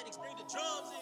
Athletics, bring the drums in.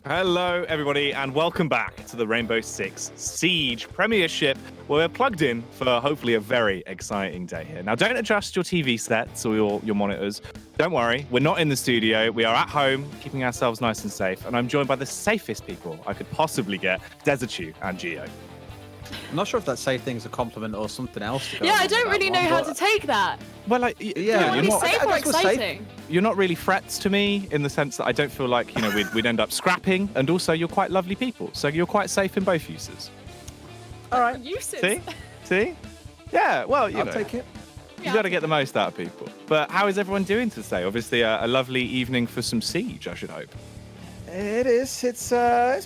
Hello, everybody, and welcome back to the Rainbow Six Siege Premiership, where we're plugged in for hopefully a very exciting day here. Now, don't adjust your TV sets or your monitors. Don't worry, we're not in the studio. We are at home, keeping ourselves nice and safe, and I'm joined by the safest people I could possibly get, Desertu and Geo. I'm not sure if that safe thing's a compliment or something else. Yeah, I don't really know how to take that. Well, like, yeah, you're not safe or exciting. You're not really threats to me in the sense that I don't feel like we'd end up scrapping, and also you're quite lovely people, so you're quite safe in both uses. All right, uses. See, yeah. Well, I'll take it. You got to get the most out of people. But how is everyone doing today? Obviously, a lovely evening for some Siege, I should hope. It is. It's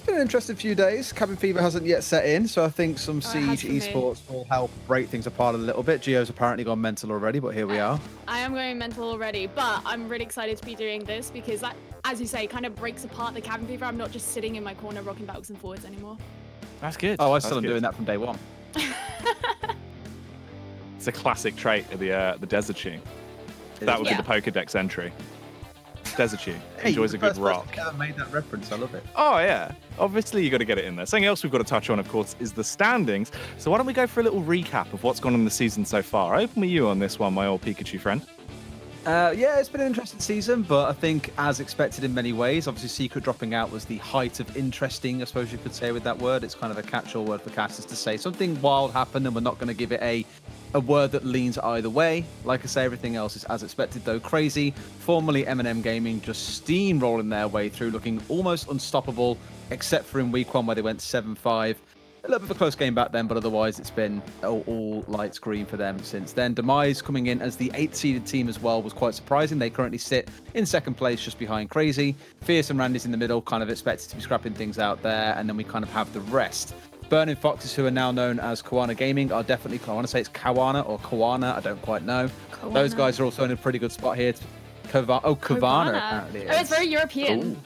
been an interesting few days. Cabin fever hasn't yet set in, so I think some Siege esports will help break things apart a little bit. Gio's apparently gone mental already, but here we are. I am going mental already, but I'm really excited to be doing this because that, as you say, kind of breaks apart the cabin fever. I'm not just sitting in my corner rocking backwards and forwards anymore. That's good. Oh, I still am doing that from day one. It's a classic trait of the Desertu. That would be the Pokedex entry. Desertu enjoys a good rock. I made that reference. I love it. Oh, yeah. Obviously, you got to get it in there. Something else we've got to touch on, of course, is the standings. So why don't we go for a little recap of what's gone on in the season so far? Open with you on this one, my old Pikachu friend. Yeah, it's been an interesting season, but I think as expected in many ways. Obviously, Secret dropping out was the height of interesting, I suppose you could say with that word. It's kind of a catch-all word for casters to say something wild happened, and we're not going to give it a word that leans either way. Like I say, everything else is as expected, though crazy. Formerly M&M Gaming just steamrolling their way through, looking almost unstoppable, except for in week one where they went 7-5. A little bit of a close game back then, but otherwise it's been all lights green for them since then. Demise coming in as the 8th-seeded team as well was quite surprising. They currently sit in second place just behind Crazy. Fierce and Randy's in the middle, kind of expected to be scrapping things out there, and then we kind of have the rest. Burning Foxes, who are now known as Qivana Gaming, are definitely, I want to say it's Qivana or Qivana, I don't quite know. Qivana. Those guys are also in a pretty good spot here. Qivana apparently. Oh, it's very European. Ooh.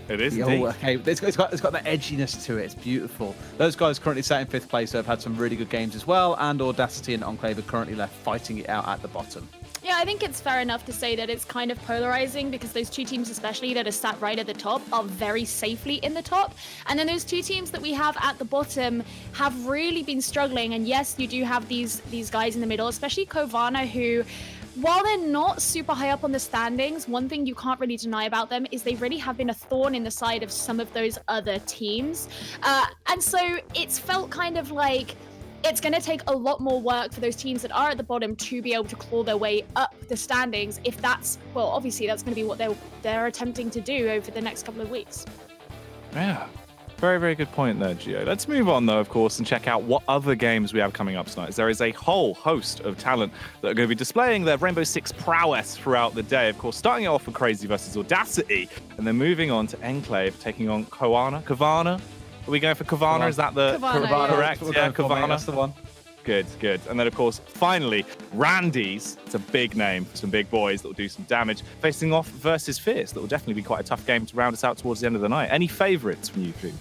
It is Oh, indeed. okay. It's got that edginess to it. It's beautiful. Those guys currently sat in 5th place, so have had some really good games as well. And Audacity and Enclave are currently left fighting it out at the bottom. Yeah, I think it's fair enough to say that it's kind of polarizing because those two teams, especially that are sat right at the top, are very safely in the top. And then those two teams that we have at the bottom have really been struggling. And yes, you do have these guys in the middle, especially Qivana, who, while they're not super high up on the standings, one thing you can't really deny about them is they really have been a thorn in the side of some of those other teams. And so it's felt kind of like it's going to take a lot more work for those teams that are at the bottom to be able to claw their way up the standings if that's, well, obviously that's going to be what they're attempting to do over the next couple of weeks. Yeah. Very, very good point there, Gio. Let's move on, though, of course, and check out what other games we have coming up tonight. There is a whole host of talent that are going to be displaying their Rainbow Six prowess throughout the day. Of course, starting it off with Crazy versus Audacity, and then moving on to Enclave, taking on Qivana. Are we going for Qivana? Is that the Qivana, correct? Yeah, Qivana. That's the one. Good. And then, of course, finally, Randy's. It's a big name for some big boys that will do some damage. Facing off versus Fierce. That will definitely be quite a tough game to round us out towards the end of the night. Any favourites from you two?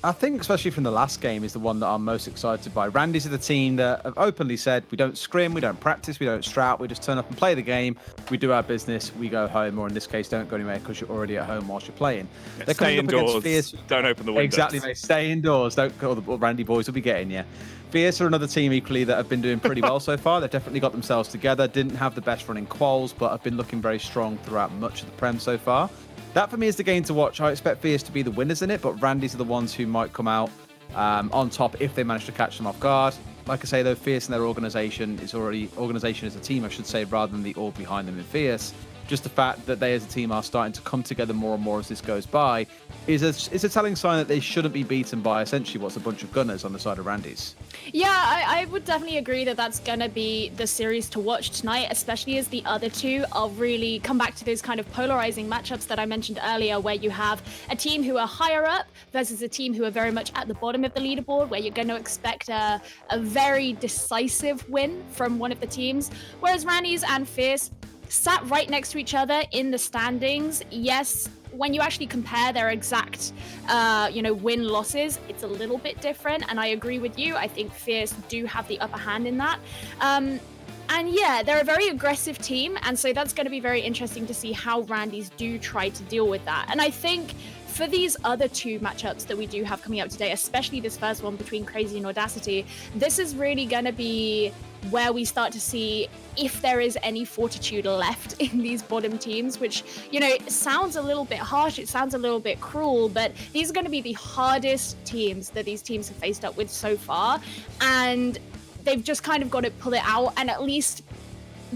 I think, especially from the last game, is the one that I'm most excited by. Randy's are the team that have openly said, we don't scrim, we don't practice, we don't strat, we just turn up and play the game, we do our business, we go home, or in this case, don't go anywhere because you're already at home whilst you're playing. Yeah, They're stay coming up indoors, against Fierce. don't open the windows. Exactly, mate. Stay indoors. Don't go. The Randy boys will be getting you. Fierce are another team equally that have been doing pretty well so far. They've definitely got themselves together. Didn't have the best running quals, but have been looking very strong throughout much of the Prem so far. That, for me, is the game to watch. I expect Fierce to be the winners in it, but Randy's are the ones who might come out on top if they manage to catch them off guard. Like I say, though, Fierce and their organization as a team, I should say, rather than the all behind them in Fierce. Just the fact that they as a team are starting to come together more and more as this goes by is a telling sign that they shouldn't be beaten by essentially what's a bunch of gunners on the side of Randy's. Yeah, I would definitely agree that that's going to be the series to watch tonight, especially as the other two are really come back to those kind of polarizing matchups that I mentioned earlier, where you have a team who are higher up versus a team who are very much at the bottom of the leaderboard, where you're going to expect a very decisive win from one of the teams, whereas Randy's and Fierce sat right next to each other in the standings. Yes, when you actually compare their exact, win-losses, it's a little bit different. And I agree with you. I think Fierce do have the upper hand in that. And yeah, they're a very aggressive team. And so that's going to be very interesting to see how Randy's do try to deal with that. And I think for these other two matchups that we do have coming up today, especially this first one between Crazy and Audacity, this is really going to be where we start to see if there is any fortitude left in these bottom teams, which, it sounds a little bit harsh, it sounds a little bit cruel, but these are going to be the hardest teams that these teams have faced up with so far. And they've just kind of got to pull it out and at least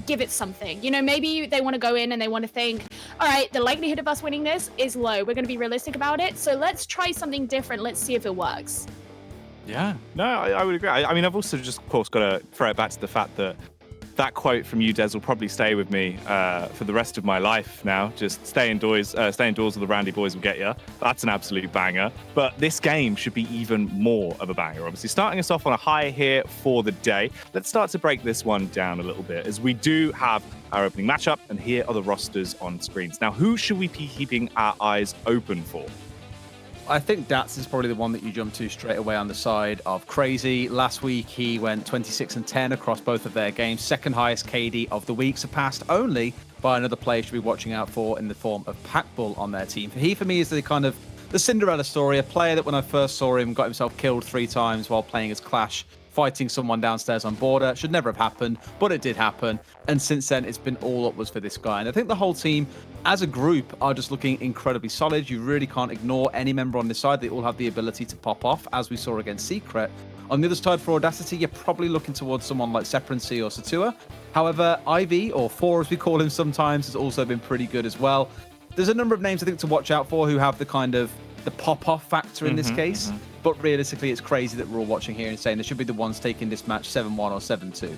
give it something. Maybe they want to go in and they want to think, all right, the likelihood of us winning this is low. We're going to be realistic about it. So let's try something different. Let's see if it works. Yeah, no, I would agree. I mean, I've also just, of course, got to throw it back to the fact that quote from you, Des, will probably stay with me for the rest of my life now. Just stay indoors or the Randy boys will get you. That's an absolute banger. But this game should be even more of a banger, obviously. Starting us off on a high here for the day. Let's start to break this one down a little bit, as we do have our opening matchup, and here are the rosters on screens. Now, who should we be keeping our eyes open for? I think Dats is probably the one that you jump to straight away on the side of Crazy. Last week, he went 26-10 across both of their games. Second highest KD of the week, surpassed only by another player to be watching out for in the form of Packbull on their team. He, for me, is the Cinderella story, a player that when I first saw him got himself killed 3 times while playing as Clash, fighting someone downstairs on border. Should never have happened, but it did happen. And since then, it's been all upwards for this guy. And I think the whole team, as a group, are just looking incredibly solid. You really can't ignore any member on this side. They all have the ability to pop off, as we saw against Secret. On the other side for Audacity, you're probably looking towards someone like Separancy or Satua. However, Ivy, or 4 as we call him sometimes, has also been pretty good as well. There's a number of names I think to watch out for who have the kind of the pop-off factor in this case. But realistically, it's Crazy that we're all watching here and saying they should be the ones taking this match 7-1 or 7-2.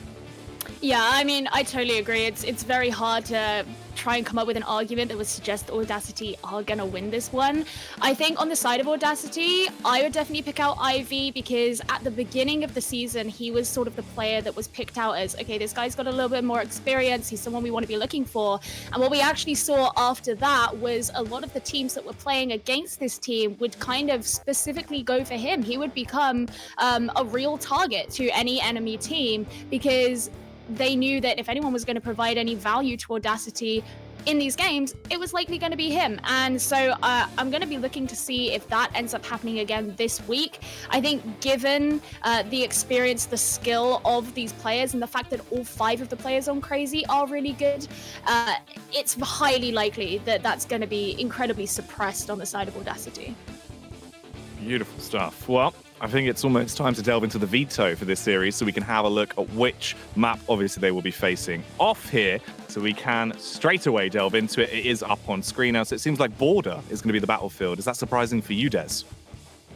Yeah, I mean, I totally agree. It's very hard to try and come up with an argument that would suggest Audacity are going to win this one. I think on the side of Audacity, I would definitely pick out Ivy, because at the beginning of the season, he was sort of the player that was picked out as, okay, this guy's got a little bit more experience. He's someone we want to be looking for. And what we actually saw after that was a lot of the teams that were playing against this team would kind of specifically go for him. He would become a real target to any enemy team, because they knew that if anyone was going to provide any value to Audacity in these games, it was likely going to be him. And so I'm going to be looking to see if that ends up happening again this week. I think given the experience, the skill of these players, and the fact that all 5 of the players on Crazy are really good, it's highly likely that that's going to be incredibly suppressed on the side of Audacity. Beautiful stuff. Well, I think it's almost time to delve into the veto for this series so we can have a look at which map, obviously, they will be facing off here, so we can straight away delve into it. It is up on screen now, so it seems like Border is going to be the battlefield. Is that surprising for you, Des?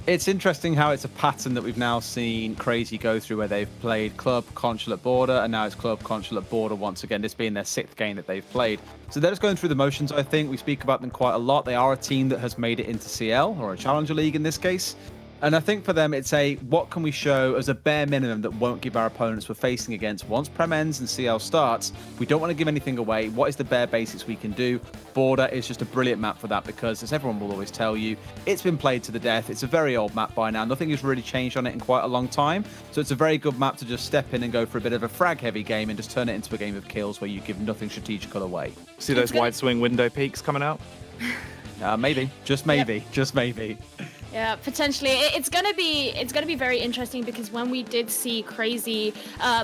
It's interesting how it's a pattern that we've now seen Crazy go through, where they've played Club, Consulate, Border, and now it's Club, Consulate, Border once again, this being their 6th game that they've played. So they're just going through the motions, I think. We speak about them quite a lot. They are a team that has made it into CL, or a Challenger League in this case. And I think for them, it's what can we show as a bare minimum that won't give our opponents we're facing against, once Prem ends and CL starts, we don't want to give anything away. What is the bare basics we can do? Border is just a brilliant map for that, because, as everyone will always tell you, it's been played to the death. It's a very old map by now. Nothing has really changed on it in quite a long time. So it's a very good map to just step in and go for a bit of a frag-heavy game and just turn it into a game of kills where you give nothing strategical away. See those wide swing window peaks coming out? Maybe. Just maybe. Yep. Just maybe. Yeah, potentially. It's gonna be very interesting, because when we did see Crazy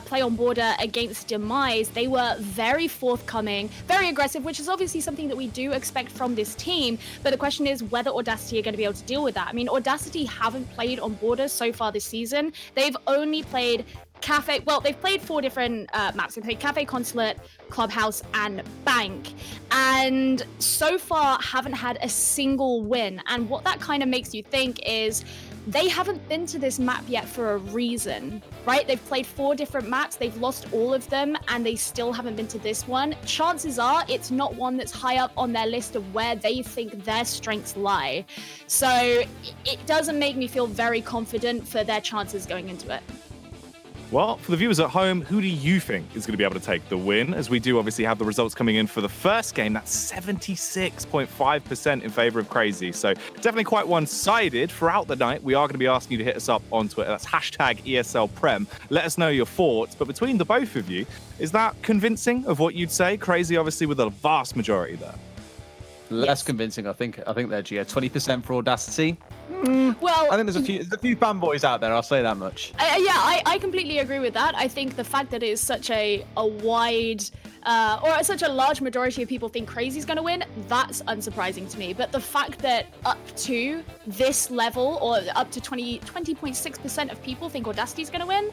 play on Border against Demise, they were very forthcoming, very aggressive, which is obviously something that we do expect from this team. But the question is whether Audacity are going to be able to deal with that. I mean, Audacity haven't played on Border so far this season. They've only played Cafe. Well, they've played 4 different maps. They played Cafe, Consulate, Clubhouse, and Bank, and so far haven't had a single win. And what that kind of makes you think is they haven't been to this map yet for a reason, right? They've played 4 different maps, they've lost all of them, and they still haven't been to this one. Chances are it's not one that's high up on their list of where they think their strengths lie. So it doesn't make me feel very confident for their chances going into it. Well, for the viewers at home, who do you think is going to be able to take the win? As we do obviously have the results coming in for the first game, that's 76.5% in favor of Crazy. So definitely quite one-sided throughout the night. We are going to be asking you to hit us up on Twitter. That's hashtag ESL Prem. Let us know your thoughts. But between the both of you, is that convincing of what you'd say? Crazy, obviously, with a vast majority there. Less convincing, I think. I think they're 20% for Audacity. Well, I think there's a few fanboys out there. I'll say that much. I completely agree with that. I think the fact that it is such a wide or such a large majority of people think Crazy's going to win, that's unsurprising to me. But the fact that up to this level, or up to 20.6% of people think Audacity's going to win,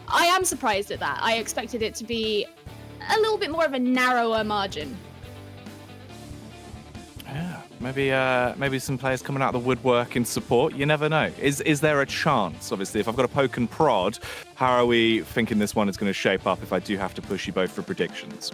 I am surprised at that. I expected it to be a little bit more of a narrower margin. Yeah, maybe some players coming out of the woodwork in support. You never know. Is there a chance? Obviously, if I've got a poke and prod, how are we thinking this one is going to shape up if I do have to push you both for predictions?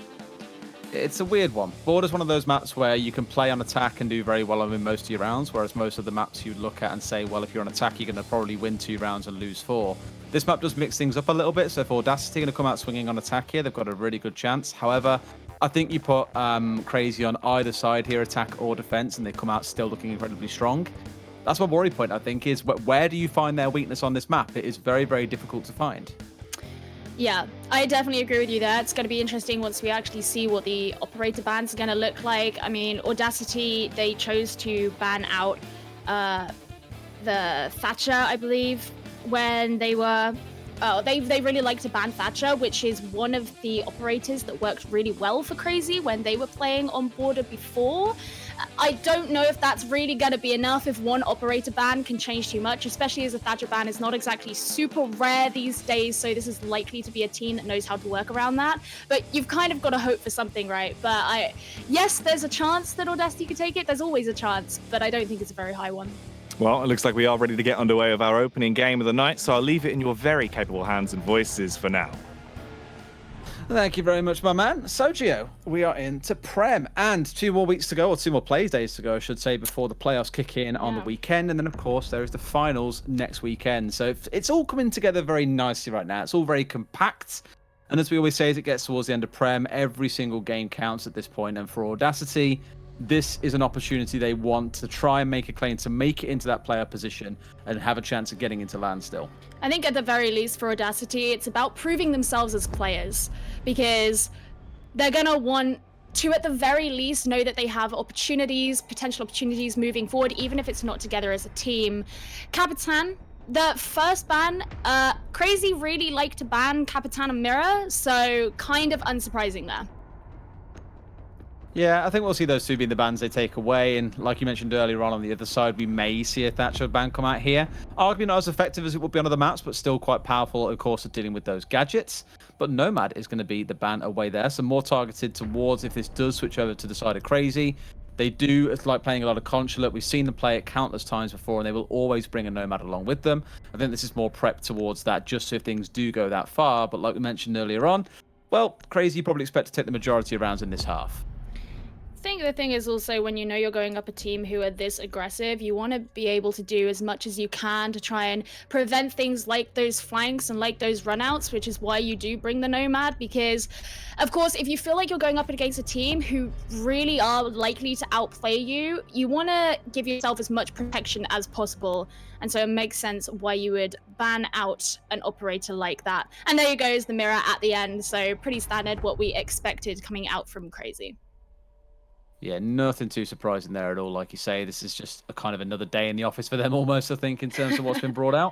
It's a weird one. Border's one of those maps where you can play on attack and do very well in most of your rounds, whereas most of the maps you look at and say, well, if you're on attack, you're going to probably win 2 rounds and lose 4. This map does mix things up a little bit, so if Audacity are going to come out swinging on attack here, they've got a really good chance. However, I think you put Crazy on either side here, attack or defense, and they come out still looking incredibly strong. That's my worry point, I think, is where do you find their weakness on this map? It is very, very difficult to find. Yeah, I definitely agree with you there. It's going to be interesting once we actually see what the operator bans are going to look like. I mean, Audacity, they chose to ban out the Thatcher, I believe, when they were... they really like to ban Thatcher, which is one of the operators that worked really well for Crazy when they were playing on Border before. I don't know if that's really going to be enough if one operator ban can change too much, especially as a Thatcher ban is not exactly super rare these days, so this is likely to be a team that knows how to work around that. But you've kind of got to hope for something, right? But yes, there's a chance that Audacity could take it. There's always a chance, but I don't think it's a very high one. Well, it looks like we are ready to get underway with our opening game of the night, so I'll leave it in your very capable hands and voices for now. Thank you very much, my man. So, Gio, we are into Prem, and 2 more weeks to go, or 2 more play days to go, I should say, before the playoffs kick in on the weekend. And then, of course, there is the finals next weekend. So it's all coming together very nicely right now. It's all very compact. And as we always say, as it gets towards the end of Prem, every single game counts at this point. And for Audacity, this is an opportunity they want to try and make a claim to make it into that player position and have a chance of getting into land still. I think at the very least for Audacity, it's about proving themselves as players, because they're going to want to, at the very least, know that they have opportunities, potential opportunities moving forward, even if it's not together as a team. Kapitan, the first ban, Crazy really liked to ban Kapitan and Mirror, so kind of unsurprising there. Yeah, I think we'll see those two being the bans they take away. And like you mentioned earlier on the other side, we may see a Thatcher ban come out here. Arguably not as effective as it would be on other maps, but still quite powerful, of course, at dealing with those gadgets. But Nomad is going to be the ban away there. So more targeted towards if this does switch over to the side of Crazy. They do, it's like playing a lot of Consulate. We've seen them play it countless times before, and they will always bring a Nomad along with them. I think this is more prep towards that, just so if things do go that far. But like we mentioned earlier on, well, Crazy probably expect to take the majority of rounds in this half. I think the thing is also, when you know you're going up a team who are this aggressive, you want to be able to do as much as you can to try and prevent things like those flanks and like those runouts, which is why you do bring the Nomad. Because, of course, if you feel like you're going up against a team who really are likely to outplay you, you want to give yourself as much protection as possible. And so it makes sense why you would ban out an operator like that. And there you go, is the Mirror at the end. So pretty standard what we expected coming out from Crazy. Yeah, nothing too surprising there at all. Like you say, this is just a kind of another day in the office for them almost, I think, in terms of what's been brought out.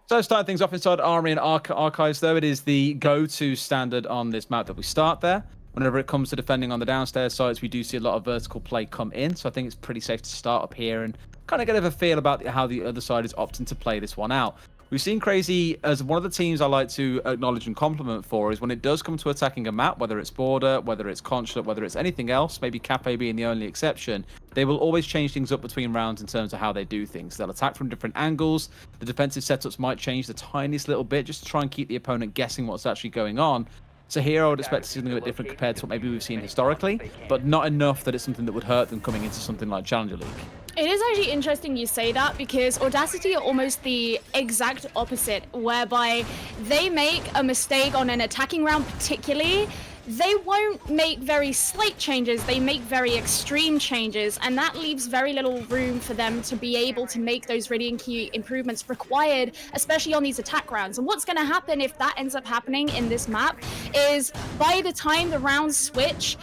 So starting things off inside Armory and Archives, though, it is the go-to standard on this map that we start there. Whenever it comes to defending on the downstairs sides, we do see a lot of vertical play come in. So I think it's pretty safe to start up here and kind of get a feel about how the other side is opting to play this one out. We've seen Crazy as one of the teams I like to acknowledge and compliment for is when it does come to attacking a map, whether it's Border, whether it's Consulate, whether it's anything else, maybe Cafe being the only exception, they will always change things up between rounds in terms of how they do things. They'll attack from different angles. The defensive setups might change the tiniest little bit just to try and keep the opponent guessing what's actually going on. So here I would expect to see something a bit different compared to what maybe we've seen historically, but not enough that it's something that would hurt them coming into something like Challenger League. It is actually interesting you say that, because Audacity are almost the exact opposite, whereby they make a mistake on an attacking round particularly, they won't make very slight changes, they make very extreme changes, and that leaves very little room for them to be able to make those really key improvements required, especially on these attack rounds. And what's going to happen if that ends up happening in this map is, by the time the rounds switch,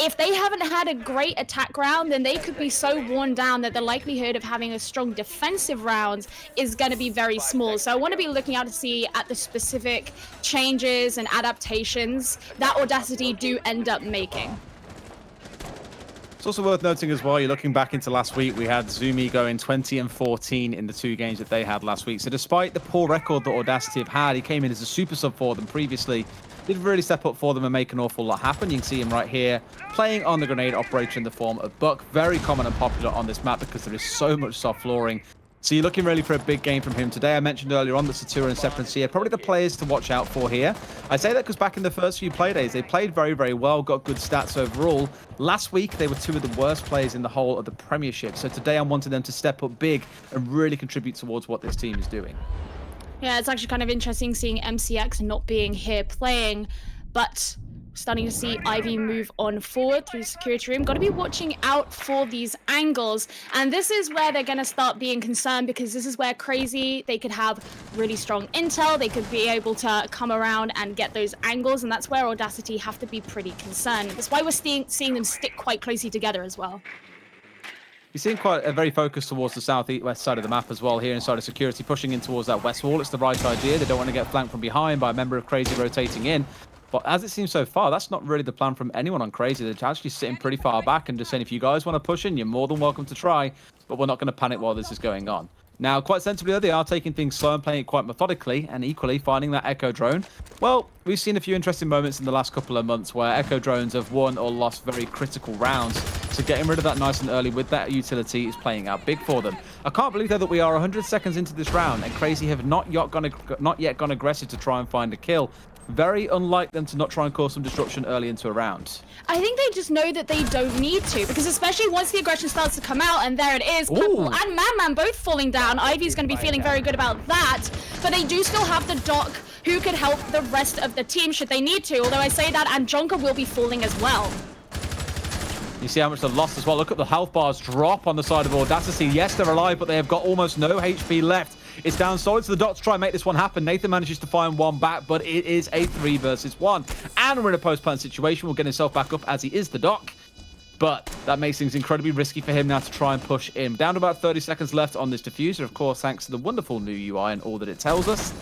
if they haven't had a great attack round, then they could be so worn down that the likelihood of having a strong defensive round is going to be very small. So I want to be looking out to see at the specific changes and adaptations that Audacity do end up making. It's also worth noting as well, you're looking back into last week, we had Zumi going 20 and 14 in the 2 games that they had last week. So despite the poor record that Audacity have had, he came in as a super sub for them previously. Did really step up for them and make an awful lot happen. You can see him right here playing on the grenade operator in the form of Buck. Very common and popular on this map because there is so much soft flooring. So you're looking really for a big game from him today. I mentioned earlier on that Satura and Sephron are probably the players to watch out for here. I say that because back in the first few play days, they played very, very well, got good stats overall. Last week, they were 2 of the worst players in the whole of the Premiership. So today I'm wanting them to step up big and really contribute towards what this team is doing. Yeah, it's actually kind of interesting seeing MCX not being here playing, but starting to see Ivy move on forward through the security room. Got to be watching out for these angles, and this is where they're going to start being concerned, because this is where Crazy, they could have really strong intel, they could be able to come around and get those angles, and that's where Audacity have to be pretty concerned. That's why we're seeing them stick quite closely together as well. You're seeing quite a very focus towards the southwest side of the map as well here inside of security, pushing in towards that west wall. It's the right idea. They don't want to get flanked from behind by a member of Crazy rotating in. But as it seems so far, that's not really the plan from anyone on Crazy. They're actually sitting pretty far back and just saying, if you guys want to push in, you're more than welcome to try, but we're not going to panic while this is going on. Now, quite sensibly, they are taking things slow and playing it quite methodically, and equally finding that Echo drone. Well, we've seen a few interesting moments in the last couple of months where Echo drones have won or lost very critical rounds. So getting rid of that nice and early with that utility is playing out big for them. I can't believe, though, that we are 100 seconds into this round, and Crazy have not yet gone aggressive to try and find a kill. very unlike them to not try and cause some disruption early into a round. I think they just know that they don't need to, because especially once the aggression starts to come out, and there it is, Purple and Madman both falling down. Ivy's going to be feeling very good about that, but they do still have the Doc who could help the rest of the team should they need to, although I say that, and Jonker will be falling as well. You see how much they've lost as well. Look at the health bars drop on the side of Audacity. Yes, they're alive, but they have got almost no HP left. It's down solid to the Doc to try and make this one happen. Nathan manages to find one back, but it is a 3 versus 1. And we're in a post-plant situation. We'll get himself back up as he is the Doc. But that makes things incredibly risky for him now to try and push in. Down to about 30 seconds left on this diffuser, of course, thanks to the wonderful new UI and all that it tells us.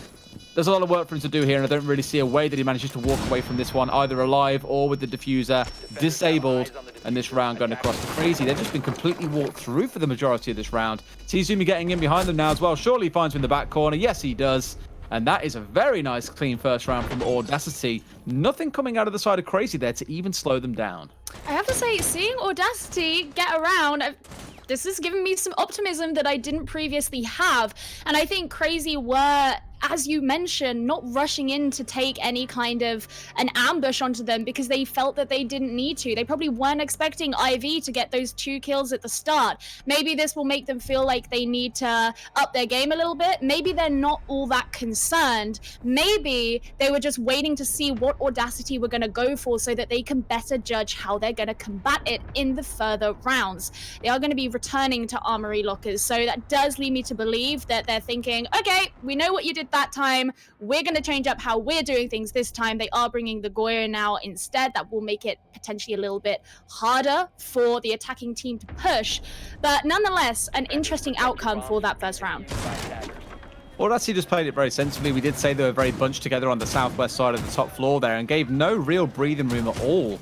There's a lot of work for him to do here, and I don't really see a way that he manages to walk away from this one, either alive or with the diffuser disabled, and this round going across to Crazy. They've just been completely walked through for the majority of this round. Zumi getting in behind them now as well. Surely he finds him in the back corner. Yes, he does. And that is a very nice, clean first round from Audacity. Nothing coming out of the side of Crazy there to even slow them down. I have to say, seeing Audacity get around, this has given me some optimism that I didn't previously have. And I think Crazy were, as you mentioned, not rushing in to take any kind of an ambush onto them because they felt that they didn't need to. They probably weren't expecting IV to get those 2 kills at the start. Maybe this will make them feel like they need to up their game a little bit. Maybe they're not all that concerned. Maybe they were just waiting to see what Audacity were going to go for so that they can better judge how they're going to combat it in the further rounds. They are going to be returning to Armory Lockers, so that does lead me to believe that they're thinking, okay, we know what you did that time, we're going to change up how we're doing things this time. They are bringing the Goyo now instead. That will make it potentially a little bit harder for the attacking team to push, but nonetheless an interesting outcome for that first round. Audacity just played it very sensibly. We did say they were very bunched together on the southwest side of the top floor there and gave no real breathing room at all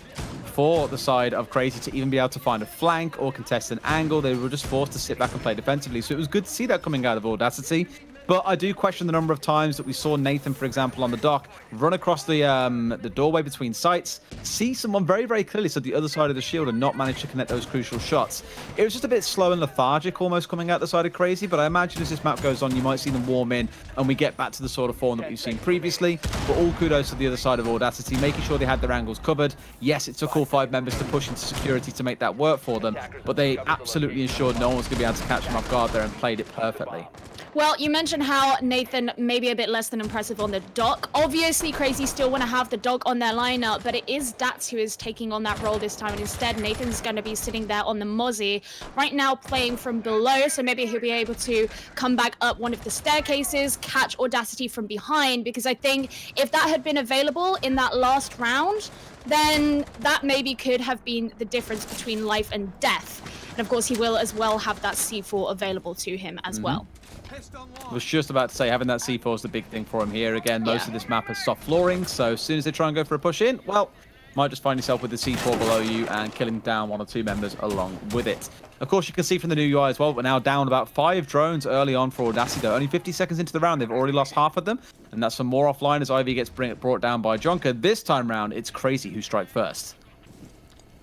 for the side of Crazy to even be able to find a flank or contest an angle. They were just forced to sit back and play defensively, so it was good to see that coming out of Audacity. But I do question the number of times that we saw Nathan, for example, on the dock, run across the doorway between sites, see someone very, very clearly, so the other side of the shield, and not manage to connect those crucial shots. It was just a bit slow and lethargic almost coming out the side of Crazy, but I imagine as this map goes on, you might see them warm in, and we get back to the sort of form that we've seen previously. But all kudos to the other side of Audacity, making sure they had their angles covered. Yes, it took all 5 members to push into security to make that work for them, but they absolutely ensured no one was going to be able to catch them off guard there and played it perfectly. Well, you mentioned how Nathan may be a bit less than impressive on the dock. Obviously, Crazy still want to have the dog on their lineup, but it is Dats who is taking on that role this time. And instead, Nathan's going to be sitting there on the Mozzie, right now playing from below. So maybe he'll be able to come back up one of the staircases, catch Audacity from behind. Because I think if that had been available in that last round, then that maybe could have been the difference between life and death. And of course, he will as well have that C4 available to him as well. I was just about to say, having that C4 is the big thing for him here. Again, most of this map has soft flooring, so as soon as they try and go for a push in, well, might just find yourself with the C4 below you and killing down 1 or 2 members along with it. Of course, you can see from the new UI as well, we're now down about 5 drones early on for Audacity, though. Only 50 seconds into the round, they've already lost half of them, and that's some more offline as Ivy gets brought down by Jonker. This time round, it's Crazy who strike first.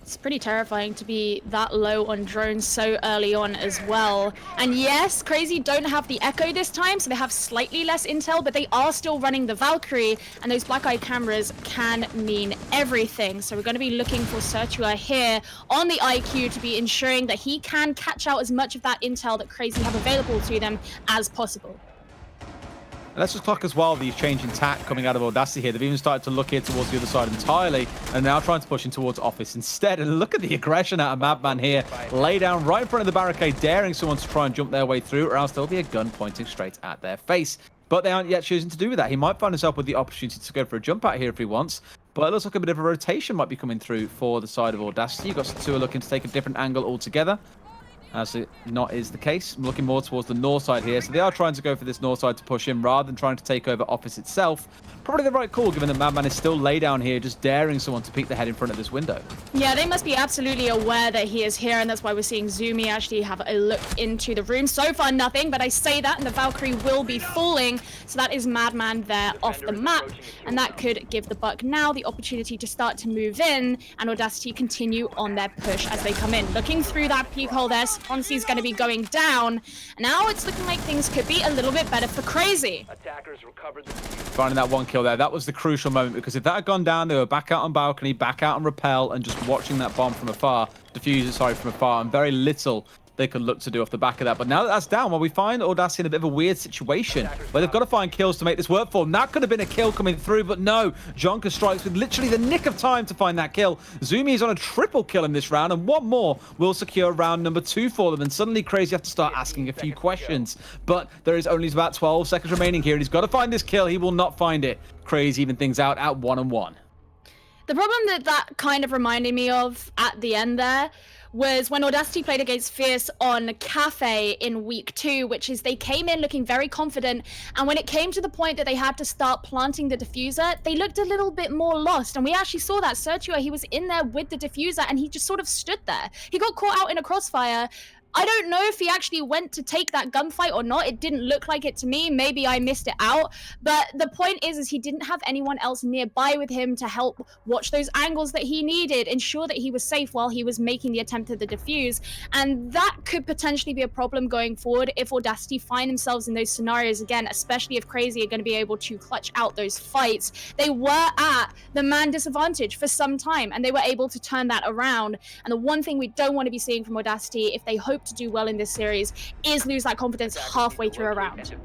It's pretty terrifying to be that low on drones so early on as well. And yes, Crazy don't have the Echo this time, so they have slightly less intel, but they are still running the Valkyrie, and those black eye cameras can mean everything. So we're going to be looking for Sertua here on the IQ to be ensuring that he can catch out as much of that intel that Crazy have available to them as possible. And let's just clock as well the change in tack coming out of Audacity here. They've even started to look here towards the other side entirely and now trying to push in towards Office instead. And look at the aggression out of Madman here. Lay down right in front of the barricade, daring someone to try and jump their way through, or else there'll be a gun pointing straight at their face. But they aren't yet choosing to do that. He might find himself with the opportunity to go for a jump out here if he wants. But it looks like a bit of a rotation might be coming through for the side of Audacity. You've got Sertua looking to take a different angle altogether, as it not is the case. I'm looking more towards the north side here. So they are trying to go for this north side to push in rather than trying to take over Office itself. Probably the right call, given that Madman is still lay down here, just daring someone to peek their head in front of this window. Yeah, they must be absolutely aware that he is here, and that's why we're seeing Zumi actually have a look into the room. So far, nothing, but I say that, and the Valkyrie will be falling. So that is Madman there off the map, and that could give the Buck now the opportunity to start to move in, and Audacity continue on their push as they come in. Looking through that peek hole, there's Ponzi's going to be going down. Now it's looking like things could be a little bit better for Crazy. Attackers recovered the Finding that one kill there, that was the crucial moment, because if that had gone down, they were back out on balcony, back out on rappel, and just watching that bomb from afar, from afar, and very little they could look to do off the back of that. But now that that's down, well, we find Audacity in a bit of a weird situation where they've got to find kills to make this work for them. That could have been a kill coming through, but no. Jonka strikes with literally the nick of time to find that kill. Zumi is on a triple kill in this round, and one more will secure round number 2 for them. And suddenly Crazy have to start asking a few questions. But there is only about 12 seconds remaining here, and he's got to find this kill. He will not find it. Crazy even things out at 1-1. The problem that kind of reminded me of at the end there was when Audacity played against Fierce on Cafe in week 2, which is they came in looking very confident, and when it came to the point that they had to start planting the diffuser, they looked a little bit more lost. And we actually saw that. Sergio, he was in there with the diffuser, and he just sort of stood there. He got caught out in a crossfire. I don't know if he actually went to take that gunfight or not. It didn't look like it to me. Maybe I missed it out. But the point is he didn't have anyone else nearby with him to help watch those angles that he needed, ensure that he was safe while he was making the attempt at the defuse. And that could potentially be a problem going forward if Audacity find themselves in those scenarios again, especially if Crazy are going to be able to clutch out those fights. They were at the man disadvantage for some time, and they were able to turn that around. And the one thing we don't want to be seeing from Audacity, if they hope to do well in this series, is lose that confidence halfway through a round.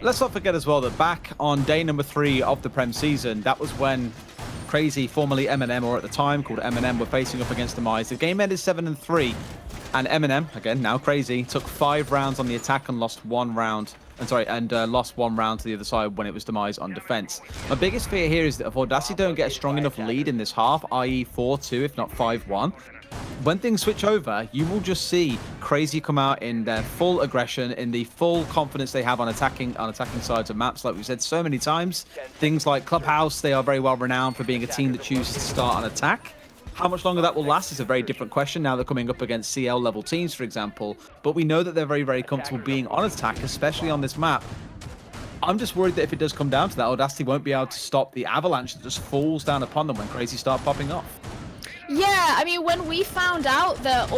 Let's not forget as well that back on day number 3 of the Prem season, that was when Crazy, formerly M&M, or at the time called M&M, were facing up against Demise. The game ended 7-3, and M&M, again now Crazy, took 5 rounds on the attack and lost 1 round. Lost 1 round to the other side when it was Demise on defense. My biggest fear here is that if Audacity don't get a strong enough lead in this half, i.e. 4-2, if not 5-1, when things switch over, you will just see Crazy come out in their full aggression, in the full confidence they have on attacking sides of maps. Like we've said so many times, things like Clubhouse, they are very well renowned for being a team that chooses to start on attack. How much longer that will last is a very different question. Now they're coming up against CL level teams, for example, but we know that they're very, very comfortable being on attack, especially on this map. I'm just worried that if it does come down to that, Audacity won't be able to stop the avalanche that just falls down upon them when Crazy start popping off. Yeah, I mean, when we found out that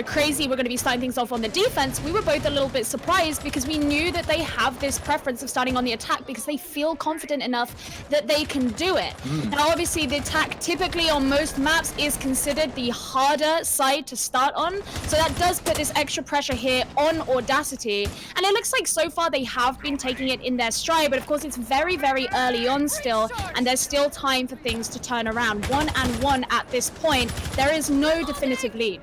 Crazy were going to be starting things off on the defense, we were both a little bit surprised because we knew that they have this preference of starting on the attack because they feel confident enough that they can do it. Now, obviously, the attack typically on most maps is considered the harder side to start on, so that does put this extra pressure here on Audacity. And it looks like so far they have been taking it in their stride, but of course it's very, very early on still, and there's still time for things to turn around. 1-1 at this point. There is no definitive lead.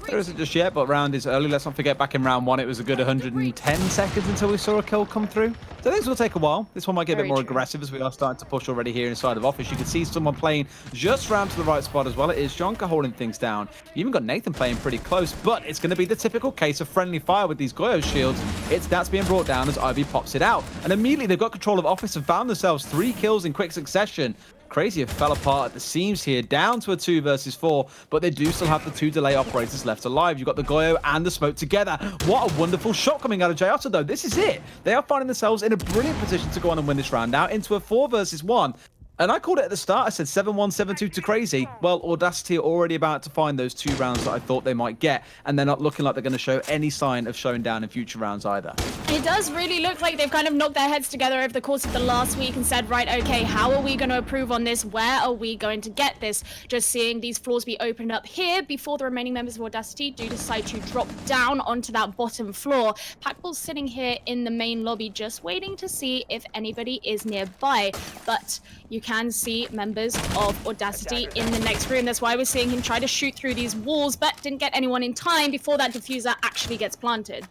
There isn't just yet, but round is early. Let's not forget, back in round 1, it was a good 110 seconds until we saw a kill come through. So things will take a while. This one might get a bit more aggressive as we are starting to push already here inside of office. You can see someone playing just round to the right spot as well. It is Jonka holding things down. You even got Nathan playing pretty close, but it's going to be the typical case of friendly fire with these Goyo shields. That's being brought down as Ivy pops it out. And immediately they've got control of office and found themselves 3 kills in quick succession. Crazy have fell apart at the seams here, down to a 2 versus 4, but they do still have the 2 delay operators left alive. You've got the Goyo and the smoke together. What a wonderful shot coming out of Jayata, though. This is it. They are finding themselves in a brilliant position to go on and win this round now into a 4 versus 1. And I called it at the start. I said 7-1, 7-2 to Crazy. Well, Audacity are already about to find those 2 rounds that I thought they might get, and they're not looking like they're going to show any sign of showing down in future rounds either. It does really look like they've kind of knocked their heads together over the course of the last week and said, right, okay, how are we going to improve on this? Where are we going to get this? Just seeing these floors be opened up here before the remaining members of Audacity do decide to drop down onto that bottom floor. Packball's sitting here in the main lobby just waiting to see if anybody is nearby, but you can see members of Audacity in the next room. That's why we're seeing him try to shoot through these walls, but didn't get anyone in time before that diffuser actually gets planted.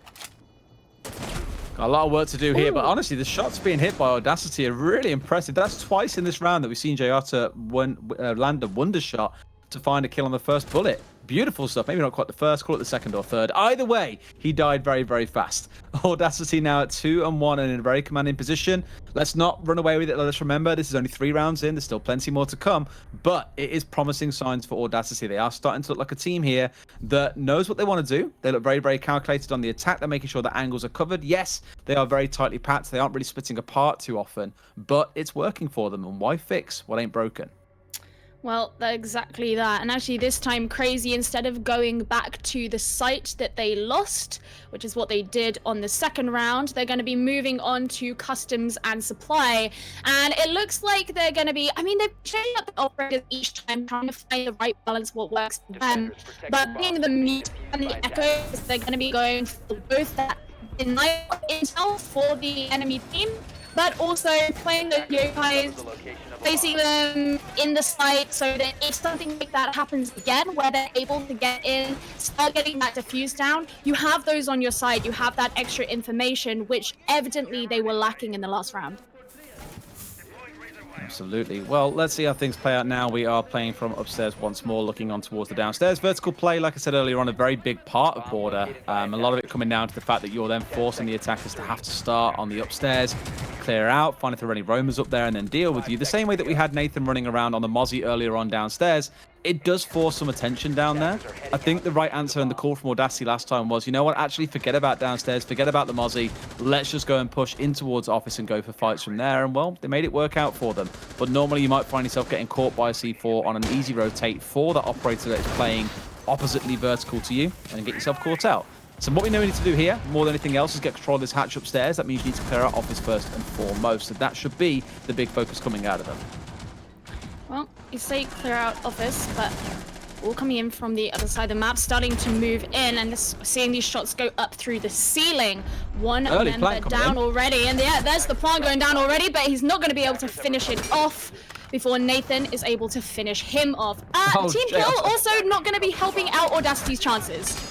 Got a lot of work to do here, but honestly, the shots being hit by Audacity are really impressive. That's twice in this round that we've seen Jayata land a wonder shot to find a kill on the first bullet. Beautiful stuff. Maybe not quite the first, call it the second or third. Either way, he died very, very fast. Audacity now at 2-1 and in a very commanding position. Let's not run away with it. Let's remember, this is only 3 rounds in. There's still plenty more to come, but it is promising signs for Audacity. They are starting to look like a team here that knows what they want to do. They look very, very calculated on the attack. They're making sure that angles are covered. Yes, they are very tightly packed. They aren't really splitting apart too often, but it's working for them. And why fix what ain't broken? Well, exactly that. And actually this time Crazy, instead of going back to the site that they lost, which is what they did on the second round, they're going to be moving on to customs and supply. And it looks like they're going to be, I mean, they're changing up the operators each time, trying to find the right balance, what works for them. But being the Mute and the Echoes, they're going to be going for both that denial intel for the enemy team, but also playing the yokais, placing them in the site so that if something like that happens again, where they're able to get in, start getting that diffuse down, you have those on your side, you have that extra information, which evidently they were lacking in the last round. Absolutely. Well, let's see how things play out now. We are playing from upstairs once more, looking on towards the downstairs. Vertical play, like I said earlier on, a very big part of Border. A lot of it coming down to the fact that you're then forcing the attackers to have to start on the upstairs, clear out, find if there are any roamers up there, and then deal with you. The same way that we had Nathan running around on the Mozzie earlier on downstairs, it does force some attention down there. I think the right answer and the call from Audacity last time was, you know what, actually forget about downstairs, forget about the Mozzie. Let's just go and push in towards office and go for fights from there. And well, they made it work out for them. But normally you might find yourself getting caught by a C4 on an easy rotate for the operator that is playing oppositely vertical to you and get yourself caught out. So what we know we need to do here, more than anything else, is get control of this hatch upstairs. That means you need to clear out office first and foremost. So that should be the big focus coming out of them. Well, you say clear out office, but all coming in from the other side of the map, starting to move in, and seeing these shots go up through the ceiling. One member down already, and yeah, there's the plant going down already, but he's not going to be able to finish it off before Nathan is able to finish him off. Team kill also not going to be helping out Audacity's chances.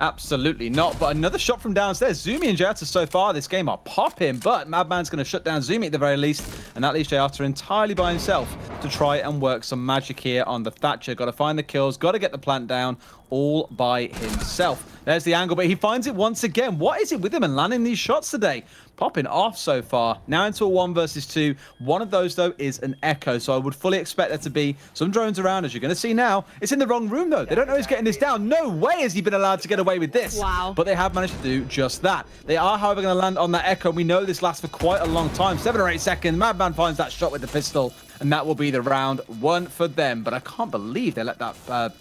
Absolutely not, but another shot from downstairs. Zumi and Jayata so far this game are popping, but Madman's going to shut down Zumi at the very least, and that leaves Jayata entirely by himself to try and work some magic here on the Thatcher. Got to find the kills, got to get the plant down all by himself. There's the angle, but he finds it once again. What is it with him and landing these shots today? Popping off so far. Now into a 1 versus 2. One of those, though, is an Echo, so I would fully expect there to be some drones around, as you're going to see now. It's in the wrong room, though. They don't know he's getting this down. No way has he been allowed to get away with this. Wow. But they have managed to do just that. They are, however, going to land on that Echo. We know this lasts for quite a long time. 7 or 8 seconds. Madman finds that shot with the pistol, and that will be the round 1 for them. But I can't believe they let that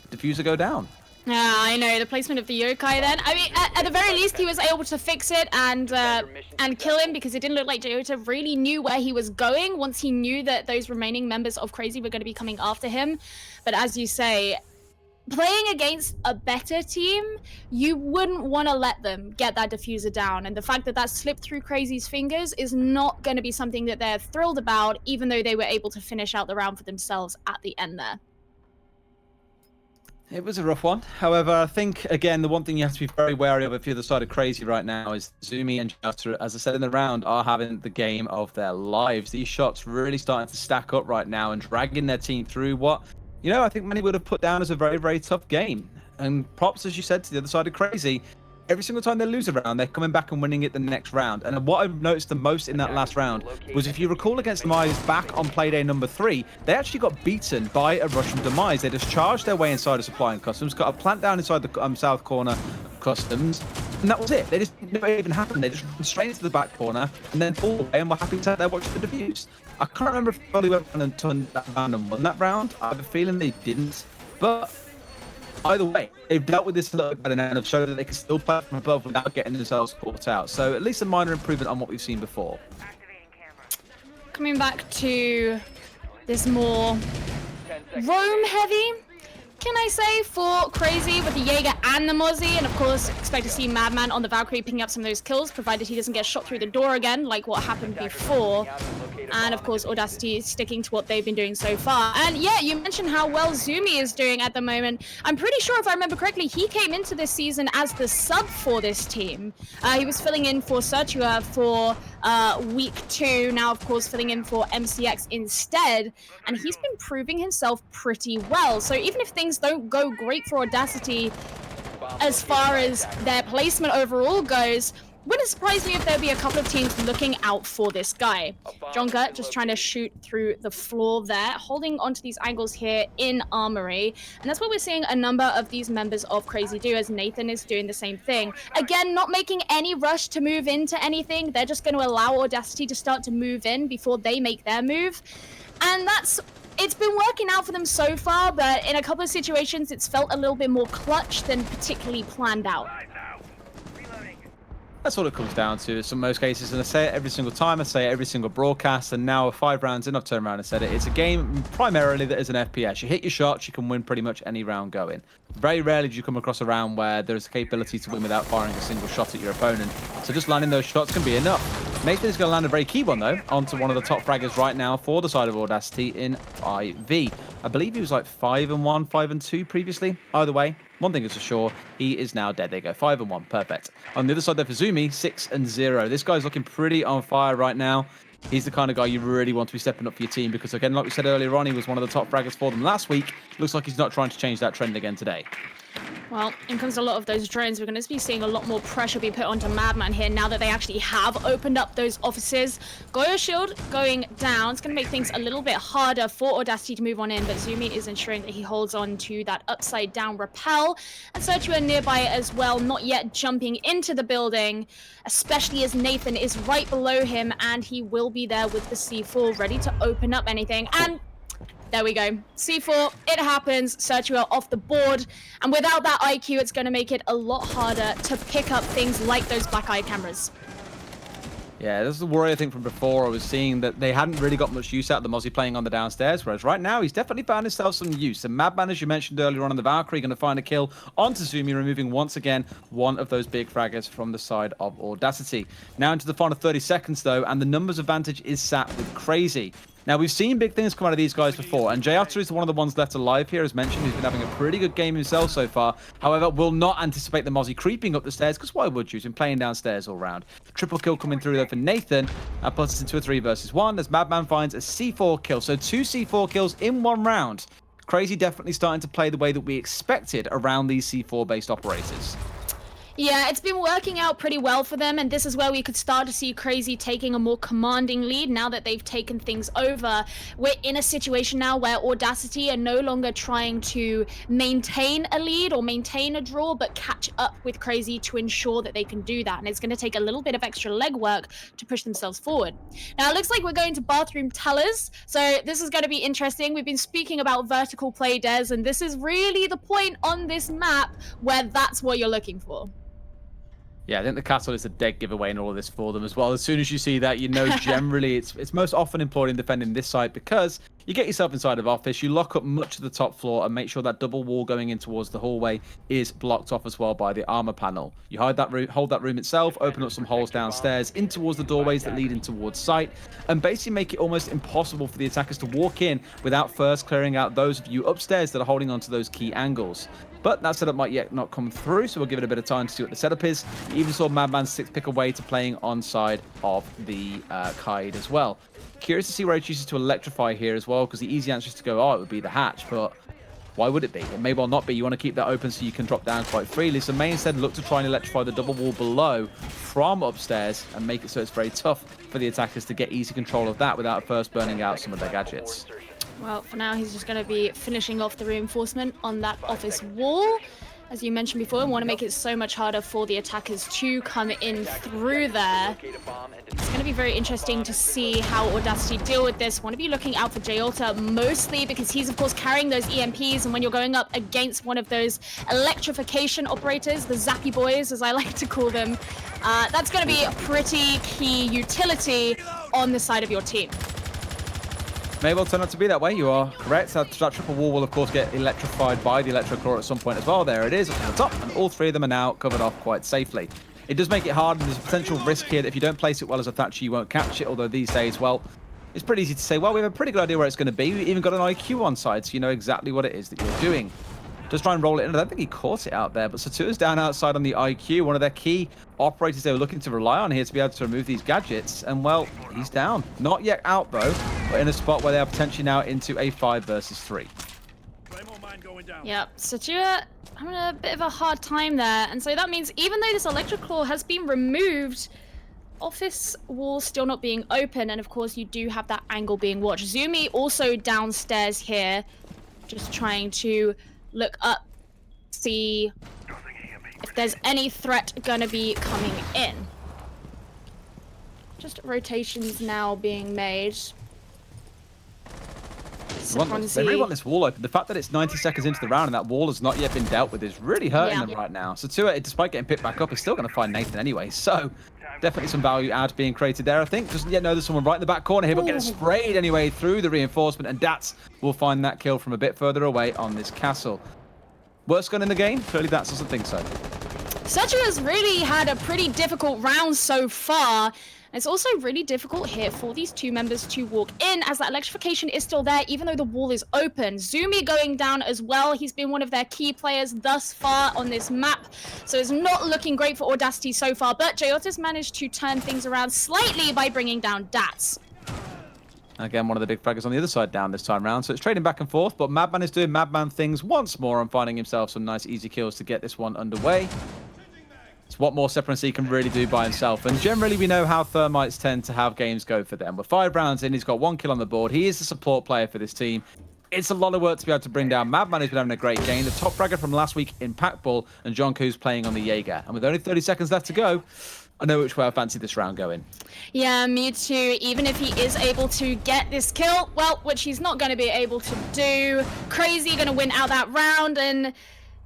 diffuser go down. Yeah, I know, the placement of the yokai then. I mean, at the very least, he was able to fix it and kill him, because it didn't look like Jayota really knew where he was going once he knew that those remaining members of Crazy were going to be coming after him. But as you say, playing against a better team, you wouldn't want to let them get that diffuser down. And the fact that that slipped through Crazy's fingers is not going to be something that they're thrilled about, even though they were able to finish out the round for themselves at the end there. It was a rough one. However, I think, again, the one thing you have to be very wary of if you're the side of Crazy right now is Zumi and Jayata, as I said in the round, are having the game of their lives. These shots really starting to stack up right now and dragging their team through what, you know, I think many would have put down as a very, very tough game. And props, as you said, to the other side of Crazy. Every single time they lose a round, they're coming back and winning it the next round. And what I've noticed the most in that last round was, if you recall against Demise back on playday number 3, they actually got beaten by a rush from Demise. They just charged their way inside of Supply and Customs, got a plant down inside the south corner of Customs, and that was it. They just never even happened. They just went straight into the back corner and then pulled away and were happy to sit there watching the defuse. I can't remember if they went and turned that round and won that round. I have a feeling they didn't, but either way, they've dealt with this a little bit better now and have shown that they can still play from above without getting themselves caught out. So at least a minor improvement on what we've seen before. Coming back to this more roam heavy, can I say, for Crazy with the Jaeger and the Mozzie, and of course expect to see Madman on the Valkyrie picking up some of those kills, provided he doesn't get shot through the door again like what happened before. And of course Audacity sticking to what they've been doing so far. And yeah, you mentioned how well Zumi is doing at the moment. I'm pretty sure, if I remember correctly, he came into this season as the sub for this team. He was filling in for Sertua for week 2, now of course filling in for MCX instead, and he's been proving himself pretty well. So even if things don't go great for Audacity as far as their placement overall goes, wouldn't surprise me if there'd be a couple of teams looking out for this guy. Jonka just trying to shoot through the floor there, holding onto these angles here in Armory. And that's what we're seeing a number of these members of Crazy do, as Nathan is doing the same thing. Again, not making any rush to move into anything. They're just going to allow Audacity to start to move in before they make their move. And that's it's been working out for them so far, but in a couple of situations, it's felt a little bit more clutch than particularly planned out. That's all it comes down to in most cases, and I say it every single time, I say it every single broadcast, and now 5 rounds in, I've turned around and said it. It's a game primarily that is an FPS. You hit your shots, you can win pretty much any round going. Very rarely do you come across a round where there's a capability to win without firing a single shot at your opponent. So just landing those shots can be enough. Nathan's going to land a very key one, though, onto one of the top fraggers right now for the side of Audacity in IV. I believe he was like 5-1, 5-2 previously. Either way, one thing is for sure, he is now dead. There you go, 5-1, perfect. On the other side there for Zumi, 6-0. This guy's looking pretty on fire right now. He's the kind of guy you really want to be stepping up for your team because, again, like we said earlier on, he was one of the top fraggers for them last week. Looks like he's not trying to change that trend again today. Well, in comes a lot of those drones. We're going to be seeing a lot more pressure be put onto Madman here now that they actually have opened up those offices. Goyo Shield going down. It's going to make things a little bit harder for Audacity to move on in, but Zumi is ensuring that he holds on to that upside down rappel. And Sergio nearby as well, not yet jumping into the building, especially as Nathan is right below him, and he will be there with the C4 ready to open up anything. And there we go. C4, it happens. Sergio off the board. And without that IQ, it's going to make it a lot harder to pick up things like those black eye cameras. Yeah, this is the worry I think from before. I was seeing that they hadn't really got much use out of the Mozzie playing on the downstairs, whereas right now he's definitely found himself some use. And Madman, as you mentioned earlier on in the Valkyrie, going to find a kill onto Zumi, removing once again one of those big fraggers from the side of Audacity. Now into the final 30 seconds though, and the numbers advantage is sat with Crazy. Now, we've seen big things come out of these guys before, and Jayata is one of the ones left alive here, as mentioned, who's been having a pretty good game himself so far. However, will not anticipate the Mozzie creeping up the stairs, because why would you? He's been playing downstairs all round. Triple kill coming through, though, for Nathan. That puts us into a 3 versus 1, as Madman finds a C4 kill. So 2 C4 kills in 1 round. Crazy definitely starting to play the way that we expected around these C4-based operators. Yeah, it's been working out pretty well for them, and this is where we could start to see Crazy taking a more commanding lead now that they've taken things over. We're in a situation now where Audacity are no longer trying to maintain a lead or maintain a draw, but catch up with Crazy to ensure that they can do that, and it's going to take a little bit of extra legwork to push themselves forward. Now, it looks like we're going to bathroom tellers, so this is going to be interesting. We've been speaking about vertical play, Des, and this is really the point on this map where that's what you're looking for. Yeah, I think the castle is a dead giveaway in all of this for them as well. As soon as you see that, you know generally it's most often employed in defending this site because you get yourself inside of office, you lock up much of the top floor and make sure that double wall going in towards the hallway is blocked off as well by the armor panel. You hide that room, hold that room itself, open up some holes downstairs in towards the doorways that lead in towards site, and basically make it almost impossible for the attackers to walk in without first clearing out those of you upstairs that are holding onto those key angles. But that setup might yet not come through, so we'll give it a bit of time to see what the setup is. You even saw Madman 6 pick away to playing on side of the Kaid as well. Curious to see where he chooses to electrify here as well, because the easy answer is to go, oh, it would be the hatch, but why would it be? It may well not be. You want to keep that open so you can drop down quite freely. So May instead look to try and electrify the double wall below from upstairs and make it so it's very tough for the attackers to get easy control of that without first burning out some of their gadgets. Well, for now, he's just going to be finishing off the reinforcement on that office wall. As you mentioned before, we want to make it so much harder for the attackers to come in through there. It's going to be very interesting to see how Audacity deal with this. Want to be looking out for Jayota mostly because he's, of course, carrying those EMPs. And when you're going up against one of those electrification operators, the Zappy Boys, as I like to call them, that's going to be a pretty key utility on the side of your team. May well turn out to be that way. You are correct. That triple wall will, of course, get electrified by the Electroclaw at some point as well. There it is, up to the top, and all 3 of them are now covered off quite safely. It does make it hard, and there's a potential risk here that if you don't place it well as a Thatcher, you won't catch it, although these days, well, it's pretty easy to say, well, we have a pretty good idea where it's going to be. We've even got an IQ on side, so you know exactly what it is that you're doing. Just try and roll it in. I don't think he caught it out there, but Satua's down outside on the IQ, one of their key operators they were looking to rely on here to be able to remove these gadgets. And, well, he's down. Not yet out, though, but in a spot where they are potentially now into a 5 versus 3. Yep, Satua having a bit of a hard time there. And so that means even though this Electroclaw has been removed, office wall still not being open. And, of course, you do have that angle being watched. Zumi also downstairs here, just trying to look up, see if there's any threat gonna be coming in. Just rotations now being made. Right, They really want this wall open. The fact that it's 90 seconds into the round and that wall has not yet been dealt with is really hurting them right now. So Tua, despite getting picked back up, is still going to find Nathan anyway. So definitely some value add being created there, I think. Doesn't yet know there's someone right in the back corner here, but getting sprayed anyway through the reinforcement. And Dats will find that kill from a bit further away on this castle. Worst gun in the game? Clearly Dats doesn't think so. Searcher has really had a pretty difficult round so far. It's also really difficult here for these two members to walk in, as that electrification is still there, even though the wall is open. Zumi going down as well. He's been one of their key players thus far on this map, so it's not looking great for Audacity so far, but Joyota's managed to turn things around slightly by bringing down Dats. Again, one of the big fraggers on the other side down this time round, so it's trading back and forth, but Madman is doing Madman things once more and finding himself some nice easy kills to get this one underway. It's what more Separancy can really do by himself. And generally, we know how Thermites tend to have games go for them. We're 5 rounds in, he's got 1 kill on the board. He is the support player for this team. It's a lot of work to be able to bring down. Madman has been having a great game. The top fragger from last week in Pack Ball, and Jonku's playing on the Jaeger. And with only 30 seconds left to go, I know which way I fancy this round going. Yeah, me too. Even if he is able to get this kill, well, which he's not going to be able to do. Crazy going to win out that round, and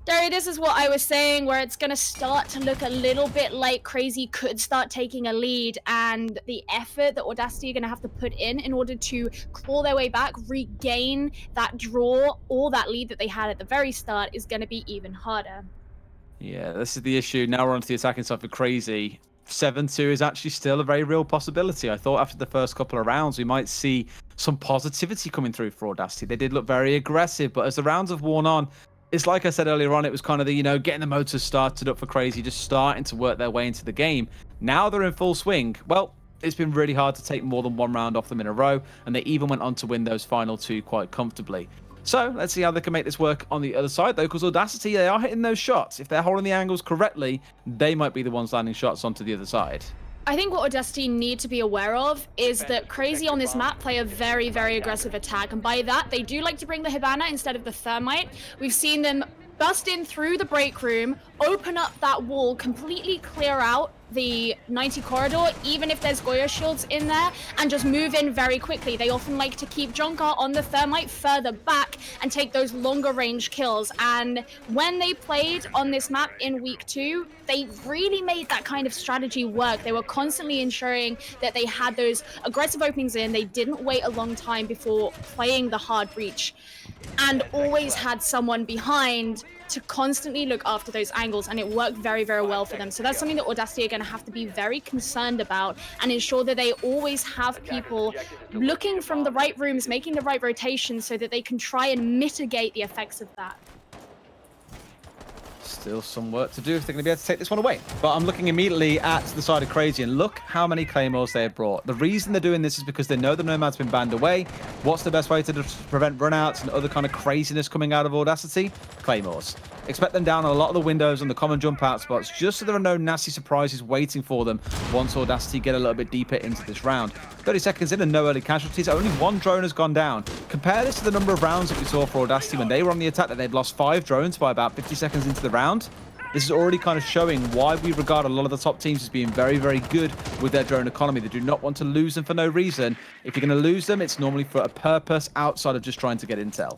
Derry, this is what I was saying, where it's going to start to look a little bit like Crazy could start taking a lead, and the effort that Audacity are going to have to put in order to claw their way back, regain that draw, or that lead that they had at the very start is going to be even harder. Yeah, this is the issue. Now we're on to the attacking side for Crazy. 7-2 is actually still a very real possibility. I thought after the first couple of rounds, we might see some positivity coming through for Audacity. They did look very aggressive, but as the rounds have worn on, it's like I said earlier on, it was kind of the, getting the motors started up for Crazy, just starting to work their way into the game. Now they're in full swing. Well, it's been really hard to take more than 1 round off them in a row, and they even went on to win those final 2 quite comfortably. So let's see how they can make this work on the other side, though, because Audacity, they are hitting those shots. If they're holding the angles correctly, they might be the ones landing shots onto the other side. I think what Audacity need to be aware of is that Crazy on this map play a very, very aggressive attack. And by that, they do like to bring the Qivana instead of the Thermite. We've seen them bust in through the break room, open up that wall, completely clear out the 90 corridor, even if there's Goyo shields in there, and just move in very quickly. They often like to keep Jonka on the Thermite further back and take those longer range kills. And when they played on this map in week 2, they really made that kind of strategy work. They were constantly ensuring that they had those aggressive openings in. They didn't wait a long time before playing the hard breach, and always had someone behind to constantly look after those angles, and it worked very, very well for them. So that's something that Audacity are going to have to be very concerned about and ensure that they always have people looking from the right rooms, making the right rotations so that they can try and mitigate the effects of that. Still some work to do if they're going to be able to take this one away. But I'm looking immediately at the side of Crazy, and look how many Claymores they have brought. The reason they're doing this is because they know the Nomad's been banned away. What's the best way to prevent runouts and other kind of craziness coming out of Audacity? Claymores. Expect them down on a lot of the windows and the common jump out spots, just so there are no nasty surprises waiting for them once Audacity get a little bit deeper into this round. 30 seconds in and no early casualties. Only 1 drone has gone down. Compare this to the number of rounds that we saw for Audacity when they were on the attack, that they'd lost 5 drones by about 50 seconds into the round. This is already kind of showing why we regard a lot of the top teams as being very, very good with their drone economy. They do not want to lose them for no reason. If you're going to lose them, it's normally for a purpose outside of just trying to get intel.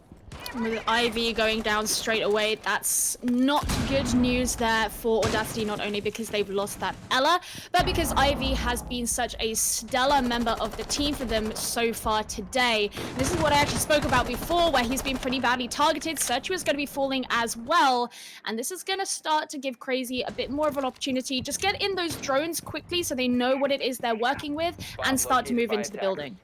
With Ivy going down straight away, that's not good news there for Audacity, not only because they've lost that Ella, but because Ivy has been such a stellar member of the team for them so far today. This is what I actually spoke about before, where he's been pretty badly targeted. Searchu is going to be falling as well, and this is going to start to give Crazy a bit more of an opportunity. Just get in those drones quickly so they know what it is they're working with and start to move into the building.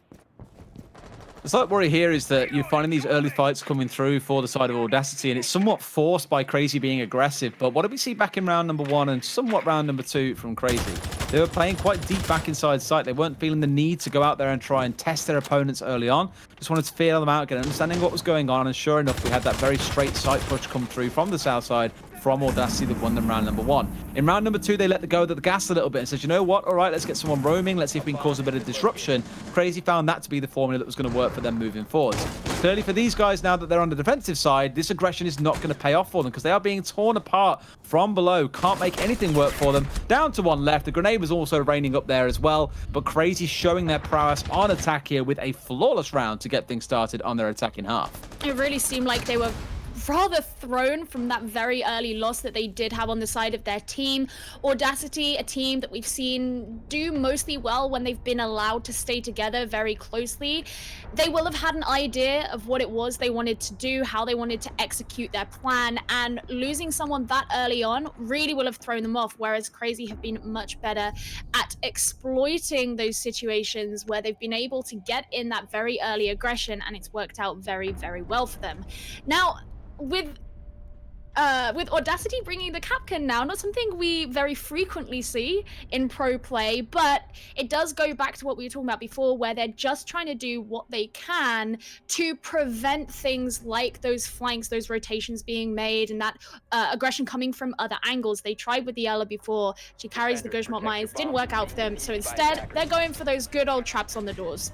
The slight worry here is that you're finding these early fights coming through for the side of Audacity, and it's somewhat forced by Crazy being aggressive. But what did we see back in round number 1 and somewhat round number 2 from Crazy? They were playing quite deep back inside site. They weren't feeling the need to go out there and try and test their opponents early on. Just wanted to feel them out, get an understanding of what was going on, and sure enough, we had that very straight site push come through from the south side from Audacity that won them round number 1. In round number 2, they let the gas a little bit and said, you know what, all right, let's get someone roaming, let's see if we can cause a bit of disruption. Crazy found that to be the formula that was going to work for them moving forward. clearly for these guys, now that they're on the defensive side, this aggression is not going to pay off for them because they are being torn apart from below. Can't make anything work for them. Down to one left. The grenade was also raining up there as well, but Crazy showing their prowess on attack here with a flawless round to get things started on their attacking half. It really seemed like they were rather thrown from that very early loss that they did have on the side of their team. Audacity, a team that we've seen do mostly well when they've been allowed to stay together very closely. They will have had an idea of what it was they wanted to do, how they wanted to execute their plan, and losing someone that early on really will have thrown them off, whereas Crazy have been much better at exploiting those situations where they've been able to get in that very early aggression, and it's worked out very, very well for them. Now, with Audacity bringing the Capcan now, not something we very frequently see in pro play, but it does go back to what we were talking about before, where they're just trying to do what they can to prevent things like those flanks, those rotations being made, and that aggression coming from other angles. They tried with the Ella before. She carries the Gauchemont mines, didn't work out for them, so instead they're going for those good old traps on the doors.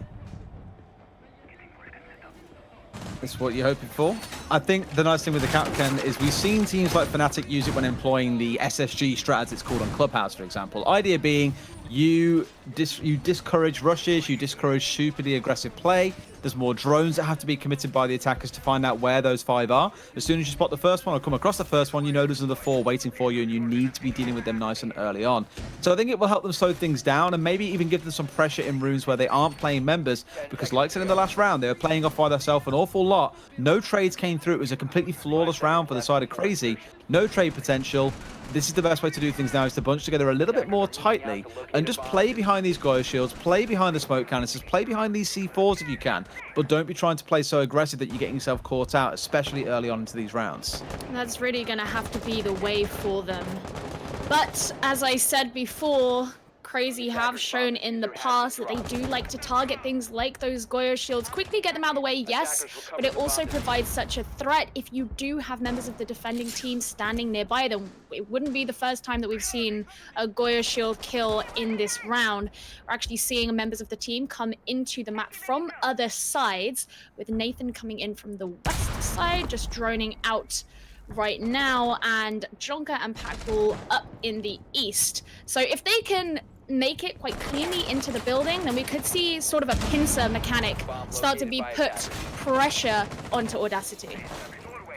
That's what you're hoping for. I think the nice thing with the Capcan is we've seen teams like Fnatic use it when employing the SSG strat, as it's called on Clubhouse, for example. Idea being you discourage rushes, you discourage stupidly aggressive play. There's more drones that have to be committed by the attackers to find out where those 5 are. As soon as you spot the first one or come across the first one, you know there's another 4 waiting for you, and you need to be dealing with them nice and early on. So I think it will help them slow things down and maybe even give them some pressure in rooms where they aren't playing members, because like I said in the last round, they were playing off by themselves an awful lot. No trades came through. It was a completely flawless round for the side of Crazy. No trade potential. This is the best way to do things now, is to bunch together a little bit more tightly and just play behind these Goyo shields, play behind the smoke canisters, play behind these C4s if you can, but don't be trying to play so aggressive that you're getting yourself caught out, especially early on into these rounds. That's really going to have to be the way for them. But as I said before, Crazy have shown in the past that they do like to target things like those Goyo shields, quickly get them out of the way, yes, but it also provides such a threat if you do have members of the defending team standing nearby them. It wouldn't be the first time that we've seen a Goyo shield kill in this round. We're actually seeing members of the team come into the map from other sides, with Nathan coming in from the west side, just droning out right now, and Jonka and Packball up in the east. So if they can make it quite cleanly into the building, then we could see sort of a pincer mechanic start to be put pressure onto Audacity.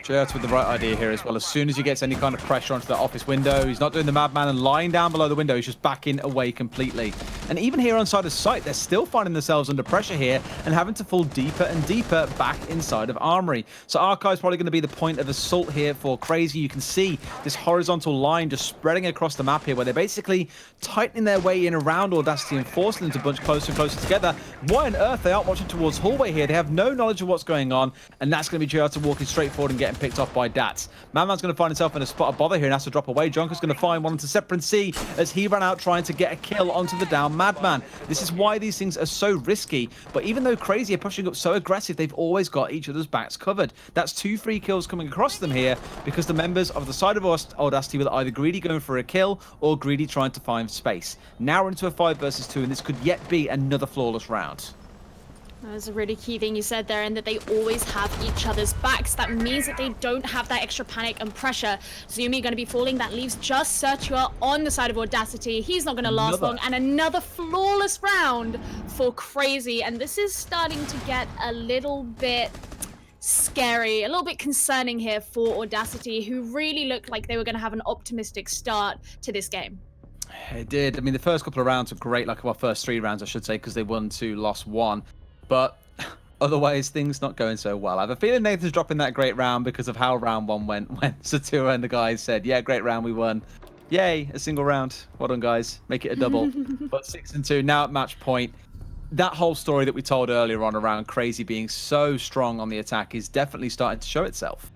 That's with the right idea here as well. As soon as he gets any kind of pressure onto that office window, he's not doing the madman and lying down below the window. He's just backing away completely. And even here on side of sight, they're still finding themselves under pressure here and having to fall deeper and deeper back inside of Armory. So Archive's probably going to be the point of assault here for Crazy. You can see this horizontal line just spreading across the map here, where they're basically tightening their way in around Audacity and forcing them to bunch closer and closer together. Why on earth they aren't watching towards hallway here? They have no knowledge of what's going on, and that's going to be JR walking straight forward and getting picked off by Dats. Madman's going to find himself in a spot of bother here and has to drop away. Jonka's going to find one into Separate C as he ran out trying to get a kill onto the down Madman. This is why these things are so risky, but even though Crazy are pushing up so aggressive, they've always got each other's backs covered. That's 2 free kills coming across them here, because the members of the side of Audacity were either greedy going for a kill or greedy trying to find space. Now we're into a 5 versus 2, and this could yet be another flawless round. That's a really key thing you said there, and that they always have each other's backs. That means that they don't have that extra panic and pressure. Zumi going to be falling. That leaves just Sertua on the side of Audacity. He's not going to last long, and another flawless round for Crazy. And this is starting to get a little bit scary, a little bit concerning here for Audacity, who really looked like they were going to have an optimistic start to this game. It did. I mean, the first couple of rounds were great, like, well, first 3 rounds, I should say, because they won 2, lost 1. But otherwise, things not going so well. I have a feeling Nathan's dropping that great round because of how round 1 went, when Satua and the guys said, yeah, great round, we won. Yay, a single round. Well done, guys. Make it a double. But 6-2, now at match point. That whole story that we told earlier on around Crazy being so strong on the attack is definitely starting to show itself.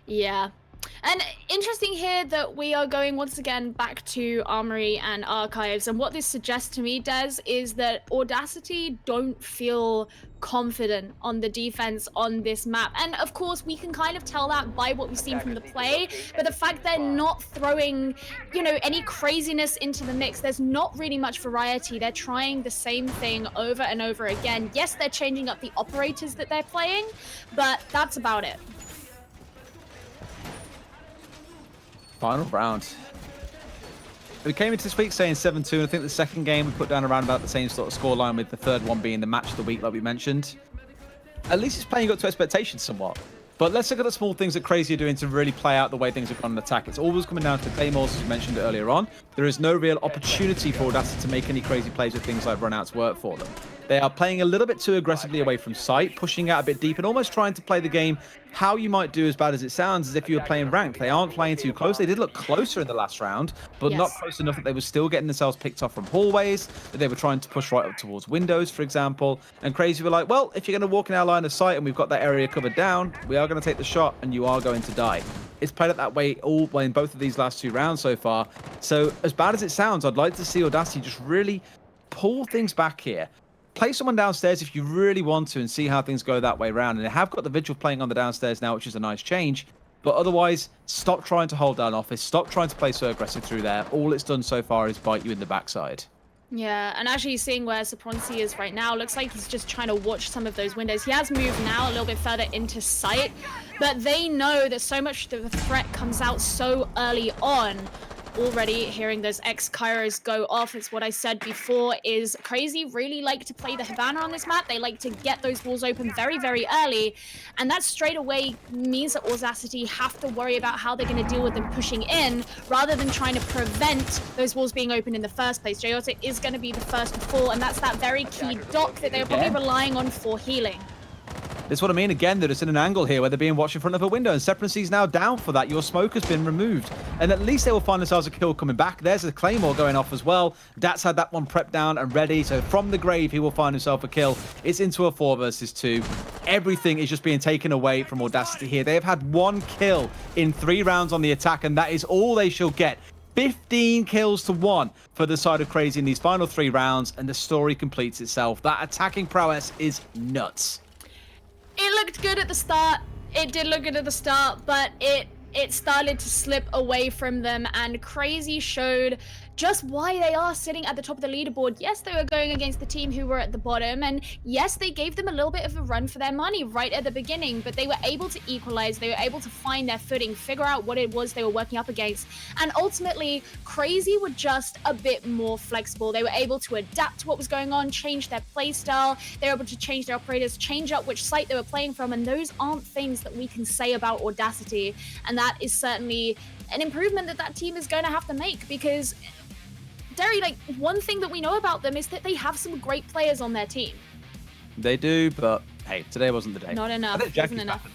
Yeah. And interesting here that we are going once again back to Armory and Archives. And what this suggests to me, Des, is that Audacity don't feel confident on the defense on this map. And of course, we can kind of tell that by what we've seen from the play. But the fact they're not throwing, you know, any craziness into the mix, there's not really much variety. They're trying the same thing over and over again. Yes, they're changing up the operators that they're playing, but that's about it. Final round. We came into this week saying 7-2, and I think the second game we put down around about the same sort of scoreline, with the third one being the match of the week, like we mentioned. At least it's playing up to expectations somewhat. But let's look at the small things that Crazy are doing to really play out the way things have gone in attack. It's always coming down to Claymores, as you mentioned earlier on. There is no real opportunity for Audacity to make any crazy plays with things like runouts work for them. They are playing a little bit too aggressively away from sight, pushing out a bit deep, and almost trying to play the game how you might do, as bad as it sounds, as if you were playing ranked. They aren't playing too close. They did look closer in the last round, but not close enough that they were still getting themselves picked off from hallways, that they were trying to push right up towards windows, for example. And Crazy were like, well, if you're going to walk in our line of sight and we've got that area covered down, we are going to take the shot and you are going to die. It's played it that way all in both of these last two rounds so far. So as bad as it sounds, I'd like to see Audacity just really pull things back here. Play someone downstairs if you really want to and see how things go that way around. And they have got the Vigil playing on the downstairs now, which is a nice change. But otherwise, stop trying to hold down office. Stop trying to play so aggressive through there. All it's done so far is bite you in the backside. Yeah, and actually seeing where Sapronsi is right now, looks like he's just trying to watch some of those windows. He has moved now a little bit further into sight, but they know that so much of the threat comes out so early on. Already hearing those X-Kairos go off, it's what I said before, is Crazy really like to play the Qivana on this map. They like to get those walls open very, very early, and that straight away means that Audacity have to worry about how they're going to deal with them pushing in, rather than trying to prevent those walls being open in the first place. Jayota is going to be the first to fall, and that's that very key dock that they're probably relying on for healing. That's what I mean. Again, they're just in an angle here where they're being watched in front of a window, and Seprancy's now down for that. Your smoke has been removed, and at least they will find themselves a kill coming back. There's a Claymore going off as well. Dats had that one prepped down and ready, so from the grave, he will find himself a kill. It's into a 4 versus 2. Everything is just being taken away from Audacity here. They have had 1 kill in 3 rounds on the attack, and that is all they shall get. 15 kills to 1 for the side of Crazy in these final 3 rounds, and the story completes itself. That attacking prowess is nuts. It looked good at the start. It did look good at the start, but it started to slip away from them, and Crazy showed just why they are sitting at the top of the leaderboard. Yes, they were going against the team who were at the bottom, and yes, they gave them a little bit of a run for their money right at the beginning, but they were able to equalize. They were able to find their footing, figure out what it was they were working up against, and ultimately, Crazy were just a bit more flexible. They were able to adapt to what was going on, change their play style. They were able to change their operators, change up which site they were playing from, and those aren't things that we can say about Audacity, and that is certainly an improvement that that team is going to have to make, because Derry, like, one thing that we know about them is that they have some great players on their team. They do, but hey, today wasn't the day. Not enough. Wasn't enough.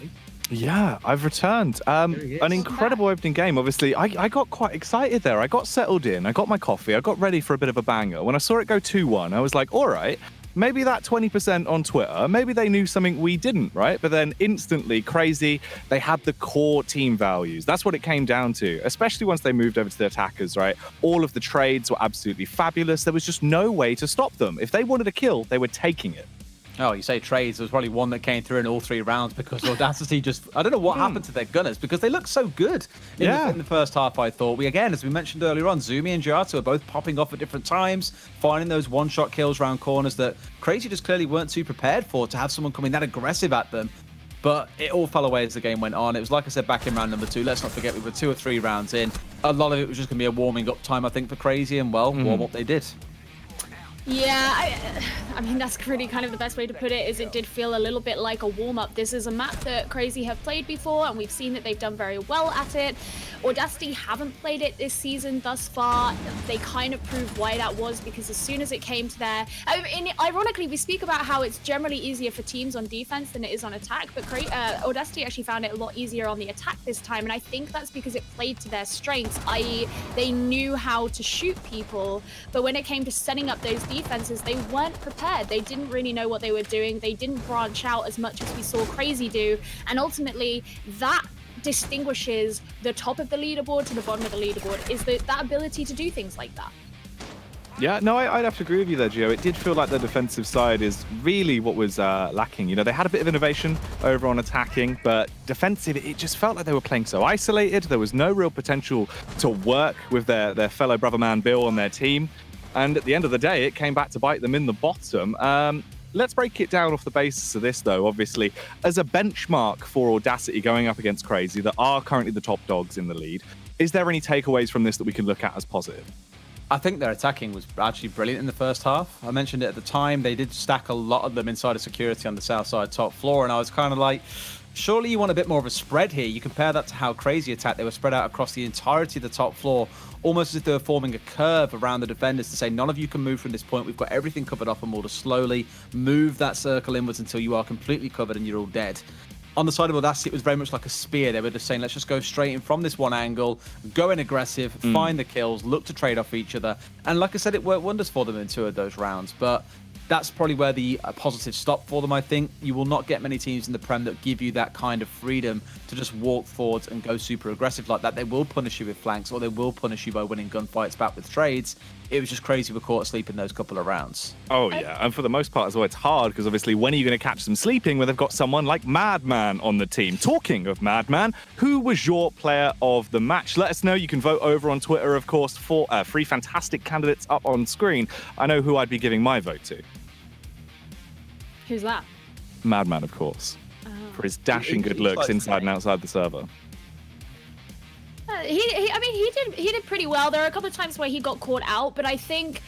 Yeah, I've returned. An incredible opening game. Obviously, I got quite excited there. I got settled in. I got my coffee. I got ready for a bit of a banger. When I saw it go 2-1, I was like, all right, maybe that 20% on Twitter, maybe they knew something we didn't, right? But then instantly, Crazy, they had the core team values. That's what it came down to, especially once they moved over to the attackers, right? All of the trades were absolutely fabulous. There was just no way to stop them. If they wanted a kill, they were taking it. Oh, you say trades. There was probably one that came through in all 3 rounds because Audacity just... I don't know what happened to their gunners because they looked so good in the first half, I thought. Again, as we mentioned earlier on, Zumi and Giato are both popping off at different times, finding those one-shot kills around corners that Crazy just clearly weren't too prepared for, to have someone coming that aggressive at them. But it all fell away as the game went on. It was, like I said, back in round number 2. Let's not forget we were 2 or 3 rounds in. A lot of it was just going to be a warming up time, I think, for Crazy, and, well, warm up they did. Yeah, I mean, that's really kind of the best way to put it, is it did feel a little bit like a warm-up. This is a map that Crazy have played before, and we've seen that they've done very well at it. Audacity haven't played it this season thus far. They kind of proved why that was, because as soon as it came to their... ironically, we speak about how it's generally easier for teams on defense than it is on attack, but Audacity actually found it a lot easier on the attack this time, and I think that's because it played to their strengths, i.e. they knew how to shoot people, but when it came to setting up those defenses, they weren't prepared. They didn't really know what they were doing. They didn't branch out as much as we saw Crazy do, and ultimately that distinguishes the top of the leaderboard to the bottom of the leaderboard, is that ability to do things like that. Yeah, no, I'd have to agree with you there, Gio. It did feel like the defensive side is really what was lacking. You know, they had a bit of innovation over on attacking, but defensive, it just felt like they were playing so isolated. There was no real potential to work with their fellow brother man Bill on their team. And at the end of the day, it came back to bite them in the bottom. Let's break it down off the basis of this, though. Obviously, as a benchmark for Audacity going up against Crazy, that are currently the top dogs in the lead, is there any takeaways from this that we can look at as positive? I think their attacking was actually brilliant in the first half. I mentioned it at the time. They did stack a lot of them inside of security on the south side top floor, and I was kind of like, surely you want a bit more of a spread here. You compare that to how Crazy attacked. They were spread out across the entirety of the top floor, almost as if they were forming a curve around the defenders to say, none of you can move from this point. We've got everything covered off, and we'll just slowly move that circle inwards until you are completely covered and you're all dead. On the side of Audacity, it was very much like a spear. They were just saying, let's just go straight in from this one angle, go in aggressive, find the kills, look to trade off each other. And like I said, it worked wonders for them in 2 of those rounds. But that's probably where the positive stop for them, I think. You will not get many teams in the Prem that give you that kind of freedom to just walk forwards and go super aggressive like that. They will punish you with flanks, or they will punish you by winning gunfights back with trades. It was just Crazy were caught asleep in those couple of rounds. Oh, yeah. And for the most part as well, it's hard because obviously when are you going to catch them sleeping when they've got someone like Madman on the team? Talking of Madman, who was your player of the match? Let us know. You can vote over on Twitter, of course, for 3 fantastic candidates up on screen. I know who I'd be giving my vote to. Who's that? Madman, of course. For his dashing good looks inside and outside the server. He did pretty well. There are a couple of times where he got caught out, but I think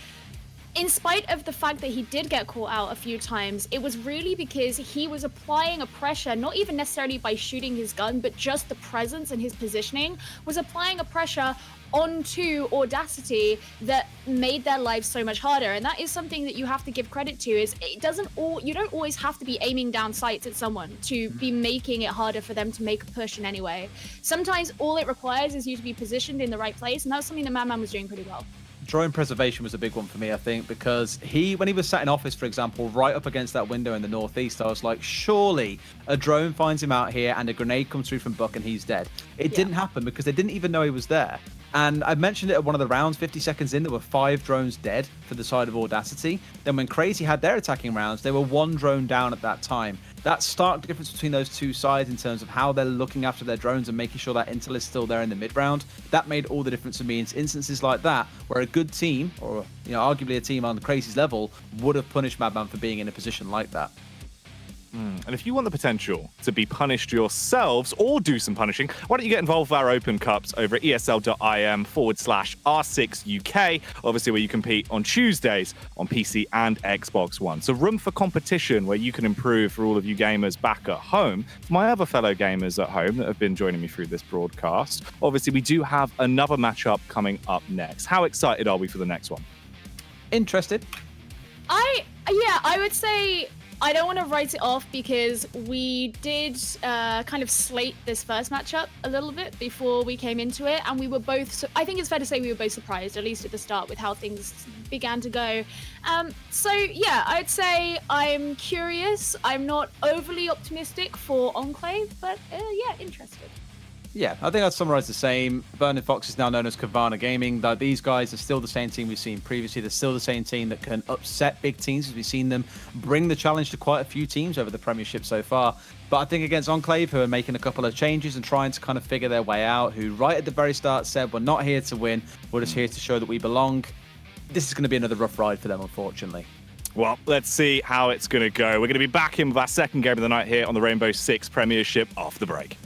in spite of the fact that he did get caught out a few times, it was really because he was applying a pressure, not even necessarily by shooting his gun, but just the presence and his positioning was applying a pressure onto Audacity that made their lives so much harder. And that is something that you have to give credit to, is you don't always have to be aiming down sights at someone to be making it harder for them to make a push in any way. Sometimes all it requires is you to be positioned in the right place, and that was something that Madman was doing pretty well. Drone preservation was a big one for me, I think, because when he was sat in office, for example, right up against that window in the northeast, I was like, surely a drone finds him out here and a grenade comes through from Buck and he's dead. It didn't happen because they didn't even know he was there. And I mentioned it at one of the rounds, 50 seconds in, there were 5 drones dead for the side of Audacity. Then when Crazy had their attacking rounds, there were 1 drone down at that time. That stark difference between those 2 sides in terms of how they're looking after their drones and making sure that intel is still there in the mid-round, that made all the difference for me in instances like that, where a good team, or arguably a team on the Crazy's level, would have punished Madman for being in a position like that. And if you want the potential to be punished yourselves or do some punishing, why don't you get involved with our Open Cups over at esl.im/R6UK, obviously where you compete on Tuesdays on PC and Xbox One. So room for competition where you can improve for all of you gamers back at home. For my other fellow gamers at home that have been joining me through this broadcast, obviously we do have another matchup coming up next. How excited are we for the next one? Interested? I would say I don't want to write it off because we did kind of slate this first matchup a little bit before we came into it, and we were both, I think it's fair to say we were both surprised, at least at the start, with how things began to go. So yeah, I'd say I'm curious. I'm not overly optimistic for Enclave, but yeah, interested. Yeah, I think I'd summarize the same. Burning Fox is now known as Qivana Gaming. These guys are still the same team we've seen previously. They're still the same team that can upset big teams, as we've seen them bring the challenge to quite a few teams over the Premiership so far. But I think against Enclave, who are making a couple of changes and trying to kind of figure their way out, who right at the very start said, we're not here to win, we're just here to show that we belong. This is going to be another rough ride for them, unfortunately. Well, let's see how it's going to go. We're going to be back in with our second game of the night here on the Rainbow Six Premiership after the break.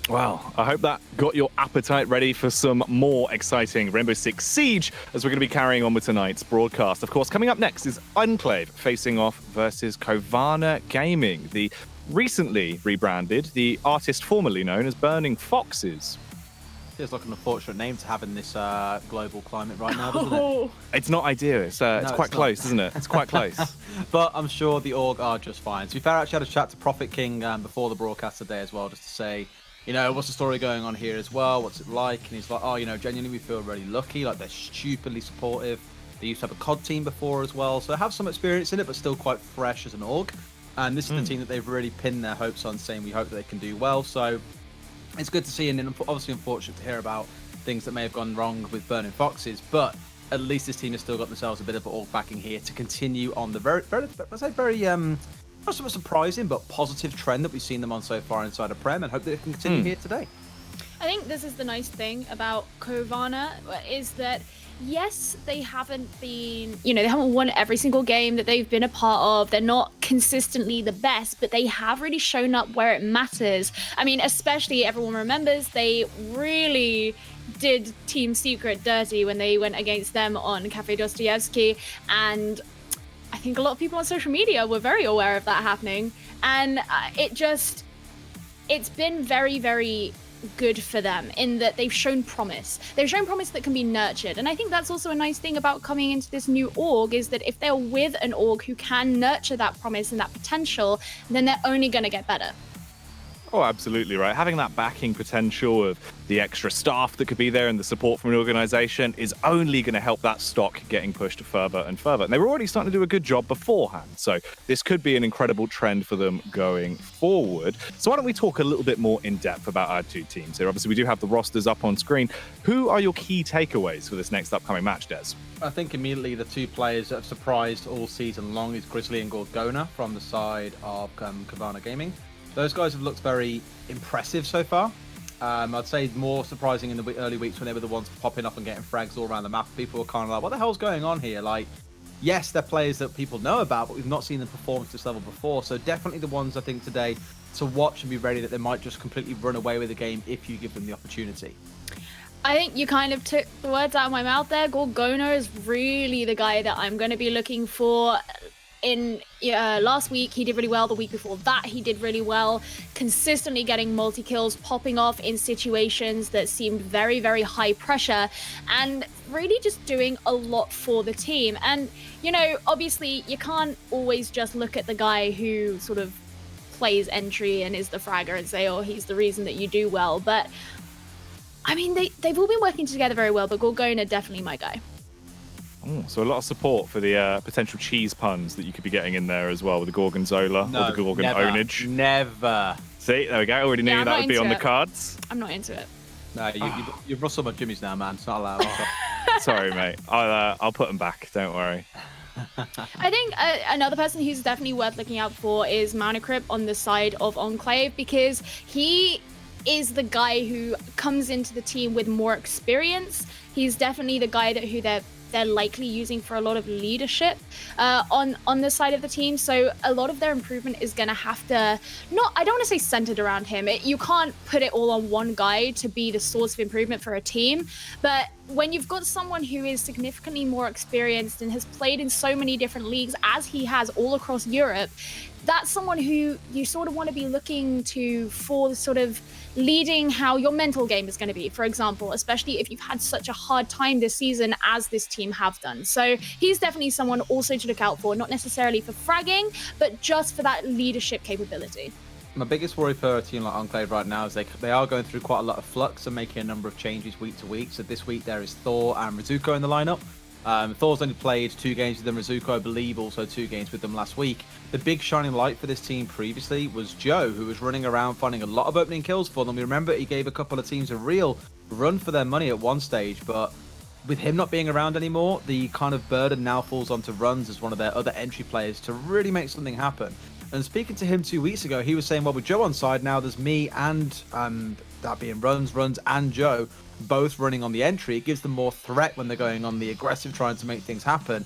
Well, I hope that got your appetite ready for some more exciting Rainbow Six Siege as we're going to be carrying on with tonight's broadcast. Of course, coming up next is Enclave facing off versus Qivana Gaming, the recently rebranded, the artist formerly known as Burning Foxes. Feels like an unfortunate name to have in this global climate right now, doesn't it? It's not ideal. It's quite close, isn't it? It's quite close. But I'm sure the org are just fine. To be fair, I actually had a chat to Prophet King before the broadcast today as well, just to say, you know, what's the story going on here as well? What's it like? And he's like, oh, you know, genuinely we feel really lucky. Like, they're stupidly supportive. They used to have a COD team before as well, so they have some experience in it, but still quite fresh as an org. And this is the team that they've really pinned their hopes on, saying we hope that they can do well. So it's good to see, and obviously unfortunate to hear about things that may have gone wrong with Burning Foxes, but at least this team has still got themselves a bit of an org backing here to continue on the very not so much surprising, but positive trend that we've seen them on so far inside of Prem, and hope that it can continue here today. I think this is the nice thing about Qivana, is that yes, they haven't been, you know, they haven't won every single game that they've been a part of. They're not consistently the best, but they have really shown up where it matters. I mean, especially everyone remembers they really did Team Secret dirty when they went against them on Cafe Dostoevsky, and I think a lot of people on social media were very aware of that happening, and it's been very, very good for them in that they've shown promise. They've shown promise that can be nurtured, and I think that's also a nice thing about coming into this new org, is that if they're with an org who can nurture that promise and that potential, then they're only going to get better. Oh, absolutely right. Having that backing potential of the extra staff that could be there and the support from an organization is only going to help that stock getting pushed further and further. And they were already starting to do a good job beforehand. So this could be an incredible trend for them going forward. So why don't we talk a little bit more in depth about our two teams here? Obviously, we do have the rosters up on screen. Who are your key takeaways for this next upcoming match, Des? I think immediately the two players that have surprised all season long is Grizzly and Gorgona from the side of Qivana Gaming. Those guys have looked very impressive so far. I'd say more surprising in the early weeks when they were the ones popping up and getting frags all around the map. People were kind of like, what the hell's going on here? Like, yes, they're players that people know about, but we've not seen them perform at this level before. So definitely the ones, I think, today to watch and be ready, that they might just completely run away with the game if you give them the opportunity. I think you kind of took the words out of my mouth there. Gorgona is really the guy that I'm going to be looking for. In last week, he did really well. The week before that, he did really well. Consistently getting multi-kills, popping off in situations that seemed very, very high pressure, and really just doing a lot for the team. And, you know, obviously, you can't always just look at the guy who sort of plays entry and is the fragger and say, oh, he's the reason that you do well. But, I mean, they've all been working together very well, but Gorgona, definitely my guy. Oh, so a lot of support for the potential cheese puns that you could be getting in there as well with the Gorgonzola or the Gorgon ownage. Never. See, there we go. I already knew that would be on the cards. I'm not into it. No, you've rustled my jimmies now, man. It's not allowed. Sorry, mate. I'll put them back. Don't worry. I think another person who's definitely worth looking out for is Manacrip on the side of Enclave, because he is the guy who comes into the team with more experience. He's definitely the guy who they're likely using for a lot of leadership on the side of the team. So a lot of their improvement is going to have to, I don't want to say centered around him. You can't put it all on one guy to be the source of improvement for a team. But when you've got someone who is significantly more experienced and has played in so many different leagues as he has all across Europe, that's someone who you sort of want to be looking to for sort of leading how your mental game is going to be, for example, especially if you've had such a hard time this season as this team have done. So he's definitely someone also to look out for, not necessarily for fragging, but just for that leadership capability. My biggest worry for a team like Enclave right now is they are going through quite a lot of flux and making a number of changes week to week. So this week there is Thor and Rizuko in the lineup. Thor's only played 2 games with them. Rizuko, I believe, also 2 games with them last week. The big shining light for this team previously was Joe, who was running around finding a lot of opening kills for them. We remember he gave a couple of teams a real run for their money at one stage, but with him not being around anymore, the kind of burden now falls onto Runs as one of their other entry players to really make something happen. And speaking to him 2 weeks ago, he was saying, well, with Joe on side now, there's me and that being Runs and Joe, both running on the entry. It gives them more threat when they're going on the aggressive, trying to make things happen.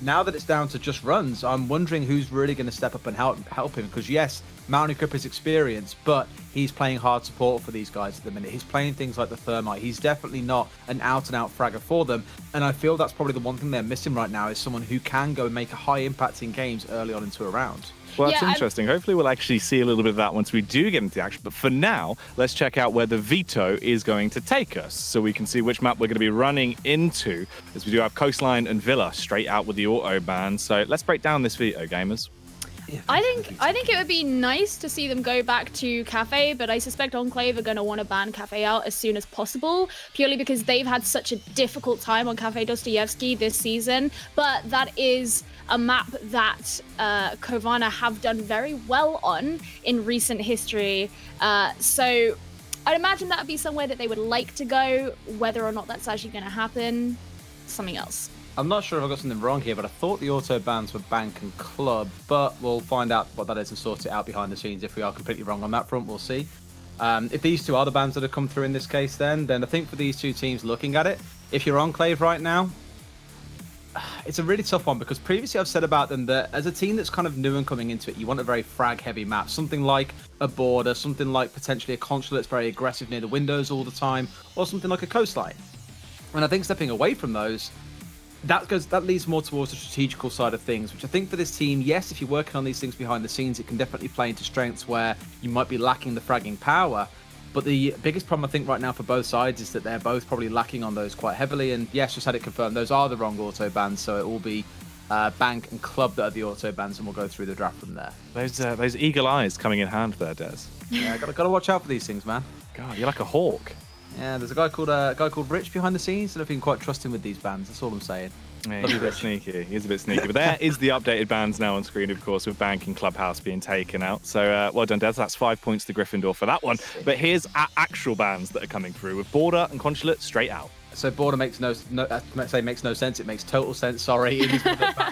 Now that it's down to just Runs, I'm wondering who's really going to step up and help him, because yes, Manacrip is experienced, but he's playing hard support for these guys at the minute. He's playing things like the Thermite. He's definitely not an out-and-out fragger for them, and I feel that's probably the one thing they're missing right now, is someone who can go and make a high impact in games early on into a round. Well, that's interesting. Hopefully we'll actually see a little bit of that once we do get into action. But for now, let's check out where the veto is going to take us, so we can see which map we're going to be running into, as we do have Coastline and Villa straight out with the auto ban. So let's break down this veto, gamers. I think it would be nice to see them go back to Cafe, but I suspect Enclave are going to want to ban Cafe out as soon as possible, purely because they've had such a difficult time on Cafe Dostoyevsky this season. But that is a map that Qivana have done very well on in recent history. So I'd imagine that would be somewhere that they would like to go. Whether or not that's actually going to happen, something else. I'm not sure if I got something wrong here, but I thought the auto bans were Bank and Club, but we'll find out what that is and sort it out behind the scenes. If we are completely wrong on that front, we'll see. If these two are the bans that have come through in this case, then I think for these two teams looking at it, if you're Enclave right now, it's a really tough one, because previously I've said about them that as a team that's kind of new and coming into it, you want a very frag-heavy map, something like a Border, something like potentially a Consulate that's very aggressive near the windows all the time, or something like a Coastline. And I think stepping away from those, that leads more towards the strategical side of things, which I think for this team, yes, if you're working on these things behind the scenes, it can definitely play into strengths where you might be lacking the fragging power. But the biggest problem, I think, right now for both sides is that they're both probably lacking on those quite heavily. And yes, just had it confirmed, those are the wrong auto bans, so it will be Bank and Club that are the auto bans, and we'll go through the draft from there. Those eagle eyes coming in hand there, Des. Yeah, gotta watch out for these things, man. God, you're like a hawk. Yeah, there's a guy called Rich behind the scenes, and I've been quite trusting with these bans. That's all I'm saying. Yeah, he's a bit sneaky. He's a bit sneaky. But there is the updated bans now on screen, of course, with Bank and Clubhouse being taken out. So well done, Des. That's 5 points to Gryffindor for that one. But here's actual bans that are coming through, with Border and Consulate straight out. So Border makes no sense. It makes total sense. Sorry.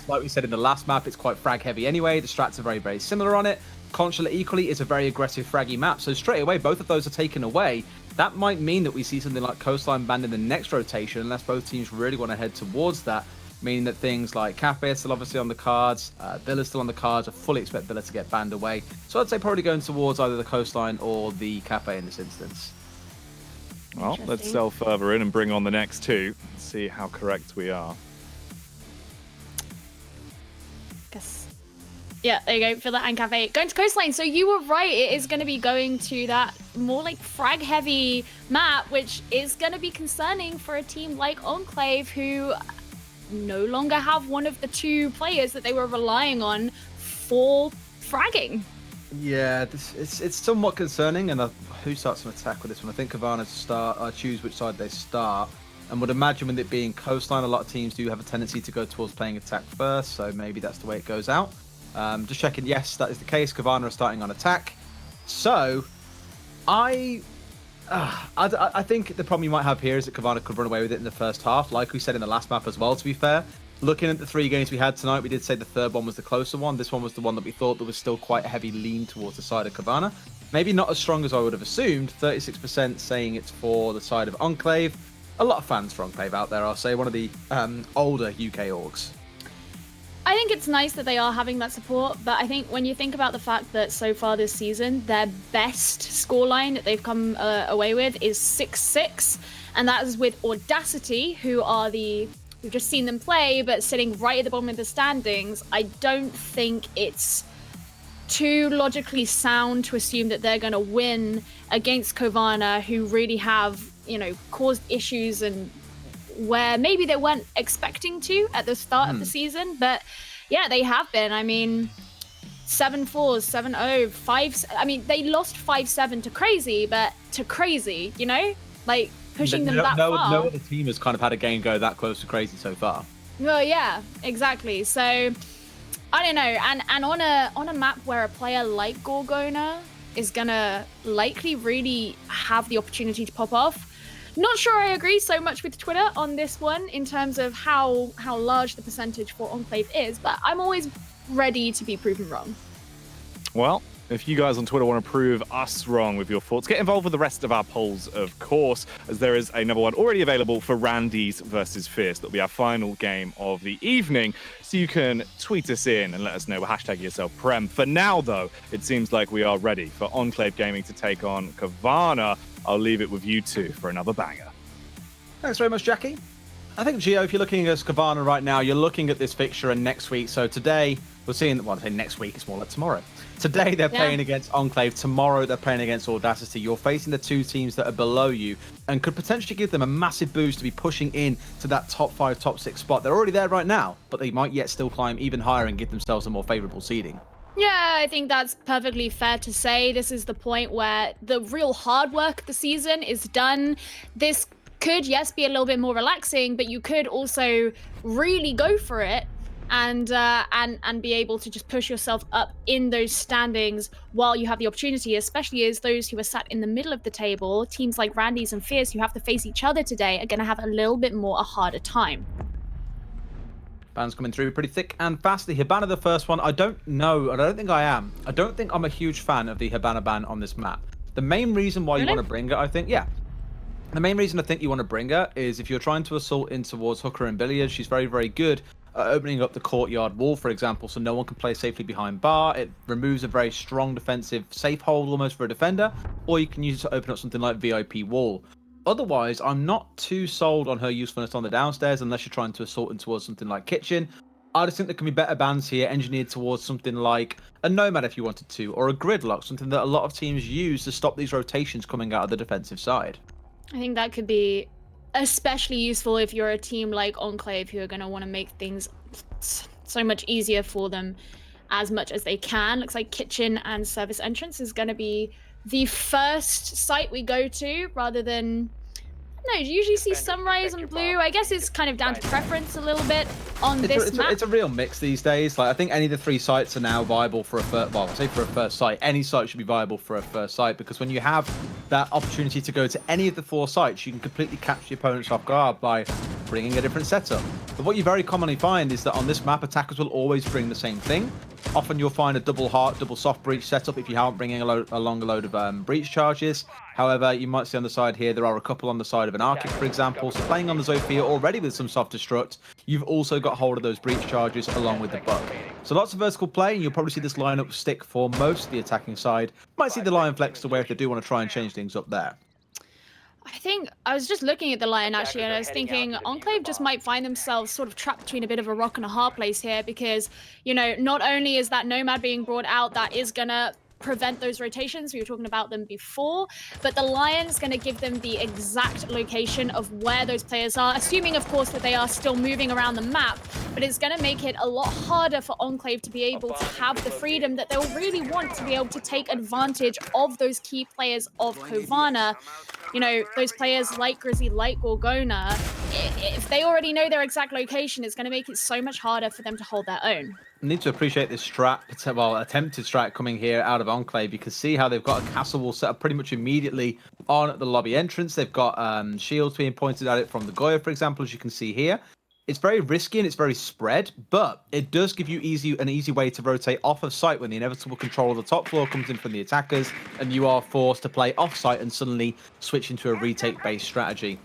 Like we said in the last map, it's quite frag heavy anyway. The strats are very, very similar on it. Consulate equally is a very aggressive fraggy map. So straight away, both of those are taken away. That might mean that we see something like Coastline banned in the next rotation, unless both teams really want to head towards that. Meaning that things like Cafe are still obviously on the cards, Villa's still on the cards. I fully expect Villa to get banned away. So I'd say probably going towards either the Coastline or the Cafe in this instance. Well, let's Interesting. delve further in and bring on the next two. See how correct we are. Guess. Yeah, there you go for the Enclave. Going to Coastline. So you were right. It is going to be going to that more like frag heavy map, which is going to be concerning for a team like Enclave, who no longer have one of the two players that they were relying on for fragging. Yeah, it's somewhat concerning. And who starts an attack with this one? I think Qivana choose which side they start. And would imagine with it being Coastline, a lot of teams do have a tendency to go towards playing attack first. So maybe that's the way it goes out. Just checking, yes, that is the case. Qivana are starting on attack. So, I think the problem you might have here is that Qivana could run away with it in the first half, like we said in the last map as well, to be fair. Looking at the 3 games we had tonight, we did say the third one was the closer one. This one was the one that we thought there was still quite a heavy lean towards the side of Qivana. Maybe not as strong as I would have assumed. 36% saying it's for the side of Enclave. A lot of fans for Enclave out there, I'll say. One of the older UK orgs. I think it's nice that they are having that support, but I think when you think about the fact that so far this season, their best scoreline that they've come away with is 6-6, and that is with Audacity, who are we've just seen them play, but sitting right at the bottom of the standings. I don't think it's too logically sound to assume that they're going to win against Qivana, who really have, caused issues and where maybe they weren't expecting to at the start of the season, but yeah, they have been. I mean, 7-4, 7-0, 5. I mean, they lost 5-7 to Crazy, but to Crazy, like pushing them that far. No other team has kind of had a game go that close to Crazy so far. Well, yeah, exactly. So I don't know, and on a map where a player like Gorgona is gonna likely really have the opportunity to pop off. Not sure I agree so much with Twitter on this one in terms of how large the percentage for Enclave is, but I'm always ready to be proven wrong. Well, if you guys on Twitter want to prove us wrong with your thoughts, get involved with the rest of our polls, of course, as there is another one already available for Randy's versus Fierce. That'll be our final game of the evening. So you can tweet us in and let us know. Hashtag yourself Prem. For now, though, it seems like we are ready for Enclave Gaming to take on Qivana. I'll leave it with you two for another banger. Thanks very much, Jackie. I think, Gio, if you're looking at Qivana right now, you're looking at this fixture and next week. So today, we're seeing, well, I say next week, it's more like tomorrow. Today, they're playing against Enclave. Tomorrow, they're playing against Audacity. You're facing the two teams that are below you and could potentially give them a massive boost to be pushing in to that top 5, top 6 spot. They're already there right now, but they might yet still climb even higher and give themselves a more favorable seeding. Yeah, I think that's perfectly fair to say. This is the point where the real hard work of the season is done. This could, yes, be a little bit more relaxing, but you could also really go for it and be able to just push yourself up in those standings while you have the opportunity, especially as those who are sat in the middle of the table, teams like Randy's and Fierce, who have to face each other today, are going to have a little bit more a harder time. Bans coming through pretty thick and fast. The Hibana, the first one, I don't know. I don't think I am. I don't think I'm a huge fan of the Hibana ban on this map. The main reason why you want to bring her, I think, the main reason I think you want to bring her is if you're trying to assault in towards Hooker and Billiard, she's very, very good at opening up the courtyard wall, for example, so no one can play safely behind bar. It removes a very strong defensive safe hold almost for a defender, or you can use it to open up something like VIP wall. Otherwise, I'm not too sold on her usefulness on the downstairs unless you're trying to assault in towards something like Kitchen. I just think there can be better bans here engineered towards something like a Nomad if you wanted to, or a Gridlock, something that a lot of teams use to stop these rotations coming out of the defensive side. I think that could be especially useful if you're a team like Enclave, who are going to want to make things so much easier for them as much as they can. Looks like Kitchen and Service Entrance is going to be the first site we go to rather than... No, you usually see Sunrise and Blue. I guess it's kind of down to preference a little bit on this map. It's a real mix these days. Like, I think any of the 3 sites are now viable for a first... Well, say for a first site. Any site should be viable for a first site, because when you have that opportunity to go to any of the 4 sites, you can completely catch your opponents off guard by bringing a different setup. But what you very commonly find is that on this map, attackers will always bring the same thing. Often you'll find a double heart, double soft breach setup if you aren't bringing along a load of breach charges. However, you might see on the side here, there are a couple on the side of an Arctic, for example. So playing on the Zofia already with some soft destruct, you've also got hold of those breach charges along with the buck. So lots of vertical play, and you'll probably see this lineup stick for most of the attacking side. Might see the Lion flex to where if they do want to try and change things up there. I think I was just looking at the Lion actually, and I was thinking Enclave just might find themselves sort of trapped between a bit of a rock and a hard place here because, you know, not only is that Nomad being brought out, that is gonna prevent those rotations. We were talking about them before, but the Lion's going to give them the exact location of where those players are, assuming, of course, that they are still moving around the map, but it's going to make it a lot harder for Enclave to be able to have the freedom that they'll really want to be able to take advantage of those key players of Qivana. You know, those players like Grizzly, like Gorgona, if they already know their exact location, it's going to make it so much harder for them to hold their own. Need to appreciate this strat, well, attempted strat coming here out of Enclave. You can see how they've got a castle wall set up pretty much immediately on the lobby entrance. They've got shields being pointed at it from the Goya, for example, as you can see here. It's very risky and it's very spread, but it does give you an easy way to rotate off of site when the inevitable control of the top floor comes in from the attackers, and you are forced to play off site and suddenly switch into a retake-based strategy.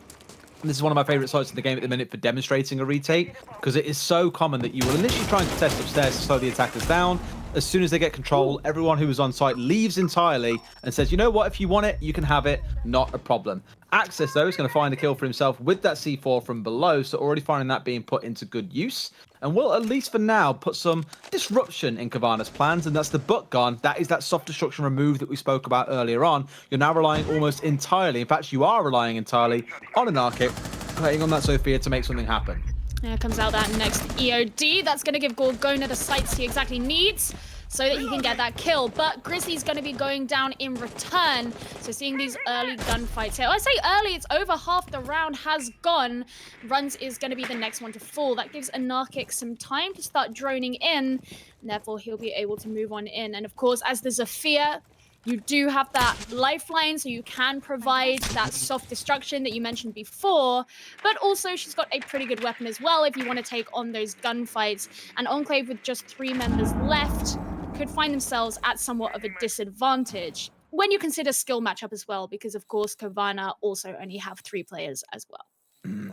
This is one of my favorite sites in the game at the minute for demonstrating a retake, because it is so common that you will initially try and contest upstairs to slow the attackers down. As soon as they get control, everyone who was on site leaves entirely and says, you know what, if you want it, you can have it, not a problem. Access, though, is going to find a kill for himself with that C4 from below, so already finding that being put into good use. And will, at least for now, put some disruption in Qivana's plans, and that's the butt gun. That is that soft destruction remove that we spoke about earlier on. You're now relying almost entirely, in fact, you are relying entirely on an Arctic, playing on that Sophia to make something happen. There comes out that next EOD. That's going to give Gorgona the sights he exactly needs so that he can get that kill. But Grizzly's going to be going down in return. So seeing these early gunfights here. I say early, it's over half the round has gone. Runs is going to be the next one to fall. That gives Anarchic some time to start droning in. And therefore, he'll be able to move on in. And of course, as the Zafir, you do have that lifeline, so you can provide that soft destruction that you mentioned before, but also she's got a pretty good weapon as well if you want to take on those gunfights. And Enclave, with just 3 members left, could find themselves at somewhat of a disadvantage when you consider skill matchup as well, because of course Qivana also only have 3 players as well.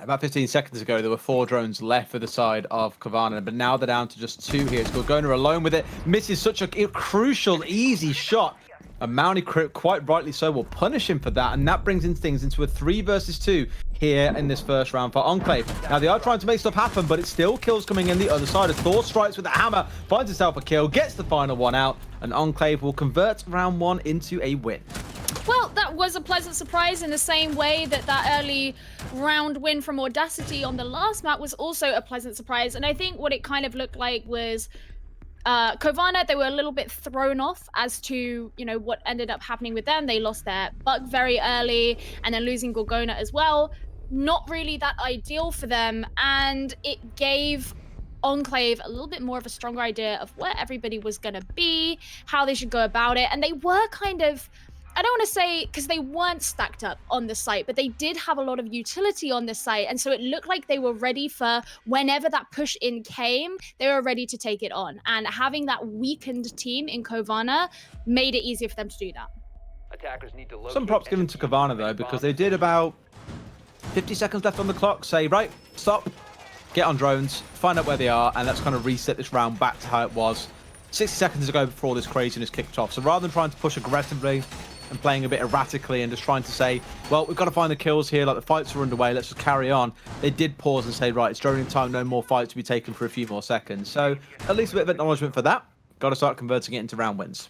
About 15 seconds ago, there were 4 drones left for the side of Qivana, but now they're down to just 2 here. It's Gorgona alone with it, misses such a crucial, easy shot. And Mounty, quite rightly so, will punish him for that, and that brings in things into a 3 versus 2 here in this first round for Enclave. Now, they are trying to make stuff happen, but it's still kills coming in the other side. As Thor strikes with the hammer, finds himself a kill, gets the final one out, and Enclave will convert round 1 into a win. Well, that was a pleasant surprise in the same way that that early round win from Audacity on the last map was also a pleasant surprise. And I think what it kind of looked like was Qivana, they were a little bit thrown off as to, you know, what ended up happening with them. They lost their Buck very early, and then losing Gorgona as well. Not really that ideal for them, and it gave Enclave a little bit more of a stronger idea of where everybody was going to be, how they should go about it, and they were kind of, I don't want to say, because they weren't stacked up on the site, but they did have a lot of utility on the site. And so it looked like they were ready for whenever that push in came, they were ready to take it on. And having that weakened team in Qivana made it easier for them to do that. Attackers need to Some props given to Qivana, though, because they did about 50 seconds left on the clock say, right, stop, get on drones, find out where they are, and let's kind of reset this round back to how it was 60 seconds ago before all this craziness kicked off. So rather than trying to push aggressively and playing a bit erratically and just trying to say, well, we've got to find the kills here, like the fights are underway, let's just carry on. They did pause and say, right, it's droning time, no more fights to be taken for a few more seconds. So at least a bit of acknowledgement for that. Got to start converting it into round wins.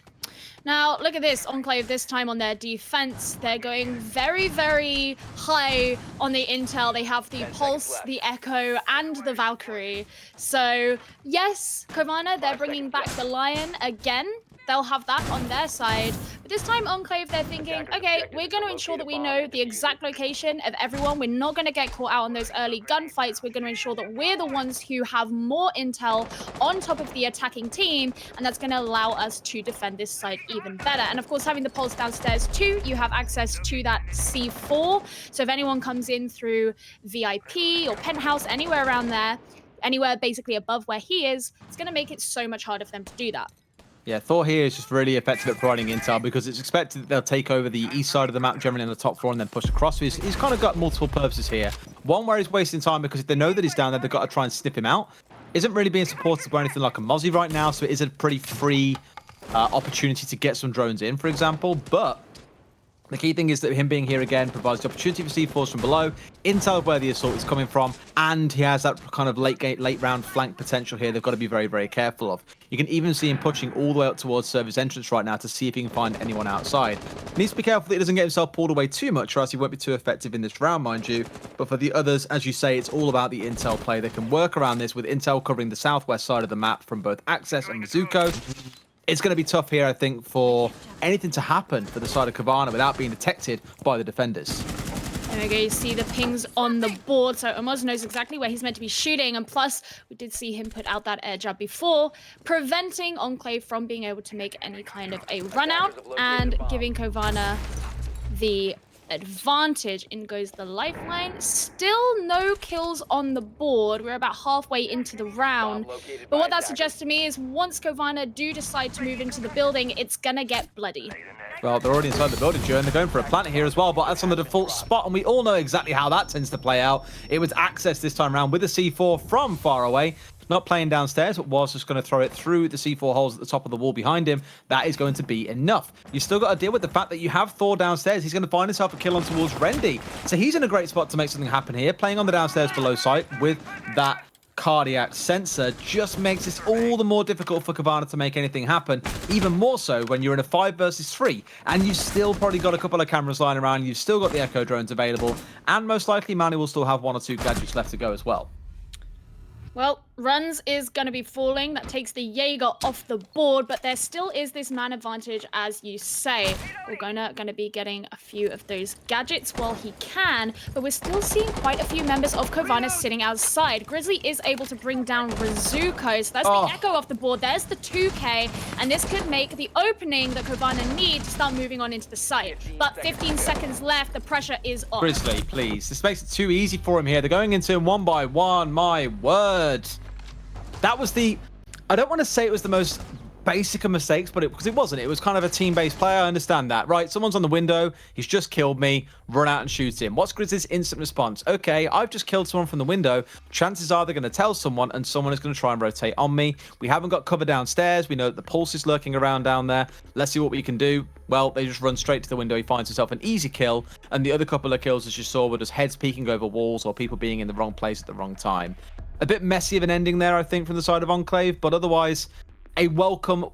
Now, look at this. Enclave this time on their defense. They're going very, very high on the intel. They have the Pulse, the Echo, and the Valkyrie. So, yes, Qivana, they're bringing back the Lion again. They'll have that on their side. But this time, Enclave, they're thinking, okay, we're going to ensure that we know the exact location of everyone. We're not going to get caught out on those early gunfights. We're going to ensure that we're the ones who have more intel on top of the attacking team, and that's going to allow us to defend this site even better. And of course, having the Pulse downstairs too, you have access to that C4. So if anyone comes in through VIP or Penthouse, anywhere around there, anywhere basically above where he is, it's going to make it so much harder for them to do that. Yeah, Thor here is just really effective at providing intel because it's expected that they'll take over the east side of the map, generally on the top floor, and then push across. So he's kind of got multiple purposes here. One where he's wasting time because if they know that he's down there, they've got to try and sniff him out. Isn't really being supported by anything like a Mozzie right now, so it is a pretty free opportunity to get some drones in, for example. But The key thing is that him being here again provides the opportunity for C4s from below, intel of where the assault is coming from, and he has that kind of late round flank potential here they've got to be very, very careful of. You can even see him pushing all the way up towards service entrance right now to see if he can find anyone outside. Needs to be careful that he doesn't get himself pulled away too much, or else he won't be too effective in this round, mind you. But for the others, as you say, it's all about the intel play. They can work around this with intel covering the southwest side of the map from both Access and Mizuko. It's going to be tough here, I think, for anything to happen for the side of Qivana without being detected by the defenders. There we go, you see the pings on the board, so Amos knows exactly where he's meant to be shooting, and plus, we did see him put out that air jab before, preventing Enclave from being able to make any kind of a run out, and giving Qivana the advantage. In goes the lifeline. Still no kills on the board. We're about halfway into the round. But what that suggests to me is once Qivana do decide to move into the building, it's gonna get bloody. Well, they're already inside the building, Joe, and they're going for a planet here as well, but that's on the default spot, and we all know exactly how that tends to play out. It was Access this time around with a C4 from far away. Not playing downstairs, but was just going to throw it through the C4 holes at the top of the wall behind him. That is going to be enough. You still got to deal with the fact that you have Thor downstairs. He's going to find himself a kill on towards Rendy. So he's in a great spot to make something happen here. Playing on the downstairs below site with that cardiac sensor just makes it all the more difficult for Qivana to make anything happen, even more so when you're in a 5 versus 3, and you've still probably got a couple of cameras lying around, you've still got the Echo drones available, and most likely Manny will still have 1 or 2 gadgets left to go as well. Well, runs is going to be falling. That takes the Jaeger off the board, but there still is this man advantage, as you say. We're going to be getting a few of those gadgets while he can, but we're still seeing quite a few members of Qivana sitting outside. Grizzly is able to bring down Rizuko, so that's the Echo off the board. There's the 2K, and this could make the opening that Qivana need to start moving on into the site. But 15 seconds left, the pressure is on. Grizzly, please. This makes it too easy for him here. They're going into him 1 by 1, my word. That was the... I don't want to say it was the most basic of mistakes, but because it wasn't. It was kind of a team-based play. I understand that. Right, someone's on the window. He's just killed me. Run out and shoot him. What's Grizzly's instant response? Okay, I've just killed someone from the window. Chances are they're going to tell someone, and someone is going to try and rotate on me. We haven't got cover downstairs. We know that the pulse is lurking around down there. Let's see what we can do. Well, they just run straight to the window. He finds himself an easy kill, and the other couple of kills, as you saw, were just heads peeking over walls or people being in the wrong place at the wrong time. A bit messy of an ending there, I think, from the side of Enclave, but otherwise, a welcome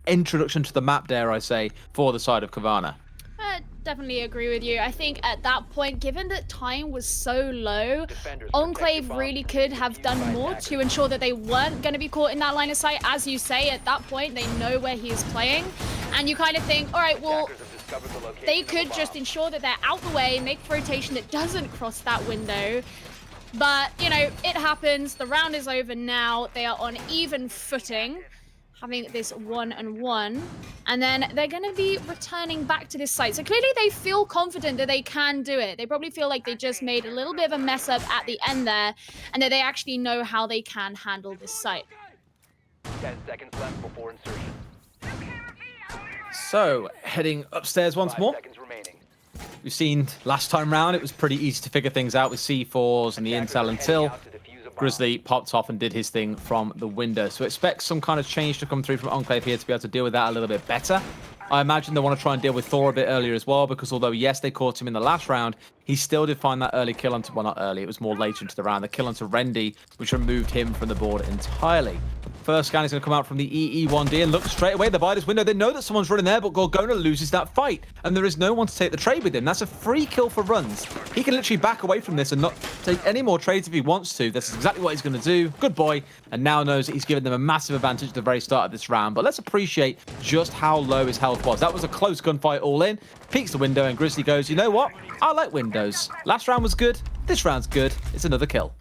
introduction to the map, dare I say, for the side of Qivana. I definitely agree with you. I think at that point, given that time was so low, Enclave really could have done more to ensure that they weren't going to be caught in that line of sight. As you say, at that point, they know where he is playing, and you kind of think, all right, well, they could just ensure that they're out the way, make a rotation that doesn't cross that window. But, you know, it happens. The round is over now. They are on even footing, having this 1-on-1. And then they're going to be returning back to this site. So clearly they feel confident that they can do it. They probably feel like they just made a little bit of a mess up at the end there, and that they actually know how they can handle this site. 10 seconds left before insertion. So, heading upstairs once 5 more. seconds remaining. We've seen last time round, it was pretty easy to figure things out with C4s and the intel until Grizzly popped off and did his thing from the window. So expect some kind of change to come through from Enclave here to be able to deal with that a little bit better. I imagine they want to try and deal with Thor a bit earlier as well, because although, yes, they caught him in the last round, he still did find that early kill onto, well, not early, it was more later into the round, the kill onto Rendy, which removed him from the board entirely. First scan is going to come out from the EE1D and look straight away. They buy this window. They know that someone's running there, but Gorgona loses that fight. And there is no one to take the trade with him. That's a free kill for runs. He can literally back away from this and not take any more trades if he wants to. This is exactly what he's going to do. Good boy. And now knows that he's given them a massive advantage at the very start of this round. But let's appreciate just how low his health was. That was a close gunfight all in. Peeks the window and Grizzly goes, you know what? I like windows. Last round was good. This round's good. It's another kill.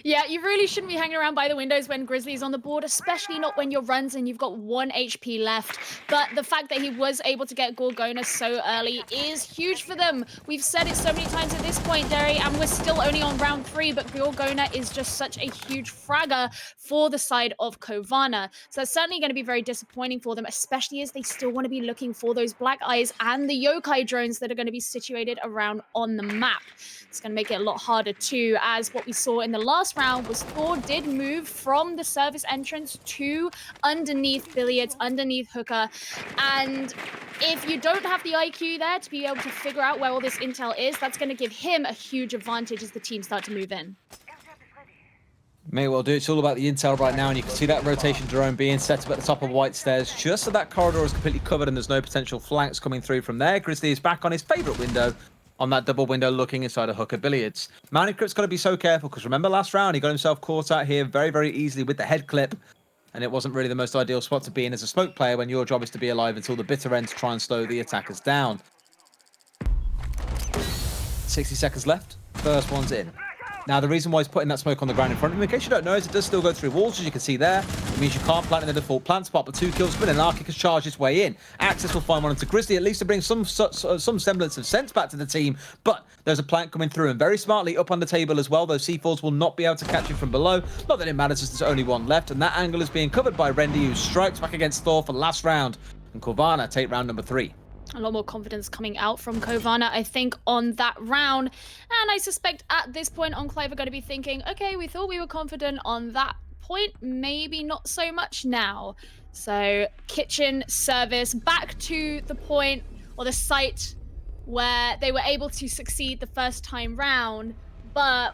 Yeah, you really shouldn't be hanging around by the windows when Grizzly's on the board, especially not when you're runs and you've got 1 HP left. But the fact that he was able to get Gorgona so early is huge for them. We've said it so many times at this point, Derry, and we're still only on round 3, but Gorgona is just such a huge fragger for the side of Qivana. So it's certainly going to be very disappointing for them, especially as they still want to be looking for those black eyes and the yokai drones that are going to be situated around on the map. It's going to make it a lot harder too, as what we saw in the last last round was Thor did move from the service entrance to underneath Billiards, underneath Hooker. And if you don't have the IQ there to be able to figure out where all this intel is, that's going to give him a huge advantage as the team start to move in. May well do. It's all about the intel right now, and you can see that rotation drone being set up at the top of White Stairs, just so that corridor is completely covered and there's no potential flanks coming through from there. Grizzly is back on his favorite window, on that double window looking inside a Hooker Billiards. Manicrypt's got to be so careful, because remember last round, he got himself caught out here very, very easily with the head clip, and it wasn't really the most ideal spot to be in as a smoke player when your job is to be alive until the bitter end to try and slow the attackers down. 60 seconds left. First one's in. Now, the reason why he's putting that smoke on the ground in front of him, in case you don't know, is it does still go through walls, as you can see there. It means you can't plant in the default plant spot, but 2 kills come in, and Arctic has charged his way in. Access will find one into Grizzly, at least to bring some semblance of sense back to the team, but there's a plant coming through, and very smartly up on the table as well. Those C4s will not be able to catch him from below. Not that it matters, as there's only one left, and that angle is being covered by Rendy, who strikes back against Thor for last round, and Qivana take round number 3. A lot more confidence coming out from Qivana, I think, on that round. And I suspect at this point, Enclave are going to be thinking, okay, we thought we were confident on that point, maybe not so much now. So, kitchen service, back to the point, or the site, where they were able to succeed the first time round. But,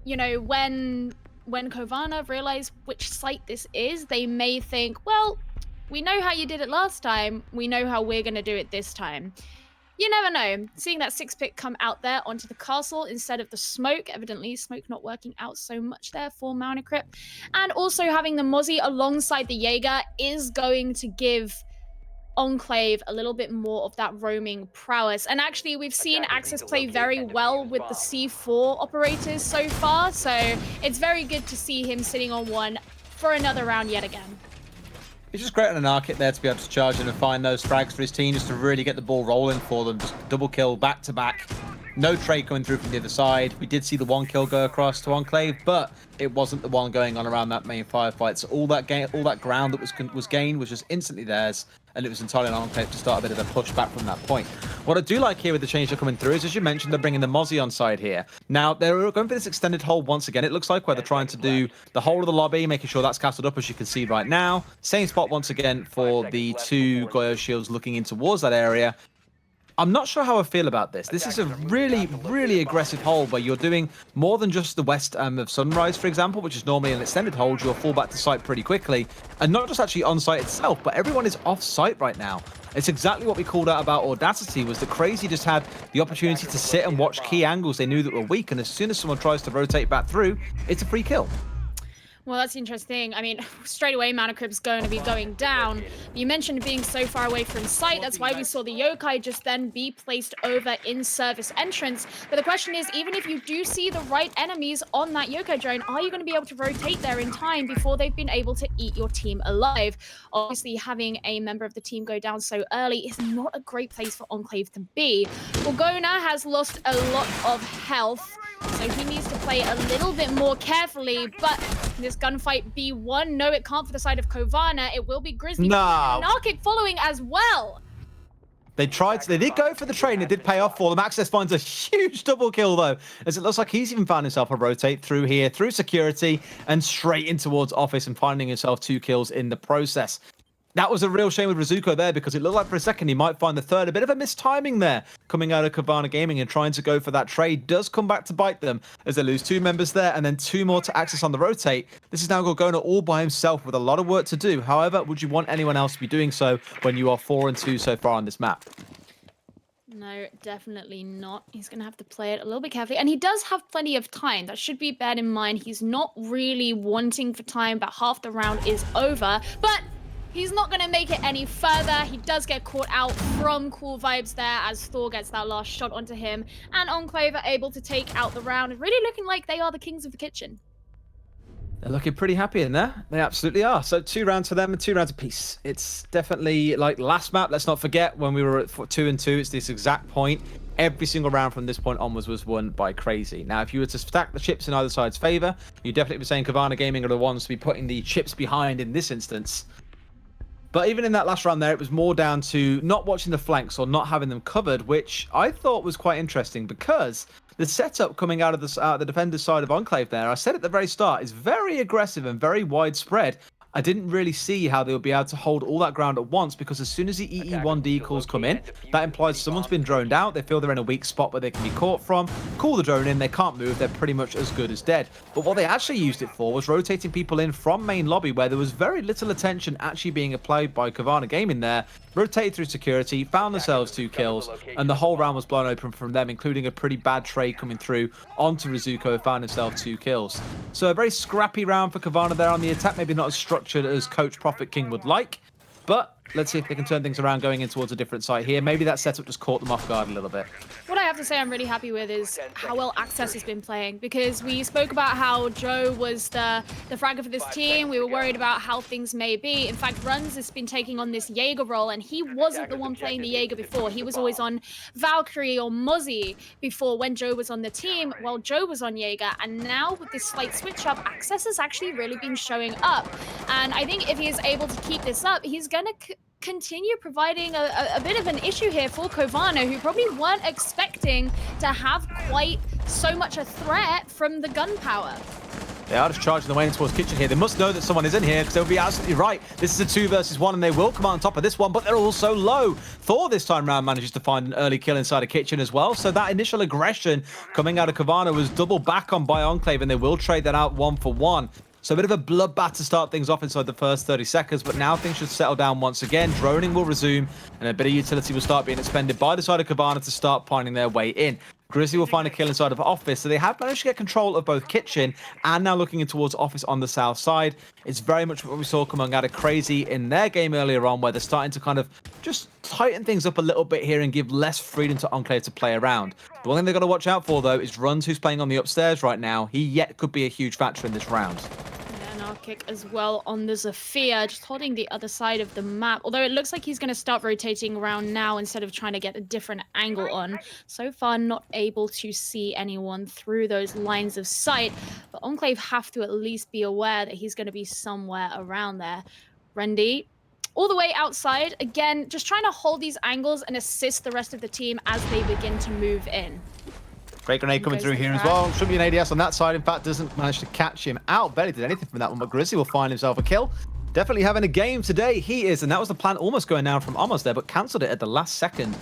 you know, when Qivana realize which site this is, they may think, well, we know how you did it last time. We know how we're going to do it this time. You never know. Seeing that 6-pick come out there onto the castle instead of the smoke. Evidently, smoke not working out so much there for Manicrypt. And also having the Mozzie alongside the Jaeger is going to give Enclave a little bit more of that roaming prowess. And actually, we've seen Axis play very well with the C4 operators so far. So it's very good to see him sitting on one for another round yet again. It's just great on an Arctic there to be able to charge in and find those frags for his team, just to really get the ball rolling for them. Just double kill back to back. No trade coming through from the other side. We did see the 1 kill go across to Enclave, but it wasn't the one going on around that main firefight. So all that ground that was gained was just instantly theirs, and it was entirely on Enclave to start a bit of a push back from that point. What I do like here with the change they're coming through is, as you mentioned, they're bringing the Mozzie on side here. Now, they're going for this extended hold once again. It looks like where they're trying to do the whole of the lobby, making sure that's castled up, as you can see right now. Same spot once again for the 2 Goyo shields looking in towards that area. I'm not sure how I feel about this. This is a really, really aggressive hold where you're doing more than just the west of Sunrise, for example, which is normally an extended hold. You'll fall back to site pretty quickly. And not just actually on site itself, but everyone is off site right now. It's exactly what we called out about Audacity, was that Crazy just had the opportunity to sit and watch key angles they knew that were weak. And as soon as someone tries to rotate back through, it's a free kill. Well, that's interesting. I mean, straight away, Manicrypt's going to be going down. You mentioned being so far away from sight. That's why we saw the yokai just then be placed over in service entrance. But the question is, even if you do see the right enemies on that yokai drone, are you going to be able to rotate there in time before they've been able to eat your team alive? Obviously, having a member of the team go down so early is not a great place for Enclave to be. Gorgona has lost a lot of health, so he needs to play a little bit more carefully, but this gunfight be won. No, it can't for the side of Qivana. It will be Grizzly. No. And Arctic following as well. They did go for the train. It did pay off for them. Access finds a huge double kill, though, as it looks like he's even found himself a rotate through here, through security, and straight in towards office, and finding himself 2 kills in the process. That was a real shame with Rizuko there, because it looked like for a second he might find the third. A bit of a mistiming there coming out of Qivana Gaming and trying to go for that trade does come back to bite them as they lose 2 members there and then 2 more to Axis on the rotate. This is now Gorgona all by himself with a lot of work to do. However, would you want anyone else to be doing so when you are 4-2 so far on this map? No, definitely not. He's going to have to play it a little bit carefully. And he does have plenty of time. That should be beared in mind. He's not really wanting for time, but half the round is over. But he's not going to make it any further. He does get caught out from Cool Vibes there as Thor gets that last shot onto him. And Enclave are able to take out the round. Really looking like they are the kings of the kitchen. They're looking pretty happy in there. They absolutely are. So 2 rounds for them and 2 rounds apiece. It's definitely like last map. Let's not forget when we were at 2-2, it's this exact point. Every single round from this point onwards was won by Crazy. Now, if you were to stack the chips in either side's favor, you'd definitely be saying Qivana Gaming are the ones to be putting the chips behind in this instance. But even in that last round there, it was more down to not watching the flanks or not having them covered, which I thought was quite interesting because the setup coming out of the defender's side of Enclave there, I said at the very start, is very aggressive and very widespread. I didn't really see how they would be able to hold all that ground at once, because as soon as the EE1D calls come in, that implies someone's been droned out. They feel they're in a weak spot where they can be caught from. Call the drone in, they can't move. They're pretty much as good as dead. But what they actually used it for was rotating people in from main lobby, where there was very little attention actually being applied by Qivana Gaming there. Rotated through security, found themselves 2 kills, and the whole round was blown open from them, including a pretty bad trade coming through onto Rizuko, who found himself 2 kills. So a very scrappy round for Qivana there on the attack, maybe not as structured as Coach Prophet King would like, but let's see if they can turn things around going in towards a different site here. Maybe that setup just caught them off guard a little bit. What I have to say I'm really happy with is how well Access has been playing, because we spoke about how Joe was the fragger for this team. We were worried about how things may be. In fact, Runs has been taking on this Jaeger role, and he wasn't the one playing the Jaeger before. He was always on Valkyrie or Mozzie before when Joe was on the team, while Joe was on Jaeger. And now with this slight switch up, Access has actually really been showing up. And I think if he is able to keep this up, he's going to continue providing a bit of an issue here for Qivana, who probably weren't expecting to have quite so much a threat from the gunpowder. They are just charging the way in towards Kitchen here. They must know that someone is in here, because they'll be absolutely right. This is a 2 versus 1, and they will come out on top of this one, but they're also low. Thor this time round manages to find an early kill inside of Kitchen as well. So that initial aggression coming out of Qivana was double back on by Enclave, and they will trade that out 1 for 1. So a bit of a bloodbath to start things off inside the first 30 seconds, but now things should settle down once again. Droning will resume, and a bit of utility will start being expended by the side of Qivana to start finding their way in. Grizzly will find a kill inside of Office, so they have managed to get control of both Kitchen and now looking in towards Office on the south side. It's very much what we saw coming out of Crazy in their game earlier on, where they're starting to kind of just tighten things up a little bit here and give less freedom to Enclave to play around. The one thing they've got to watch out for, though, is Runs, who's playing on the upstairs right now. He yet could be a huge factor in this round. Kick as well on the Zafir, just holding the other side of the map. Although it looks like he's going to start rotating around now instead of trying to get a different angle on. So far, not able to see anyone through those lines of sight. But Enclave have to at least be aware that he's going to be somewhere around there. Rendy, all the way outside, again, just trying to hold these angles and assist the rest of the team as they begin to move in. Great grenade coming through here as well. Should be an ADS on that side. In fact, doesn't manage to catch him out. Barely did anything from that one, but Grizzly will find himself a kill. Definitely having a game today. He is, and that was the plan almost going down from Amos there, but cancelled it at the last second.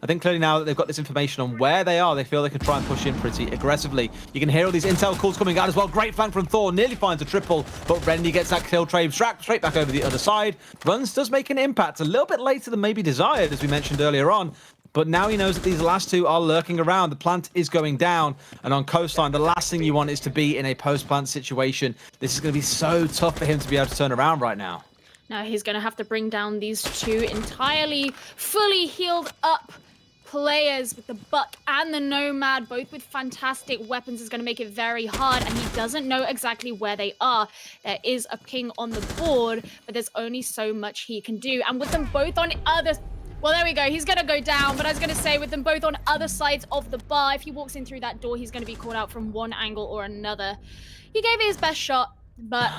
I think clearly now that they've got this information on where they are, they feel they can try and push in pretty aggressively. You can hear all these intel calls coming out as well. Great flank from Thor, nearly finds a triple, but Rendy gets that kill trade straight back over the other side. Runs does make an impact, a little bit later than maybe desired, as we mentioned earlier on. But now he knows that these last 2 are lurking around. The plant is going down. And on Coastline, the last thing you want is to be in a post-plant situation. This is going to be so tough for him to be able to turn around right now. Now he's going to have to bring down these 2 entirely fully healed up players with the Buck and the Nomad, both with fantastic weapons. Is going to make it very hard, and he doesn't know exactly where they are. There is a ping on the board, but there's only so much he can do. And with them both on other... Well, there we go. He's going to go down, but I was going to say with them both on other sides of the bar, if he walks in through that door, he's going to be caught out from one angle or another. He gave it his best shot, but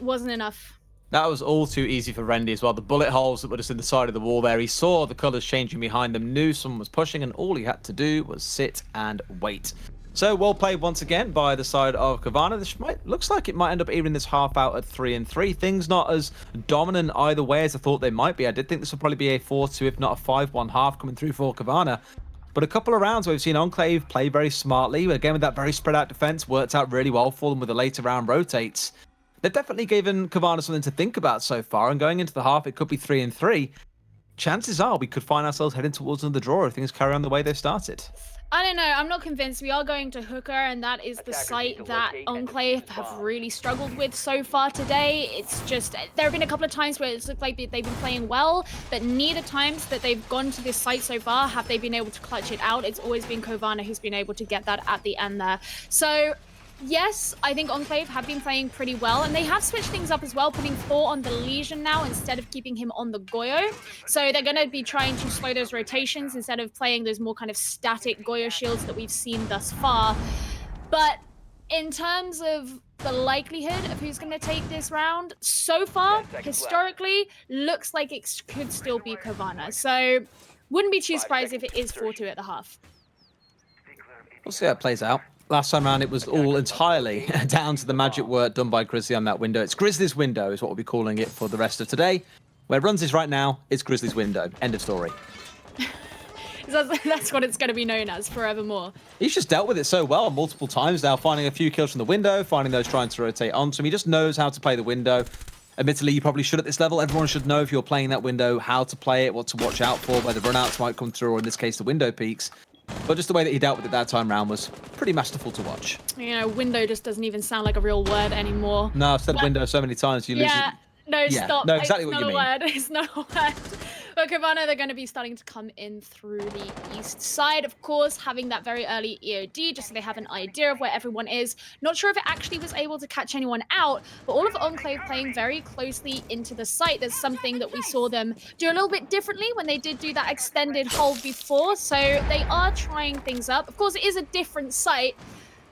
wasn't enough. That was all too easy for Rendy as well. The bullet holes that were just in the side of the wall there. He saw the colours changing behind them, knew someone was pushing, and all he had to do was sit and wait. So well played once again by the side of Qivana. This looks like it might end up evening this half out at 3-3. Things not as dominant either way as I thought they might be. I did think this would probably be a 4-2, if not a 5-1 half coming through for Qivana. But a couple of rounds where we've seen Enclave play very smartly. Again, with that very spread out defense, worked out really well for them with the later round rotates. They've definitely given Qivana something to think about so far. And going into the half, it could be 3-3. Chances are we could find ourselves heading towards another draw if things carry on the way they've started. I don't know. I'm not convinced. We are going to Hooker, and that is the site that Enclave have really struggled with so far today. It's just, there have been a couple of times where it's looked like they've been playing well, but neither times that they've gone to this site so far have they been able to clutch it out. It's always been Qivana who's been able to get that at the end there. So yes, I think Enclave have been playing pretty well, and they have switched things up as well, putting Thor on the Legion now instead of keeping him on the Goyo. So they're going to be trying to slow those rotations instead of playing those more kind of static Goyo shields that we've seen thus far. But in terms of the likelihood of who's going to take this round, so far, historically, looks like it could still be Qivana. So wouldn't be too surprised if it is 4-2 at the half. We'll see how it plays out. Last time around, it was all entirely down to the magic work done by Grizzly on that window. It's Grizzly's window is what we'll be calling it for the rest of today. Where Runs is right now, it's Grizzly's window. End of story. That's what it's going to be known as forevermore. He's just dealt with it so well multiple times now, finding a few kills from the window, finding those trying to rotate onto him. He just knows how to play the window. Admittedly, you probably should at this level. Everyone should know if you're playing that window, how to play it, what to watch out for, where the runouts might come through, or in this case, the window peaks. But just the way that he dealt with it that time round was pretty masterful to watch. You know, window just doesn't even sound like a real word anymore. No, I've said window so many times, you lose it. No, Yeah, stop. no, exactly it's what not you a mean. word. It's not a word. But Qivana, they're going to be starting to come in through the east side. Of course, having that very early EOD, just so they have an idea of where everyone is. Not sure if it actually was able to catch anyone out, but all of Enclave playing very closely into the site. There's something that we saw them do a little bit differently when they did do that extended hold before. So they are trying things up. Of course, it is a different site,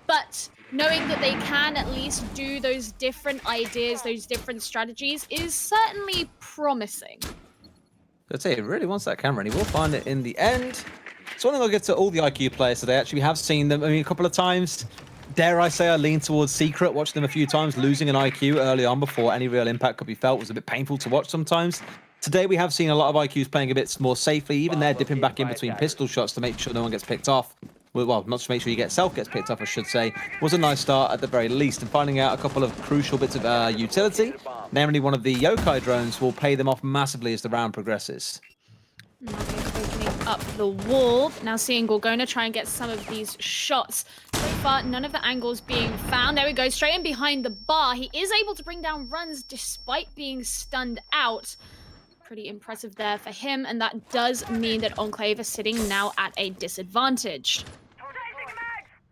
but knowing that they can at least do those different ideas, those different strategies is certainly promising. I'd say he really wants that camera, and he will find it in the end. So one thing I'll give to all the IQ players today, actually, we have seen them, a couple of times. Dare I say I lean towards Secret, watched them a few times, losing an IQ early on before any real impact could be felt was a bit painful to watch sometimes. Today we have seen a lot of IQs playing a bit more safely, even they're dipping back in between pistol shots to make sure no one gets picked off. Well, not to make sure you get gets picked up, I should say. Was a nice start at the very least, and finding out a couple of crucial bits of utility, namely one of the yokai drones, will pay them off massively as the round progresses. Opening up the wall. Now seeing Gorgona try and get some of these shots. So far, none of the angles being found. There we go, straight in behind the bar. He is able to bring down runs despite being stunned out. Pretty impressive there for him, and that does mean that Enclave is sitting now at a disadvantage.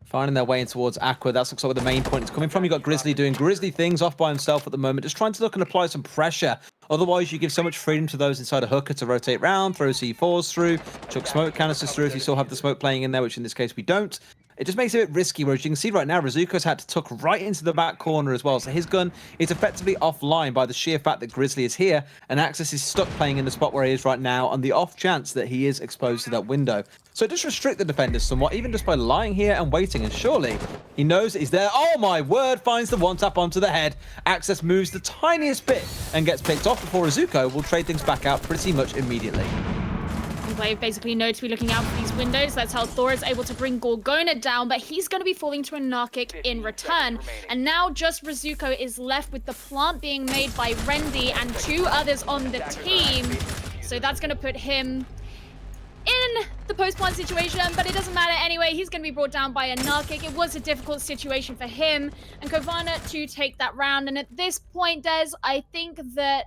Finding their way in towards Aqua, that's looks like where the main point is coming from. You've got Grizzly doing Grizzly things off by himself at the moment, just trying to look and apply some pressure. Otherwise, you give so much freedom to those inside a hooker to rotate round, throw C4s through, chuck smoke canisters through if you still have the smoke playing in there, which in this case we don't. It just makes it a bit risky, whereas you can see right now, Razuko's had to tuck right into the back corner as well. So his gun is effectively offline by the sheer fact that Grizzly is here, and Axis is stuck playing in the spot where he is right now on the off chance that he is exposed to that window. So it does restrict the defenders somewhat, even just by lying here and waiting, and surely he knows that he's there. Oh my word, finds the one-tap onto the head. Axis moves the tiniest bit and gets picked off before Razuko will trade things back out pretty much immediately. Enclave basically know to be looking out for these windows. That's how Thor is able to bring Gorgona down, but he's going to be falling to a Narkic in return. And now just Razuko is left with the plant being made by Rendy and two others on the team. So that's going to put him in the post-plant situation, but it doesn't matter anyway. He's going to be brought down by a Narkic. It was a difficult situation for him and Qivana to take that round. And at this point, Des, I think that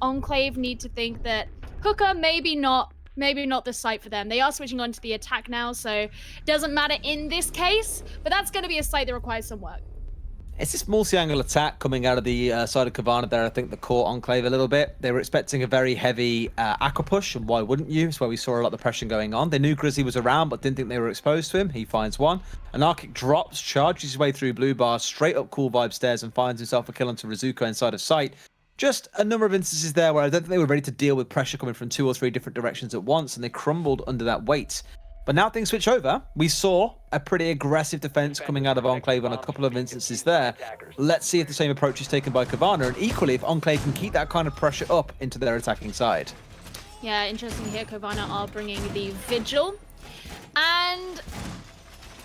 Enclave need to think that Hooker maybe not the site for them. They are switching on to the attack now, so it doesn't matter in this case, but that's going to be a site that requires some work. It's this multi-angle attack coming out of the side of Qivana there, I think, that caught Enclave a little bit. They were expecting a very heavy aqua push, and why wouldn't you? It's where we saw a lot of the pressure going on. They knew Grizzly was around, but didn't think they were exposed to him. He finds one. Anarchic drops, charges his way through blue bar, straight up Cool Vibe stairs, and finds himself a kill onto Razuko inside of sight. Just a number of instances there where I don't think they were ready to deal with pressure coming from 2 or 3 different directions at once, and they crumbled under that weight. But now things switch over. We saw a pretty aggressive defense coming out of Enclave on a couple of instances there. Let's see if the same approach is taken by Qivana, and equally if Enclave can keep that kind of pressure up into their attacking side. Yeah, interesting here. Qivana are bringing the Vigil. And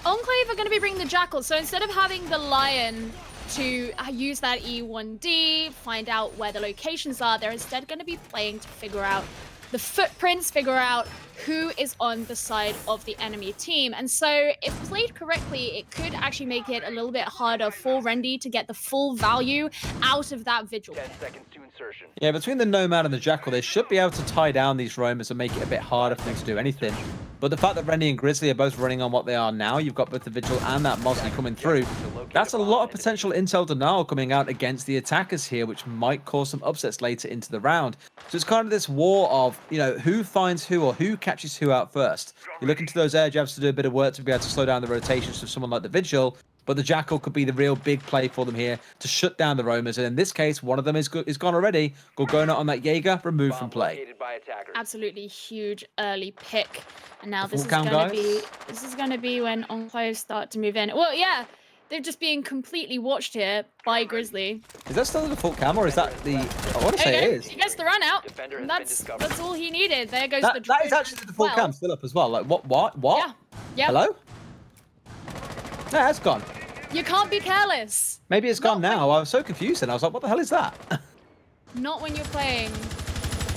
Enclave are going to be bringing the Jackal. So instead of having the Lion to use that E1D, find out where the locations are, they're instead going to be playing to figure out the footprints, figure out who is on the side of the enemy team. And so if played correctly, it could actually make it a little bit harder for Rendy to get the full value out of that Vigil. 10 seconds to insertion. Yeah, between the Nomad and the Jackal, they should be able to tie down these roamers and make it a bit harder for them to do anything. But the fact that Rendy and Grizzly are both running on what they are now, you've got both the Vigil and that Mosley coming through. That's a lot of potential intel denial coming out against the attackers here, which might cause some upsets later into the round. So it's kind of this war of, you know, who finds who or who catches who out first. You're looking to those air jabs to do a bit of work to be able to slow down the rotations of someone like the Vigil, but the Jackal could be the real big play for them here to shut down the roamers. And in this case, one of them is gone already. Gorgona on that Jaeger, removed from Bomb play. located by attackers. Absolutely huge early pick. And now The this full is count, gonna guys? be when Enclave start to move in. Well, yeah, they're just being completely watched here by Grizzly. Is that still the full cam, or is that the... I want to say Okay, it is. he gets the run out. Defender has And been that's discovered. all he needed. There goes the That is drone actually the full as cam well. still up as well. Like, what? Yeah. Yeah. Hello? No, that's gone. You can't be careless. Maybe it's gone now. I was so confused and I was like, what the hell is that? Not when you're playing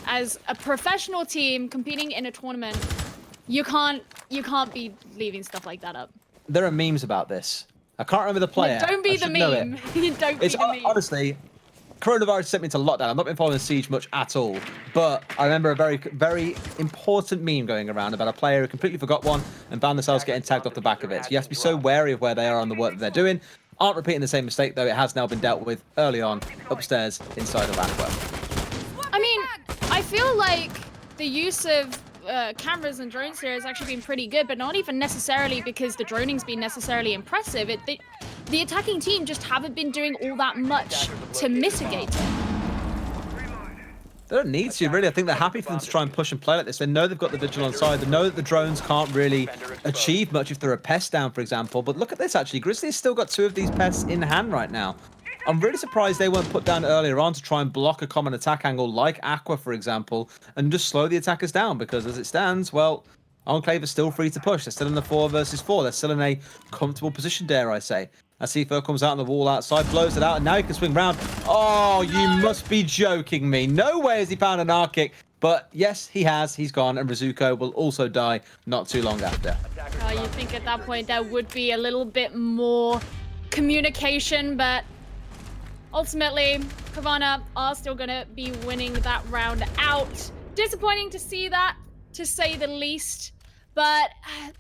as a professional team competing in a tournament. You can't be leaving stuff like that up. There are memes about this. I can't remember the player. Don't be I the should know it. meme. Don't be It's the meme. honestly, coronavirus sent me into lockdown. I've not been following Siege much at all, but I remember a very, very important meme going around about a player who completely forgot one and found themselves getting tagged off the back of it. So you have to be so wary of where they are on the work that they're doing. Aren't repeating the same mistake though. It has now been dealt with early on upstairs inside of Aqua. I mean, I feel like the use of cameras and drones here has actually been pretty good, but not even necessarily because the droning's been necessarily impressive. The attacking team just haven't been doing all that much to mitigate it. They don't need to, really. I think they're happy for them to try and push and play like this. They know they've got the vigil on side. They know that the drones can't really achieve much if they're a pest down, for example. But look at this, actually. Grizzly's still got 2 of these pests in hand right now. I'm really surprised they weren't put down earlier on to try and block a common attack angle like Aqua, for example, and just slow the attackers down, because as it stands, well, Enclave is still free to push. They're still in the 4 versus 4. They're still in a comfortable position, dare I say. As C4 comes out on the wall outside, blows it out, and now he can swing round. Oh, you must be joking me. No way has he found an arc kick. But yes, he has. He's gone, and Rizuko will also die not too long after. You think at that point there would be a little bit more communication, but ultimately, Qivana are still going to be winning that round out. Disappointing to see that, to say the least, but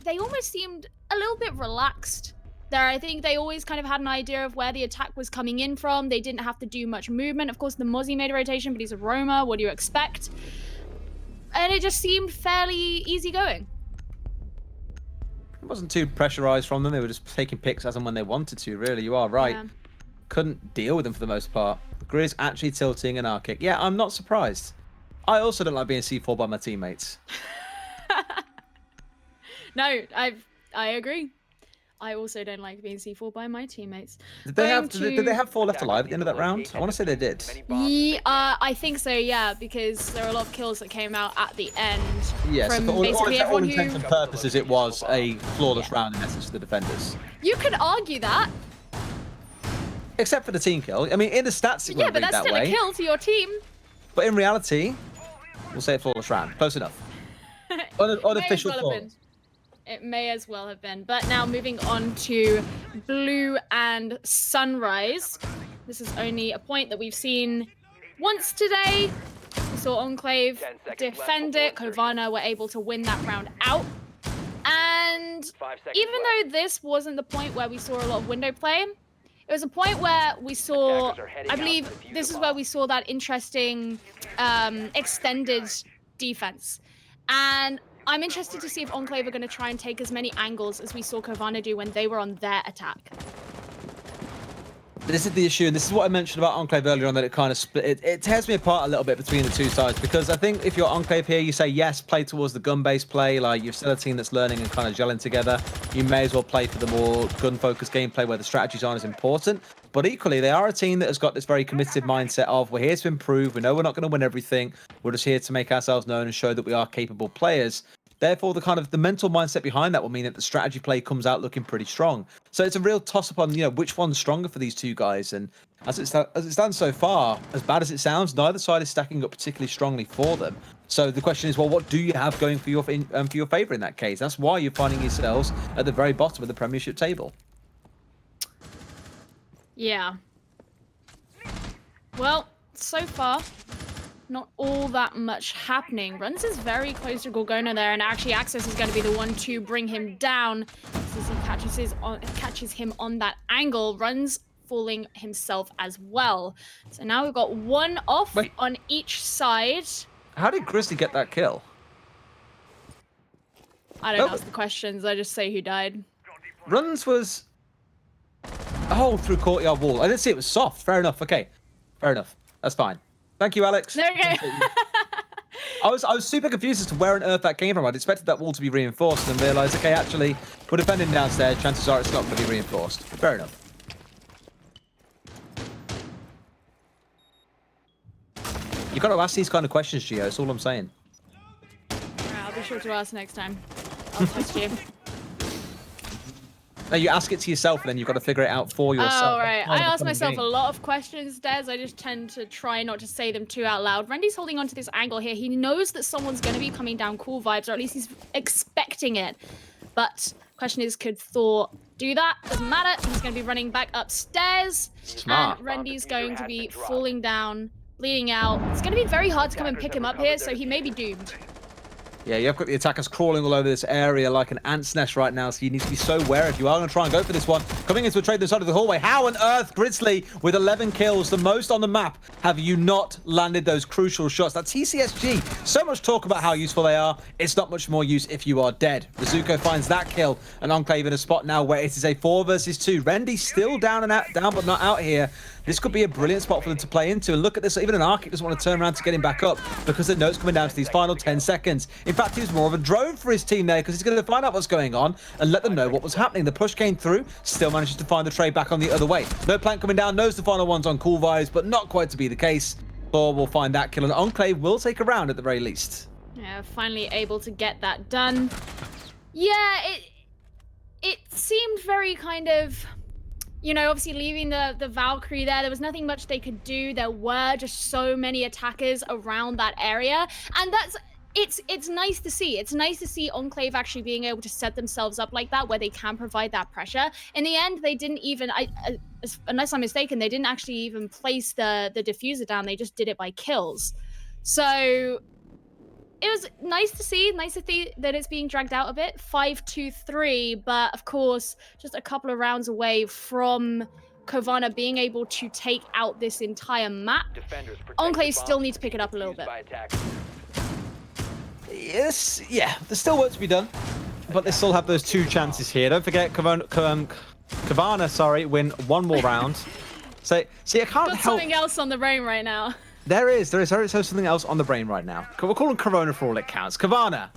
they almost seemed a little bit relaxed there. I think they always kind of had an idea of where the attack was coming in from. They didn't have to do much movement. Of course, the Mozzie made a rotation, but he's a roamer. What do you expect? And it just seemed fairly easygoing. It wasn't too pressurized from them. They were just taking picks as and when they wanted to, really. You are right. Yeah. Couldn't deal with them for the most part. Grizz actually tilting an arc kick. Yeah, I'm not surprised. I also don't like being C4 by my teammates. No, I agree. I also don't like being C4 by my teammates. Did they have 4 left alive at the end of that round? I want to say they did. Yeah, I think so, yeah, because there are a lot of kills that came out at the end. Yes, from for all basically everyone intents and purposes, it was a flawless round in essence for the defenders. You could argue that. Except for the team kill. I mean, in the stats, it Yeah, wouldn't but read that's that still way. a kill to your team. But in reality, we'll say a flawless round. Close enough. Unofficial flawless. It may as well have been. But now moving on to Blue and Sunrise. This is only a point that we've seen once today. We saw Enclave defend it. Qivana were able to win that round out. And even though this wasn't the point where we saw a lot of window play, it was a point where we saw, I believe this is where we saw that interesting extended defense. And I'm interested to see if Enclave are going to try and take as many angles as we saw Qivana do when they were on their attack. This is the issue, and this is what I mentioned about Enclave earlier on, that it kind of split. It tears me apart a little bit between the two sides, because I think if you're Enclave here, you say, yes, play towards the gun-based play, like you're still a team that's learning and kind of gelling together. You may as well play for the more gun-focused gameplay where the strategies aren't as important. But equally, they are a team that has got this very committed mindset of, we're here to improve, we know we're not going to win everything, we're just here to make ourselves known and show that we are capable players. Therefore, the mental mindset behind that will mean that the strategy play comes out looking pretty strong. So it's a real toss-up on, which one's stronger for these two guys. And as it stands so far, as bad as it sounds, neither side is stacking up particularly strongly for them. So the question is, well, what do you have going for your favour in that case? That's why you're finding yourselves at the very bottom of the Premiership table. Yeah. Well, so far, not all that much happening. Runs is very close to Gorgona there, and actually Access is going to be the one to bring him down as he catches him on that angle. Runs falling himself as well. So now we've got one off on each side. How did Grizzly get that kill? I don't ask the questions, I just say who died. Runs was Oh, through courtyard wall. I didn't see it was soft. Fair enough. Okay. Fair enough. That's fine. Thank you, Alex. Okay. I was super confused as to where on earth that came from. I'd expected that wall to be reinforced and realised, okay, actually, we're defending downstairs. Chances are it's not going to be reinforced. Fair enough. You've got to ask these kind of questions, Gio. That's all I'm saying. I'll be sure to ask next time. I'll text you. No, you ask it to yourself, and then you've got to figure it out for yourself. Oh, right. I ask myself game. a lot of questions, Des. I just tend to try not to say them too out loud. Randy's holding on to this angle here. He knows that someone's going to be coming down cool vibes, or at least he's expecting it. But question is, could Thor do that? Doesn't matter. He's going to be running back upstairs. Smart. And Randy's going to be falling down, bleeding out. It's going to be very hard to come and pick him up here, so he may be doomed. Yeah, you've got the attackers crawling all over this area like an ant's nest right now, so you need to be so wary if you are going to try and go for this one. Coming into a trade this side of the hallway. How on earth, Grizzly, with 11 kills, the most on the map, have you not landed those crucial shots? That TCSG, so much talk about how useful they are. It's not much more use if you are dead. Rizuko finds that kill, and Enclave in a spot now where it is a 4 versus 2. Rendy still down and out, down but not out here. This could be a brilliant spot for them to play into. And look at this, even an Arctic doesn't want to turn around to get him back up because they know it's coming down to these final 10 seconds. In fact, he was more of a drone for his team there because he's going to find out what's going on and let them know what was happening. The push came through, still manages to find the trade back on the other way. No Plank coming down, knows the final one's on cool vibes, but not quite to be the case. Thor will find that kill, and Enclave will take a round at the very least. Yeah, finally able to get that done. Yeah, it seemed very kind of... You know, obviously leaving the Valkyrie there was nothing much they could do. There were just so many attackers around that area. And it's nice to see. It's nice to see Enclave actually being able to set themselves up like that, where they can provide that pressure. In the end, they didn't even, unless I'm mistaken, they didn't actually even place the diffuser down. They just did it by kills. So... It was nice to see that it's being dragged out a bit. 5-2-3, but of course, just a couple of rounds away from Qivana being able to take out this entire map. Enclave still need to pick it up a little bit. Yes, yeah, there's still work to be done, but they still have those 2 chances here. Don't forget, Qivana, win 1 more round. So, see, I can't Got help... something else on the brain right now. There is something else on the brain right now. We'll call them Corona for all it counts. Qivana,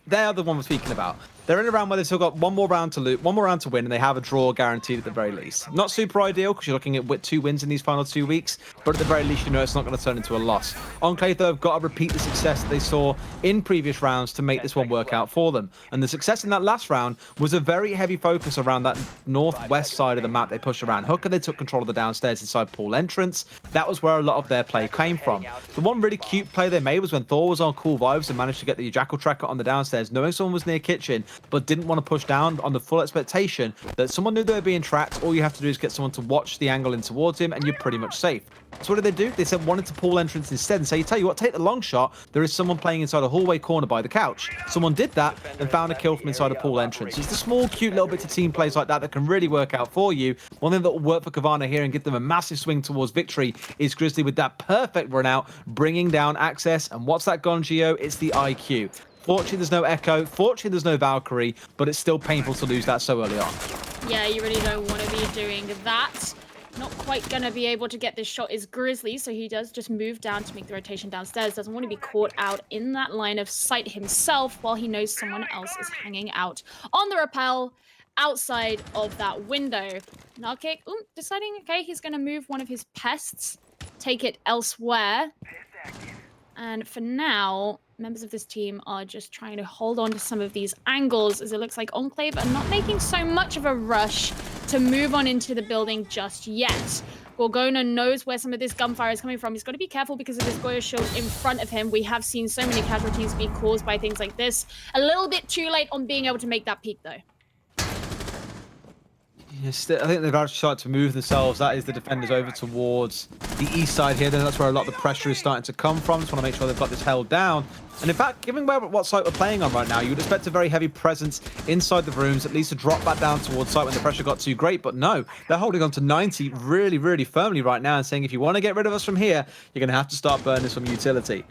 they're the one we're speaking about. They're in a round where they've still got 1 more round to loot, 1 more round to win, and they have a draw guaranteed at the very least. Not super ideal because you're looking at 2 wins in these final 2 weeks, but at the very least, you know it's not going to turn into a loss. Enclave, though, have got to repeat the success that they saw in previous rounds to make this one work out for them. And the success in that last round was a very heavy focus around that northwest side of the map they pushed around. Hooker, they took control of the downstairs inside pool entrance. That was where a lot of their play came from. The one really cute play they made was when Thor was on cool vibes and managed to get the Jackal tracker on the downstairs, knowing someone was near kitchen, but didn't want to push down on the full expectation that someone knew they were being tracked. All you have to do is get someone to watch the angle in towards him and you're pretty much safe. So what did they do? They said wanted to pool entrance instead and say, tell you what, take the long shot. There is someone playing inside a hallway corner by the couch. Someone did that and found a kill from inside a pool entrance. It's the small, cute little bits of team plays like that that can really work out for you. One thing that will work for Qivana here and give them a massive swing towards victory is Grizzly with that perfect run out, bringing down access. And what's that gone, Gio? It's the IQ. Fortunately, there's no Echo. Fortunately, there's no Valkyrie, but it's still painful to lose that so early on. Yeah, you really don't want to be doing that. Not quite going to be able to get this shot is Grizzly, so he does just move down to make the rotation downstairs. Doesn't want to be caught out in that line of sight himself while he knows someone else is hanging out on the rappel outside of that window. Narkick, deciding, okay, he's going to move one of his pests, take it elsewhere. And for now, members of this team are just trying to hold on to some of these angles, as it looks like Enclave are not making so much of a rush to move on into the building just yet. Gorgona knows where some of this gunfire is coming from. He's got to be careful because of this Goyo shield in front of him. We have seen so many casualties be caused by things like this. A little bit too late on being able to make that peek, though. Yes, I think they've actually started to move themselves. That is the defenders over towards the east side here. Then that's where a lot of the pressure is starting to come from. Just want to make sure they've got this held down. And in fact, given what site we're playing on right now, you would expect a very heavy presence inside the rooms, at least to drop back down towards site when the pressure got too great. But no, they're holding on to 90 really, really firmly right now and saying, if you want to get rid of us from here, you're going to have to start burning some utility.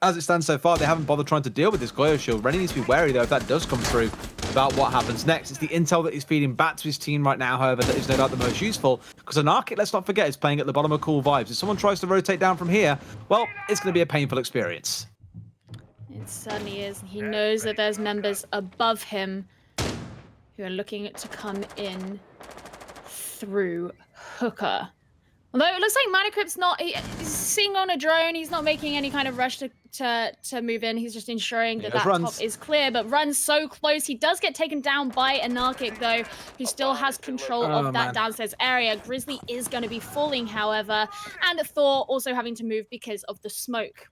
As it stands so far, they haven't bothered trying to deal with this Goyo shield. Rennie needs to be wary, though, if that does come through. about what happens next. It's the intel that he's feeding back to his team right now, however, that is no doubt the most useful, because Anarchic, let's not forget, is playing at the bottom of Cool Vibes. If someone tries to rotate down from here, well, it's going to be a painful experience. It certainly is. He knows that there's members above him who are looking to come in through Hooker. Although it looks like Manicrypt's not, he's sitting on a drone, he's not making any kind of rush to move in, he's just ensuring that top is clear, but runs so close. He does get taken down by Anarchic though, who still has control of that downstairs area. Grizzly is going to be falling, however, and Thor also having to move because of the smoke.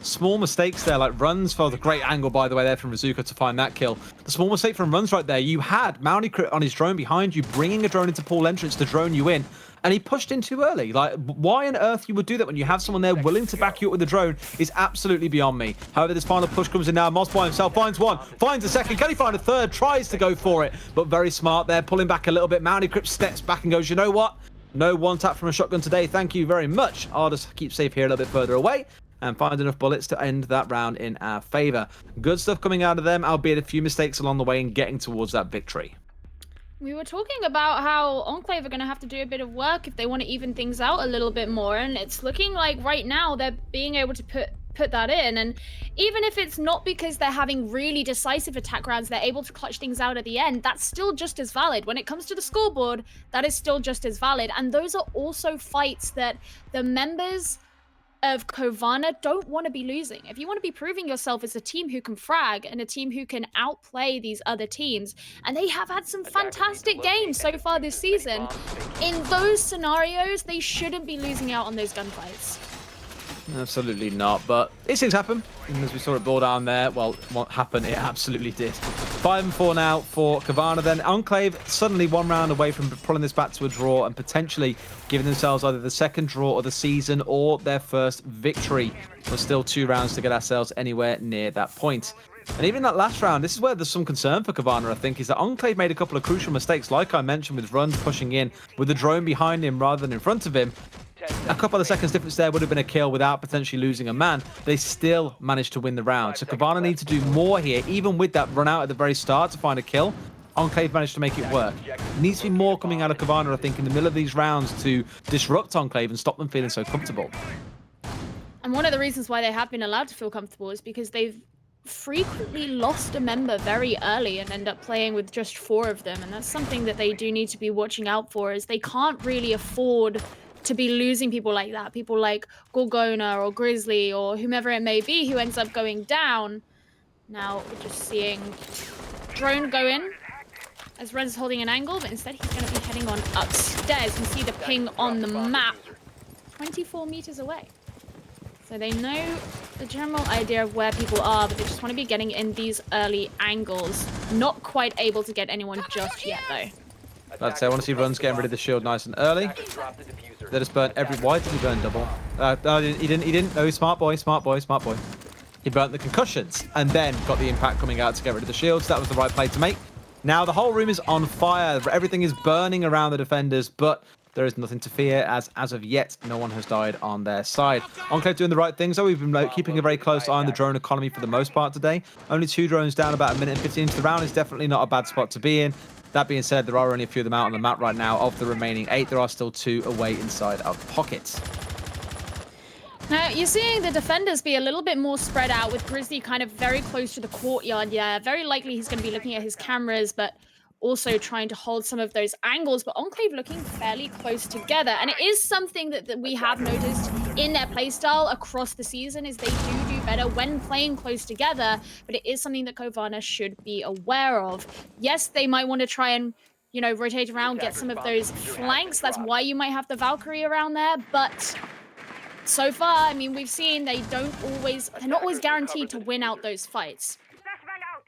Small mistakes there, like runs for the great angle, by the way, there from Rizuka to find that kill. The small mistake from runs right there, you had Manicrypt on his drone behind you, bringing a drone into pool entrance to drone you in, and he pushed in too early. Like, why on earth you would do that when you have someone there willing to back you up with the drone is absolutely beyond me. However, this final push comes in now. Moss by himself finds one, finds a second. Can he find a third? Tries to go for it, but very smart there, pulling back a little bit. Manicrypt steps back and goes, you know what? No one tap from a shotgun today. Thank you very much. I'll just keep safe here a little bit further away and find enough bullets to end that round in our favor. Good stuff coming out of them, albeit a few mistakes along the way in getting towards that victory. We were talking about how Enclave are going to have to do a bit of work if they want to even things out a little bit more, and it's looking like right now they're being able to put that in, and even if it's not because they're having really decisive attack rounds, they're able to clutch things out at the end, that's still just as valid. When it comes to the scoreboard, that is still just as valid, and those are also fights that the members of Qivana don't want to be losing. If you want to be proving yourself as a team who can frag and a team who can outplay these other teams, and they have had some fantastic games so far this season, in those scenarios, they shouldn't be losing out on those gunfights. Absolutely not, but these things happen. And as we saw it blow down there, well, what happened, it absolutely did. 5-4 now for Qivana then. Enclave suddenly one round away from pulling this back to a draw and potentially giving themselves either the second draw of the season or their first victory. There's still 2 rounds to get ourselves anywhere near that point. And even in that last round, this is where there's some concern for Qivana, I think, is that Enclave made a couple of crucial mistakes, like I mentioned, with runs pushing in, with the drone behind him rather than in front of him. A couple of seconds difference there would have been a kill without potentially losing a man. They still managed to win the round. So Qivana need to do more here, even with that run out at the very start to find a kill. Enclave managed to make it work. There needs to be more coming out of Qivana, I think, in the middle of these rounds to disrupt Enclave and stop them feeling so comfortable. And one of the reasons why they have been allowed to feel comfortable is because they've frequently lost a member very early and end up playing with just 4 of them. And that's something that they do need to be watching out for, is they can't really afford to be losing people like that. People like Gorgona or Grizzly or whomever it may be who ends up going down. Now we're just seeing drone go in as Ren's holding an angle, but instead he's going to be heading on upstairs. You can see the ping on the map 24 meters away. So they know the general idea of where people are, but they just want to be getting in these early angles. Not quite able to get anyone just yet, though. I'd say I want to see runs getting rid of the shield nice and early. They just burnt every... Why did he burn double? No, he didn't. No, smart boy, smart boy, smart boy. He burnt the concussions and then got the impact coming out to get rid of the shields. That was the right play to make. Now the whole room is on fire. Everything is burning around the defenders, but there is nothing to fear, as of yet, no one has died on their side. Enclave doing the right things, though. We've been keeping a very close eye on the drone economy for the most part today. Only 2 drones down, about 1 minute and 15 into the round is definitely not a bad spot to be in. That being said, there are only a few of them out on the map right now. Of the remaining 8, there are still 2 away inside our pockets. Now, you're seeing the defenders be a little bit more spread out, with Grizzly kind of very close to the courtyard. Yeah, very likely he's going to be looking at his cameras, but also trying to hold some of those angles. But Enclave looking fairly close together. And it is something that we have noticed in their playstyle across the season, is they do better when playing close together. But it is something that Qivana should be aware of. Yes, they might want to try and, you know, rotate around, get some of those flanks. That's why you might have the Valkyrie around there. But so far, I mean, we've seen they're not always guaranteed to win out those fights.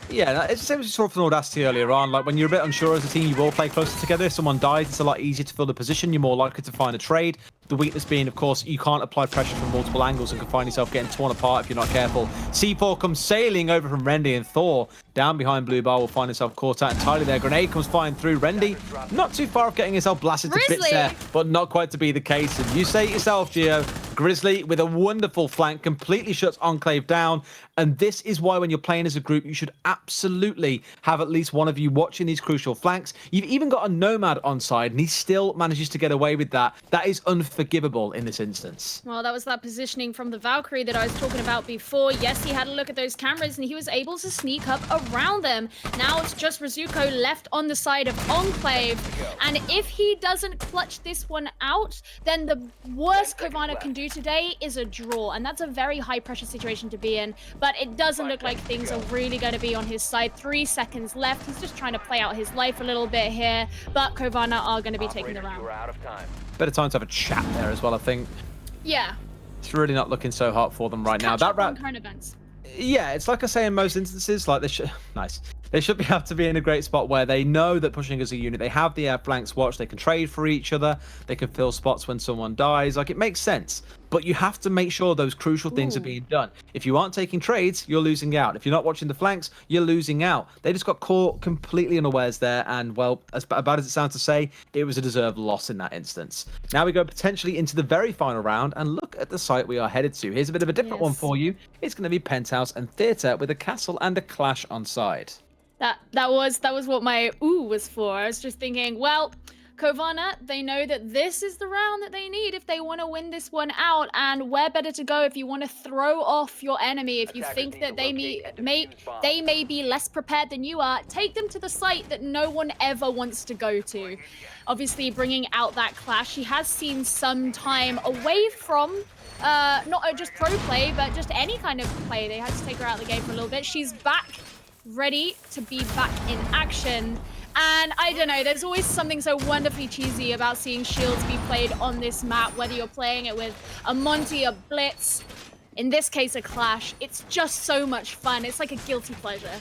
Yeah, it's the same as you saw from Audacity earlier on. Like, when you're a bit unsure as a team, you will play closer together. If someone dies, it's a lot easier to fill the position. You're more likely to find a trade. The weakness being, of course, you can't apply pressure from multiple angles and can find yourself getting torn apart if you're not careful. C4 comes sailing over from Rendy, and Thor, down behind Blue Bar, will find himself caught out entirely there. Grenade comes flying through. Rendy, not too far off getting himself blasted to bits there, but not quite to be the case. And you say it yourself, Gio, Grizzly with a wonderful flank completely shuts Enclave down. And this is why when you're playing as a group, you should absolutely have at least one of you watching these crucial flanks. You've even got a Nomad on side, and he still manages to get away with that. That is unforgivable in this instance. Well, that was that positioning from the Valkyrie that I was talking about before. Yes, he had a look at those cameras, and he was able to sneak up around them. Now it's just Rizuko left on the side of Enclave. And if he doesn't clutch this one out, then the worst Qivana can do today is a draw. And that's a very high-pressure situation to be in. But it doesn't look like things are really going to be on his side. 3 seconds left. He's just trying to play out his life a little bit here. But Qivana are going to be taking the round. Better time to have a chat there as well, I think. Yeah. It's really not looking so hot for them right now. That round. Current events. Yeah, it's like I say in most instances, like they should nice. They should have to be in a great spot where they know that pushing as a unit, they have the flanks watch, they can trade for each other, they can fill spots when someone dies. Like, it makes sense. But you have to make sure those crucial things are being done. If you aren't taking trades, you're losing out. If you're not watching the flanks, you're losing out. They just got caught completely unawares there, and, well, as bad as it sounds to say, it was a deserved loss in that instance. Now we go potentially into the very final round, and look at the site we are headed to. Here's a bit of a different one for you. It's going to be Penthouse and Theatre with a castle and a clash on side. That was what my ooh was for. I was just thinking, well, Qivana, they know that this is the round that they need if they want to win this one out, and where better to go if you want to throw off your enemy, if you think that they may be less prepared than you are, take them to the site that no one ever wants to go to. Obviously, bringing out that clash, he has seen some time away from not just pro play, but just any kind of play. They had to take her out of the game for a little bit. She's back, ready to be back in action. And I don't know, there's always something so wonderfully cheesy about seeing shields be played on this map, whether you're playing it with a Monty, a Blitz, in this case a Clash. It's just so much fun. It's like a guilty pleasure.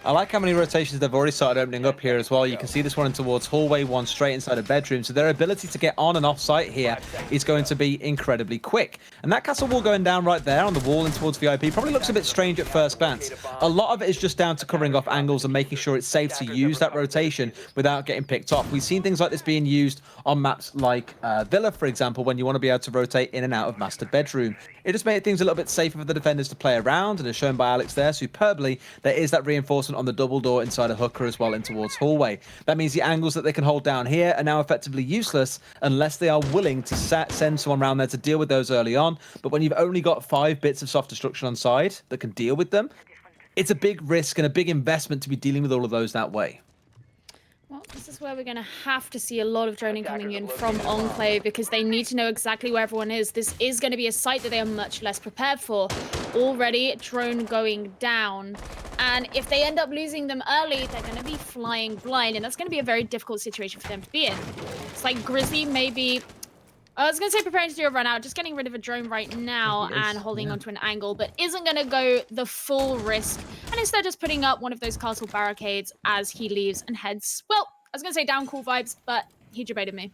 I like how many rotations they've already started opening up here as well. You can see this one in towards hallway, one straight inside a bedroom. So their ability to get on and off site here is going to be incredibly quick. And that castle wall going down right there on the wall in towards VIP probably looks a bit strange at first glance. A lot of it is just down to covering off angles and making sure it's safe to use that rotation without getting picked off. We've seen things like this being used on maps like Villa, for example, when you want to be able to rotate in and out of master bedroom. It just made things a little bit safer for the defenders to play around, and as shown by Alex there superbly, there is that reinforcement on the double door inside a hooker as well in towards hallway. That means the angles that they can hold down here are now effectively useless unless they are willing to send someone around there to deal with those early on. But when you've only got 5 bits of soft destruction on side that can deal with them, it's a big risk and a big investment to be dealing with all of those that way. Well, this is where we're going to have to see a lot of droning coming in from Enclave, because they need to know exactly where everyone is. This is going to be a site that they are much less prepared for. Already, drone going down. And if they end up losing them early, they're going to be flying blind. And that's going to be a very difficult situation for them to be in. It's like Grizzly maybe... I was going to say preparing to do a run out, just getting rid of a drone right now and holding onto an angle, but isn't going to go the full risk, and instead just putting up one of those castle barricades as he leaves and heads, well, I was going to say down cool vibes, but he debated me.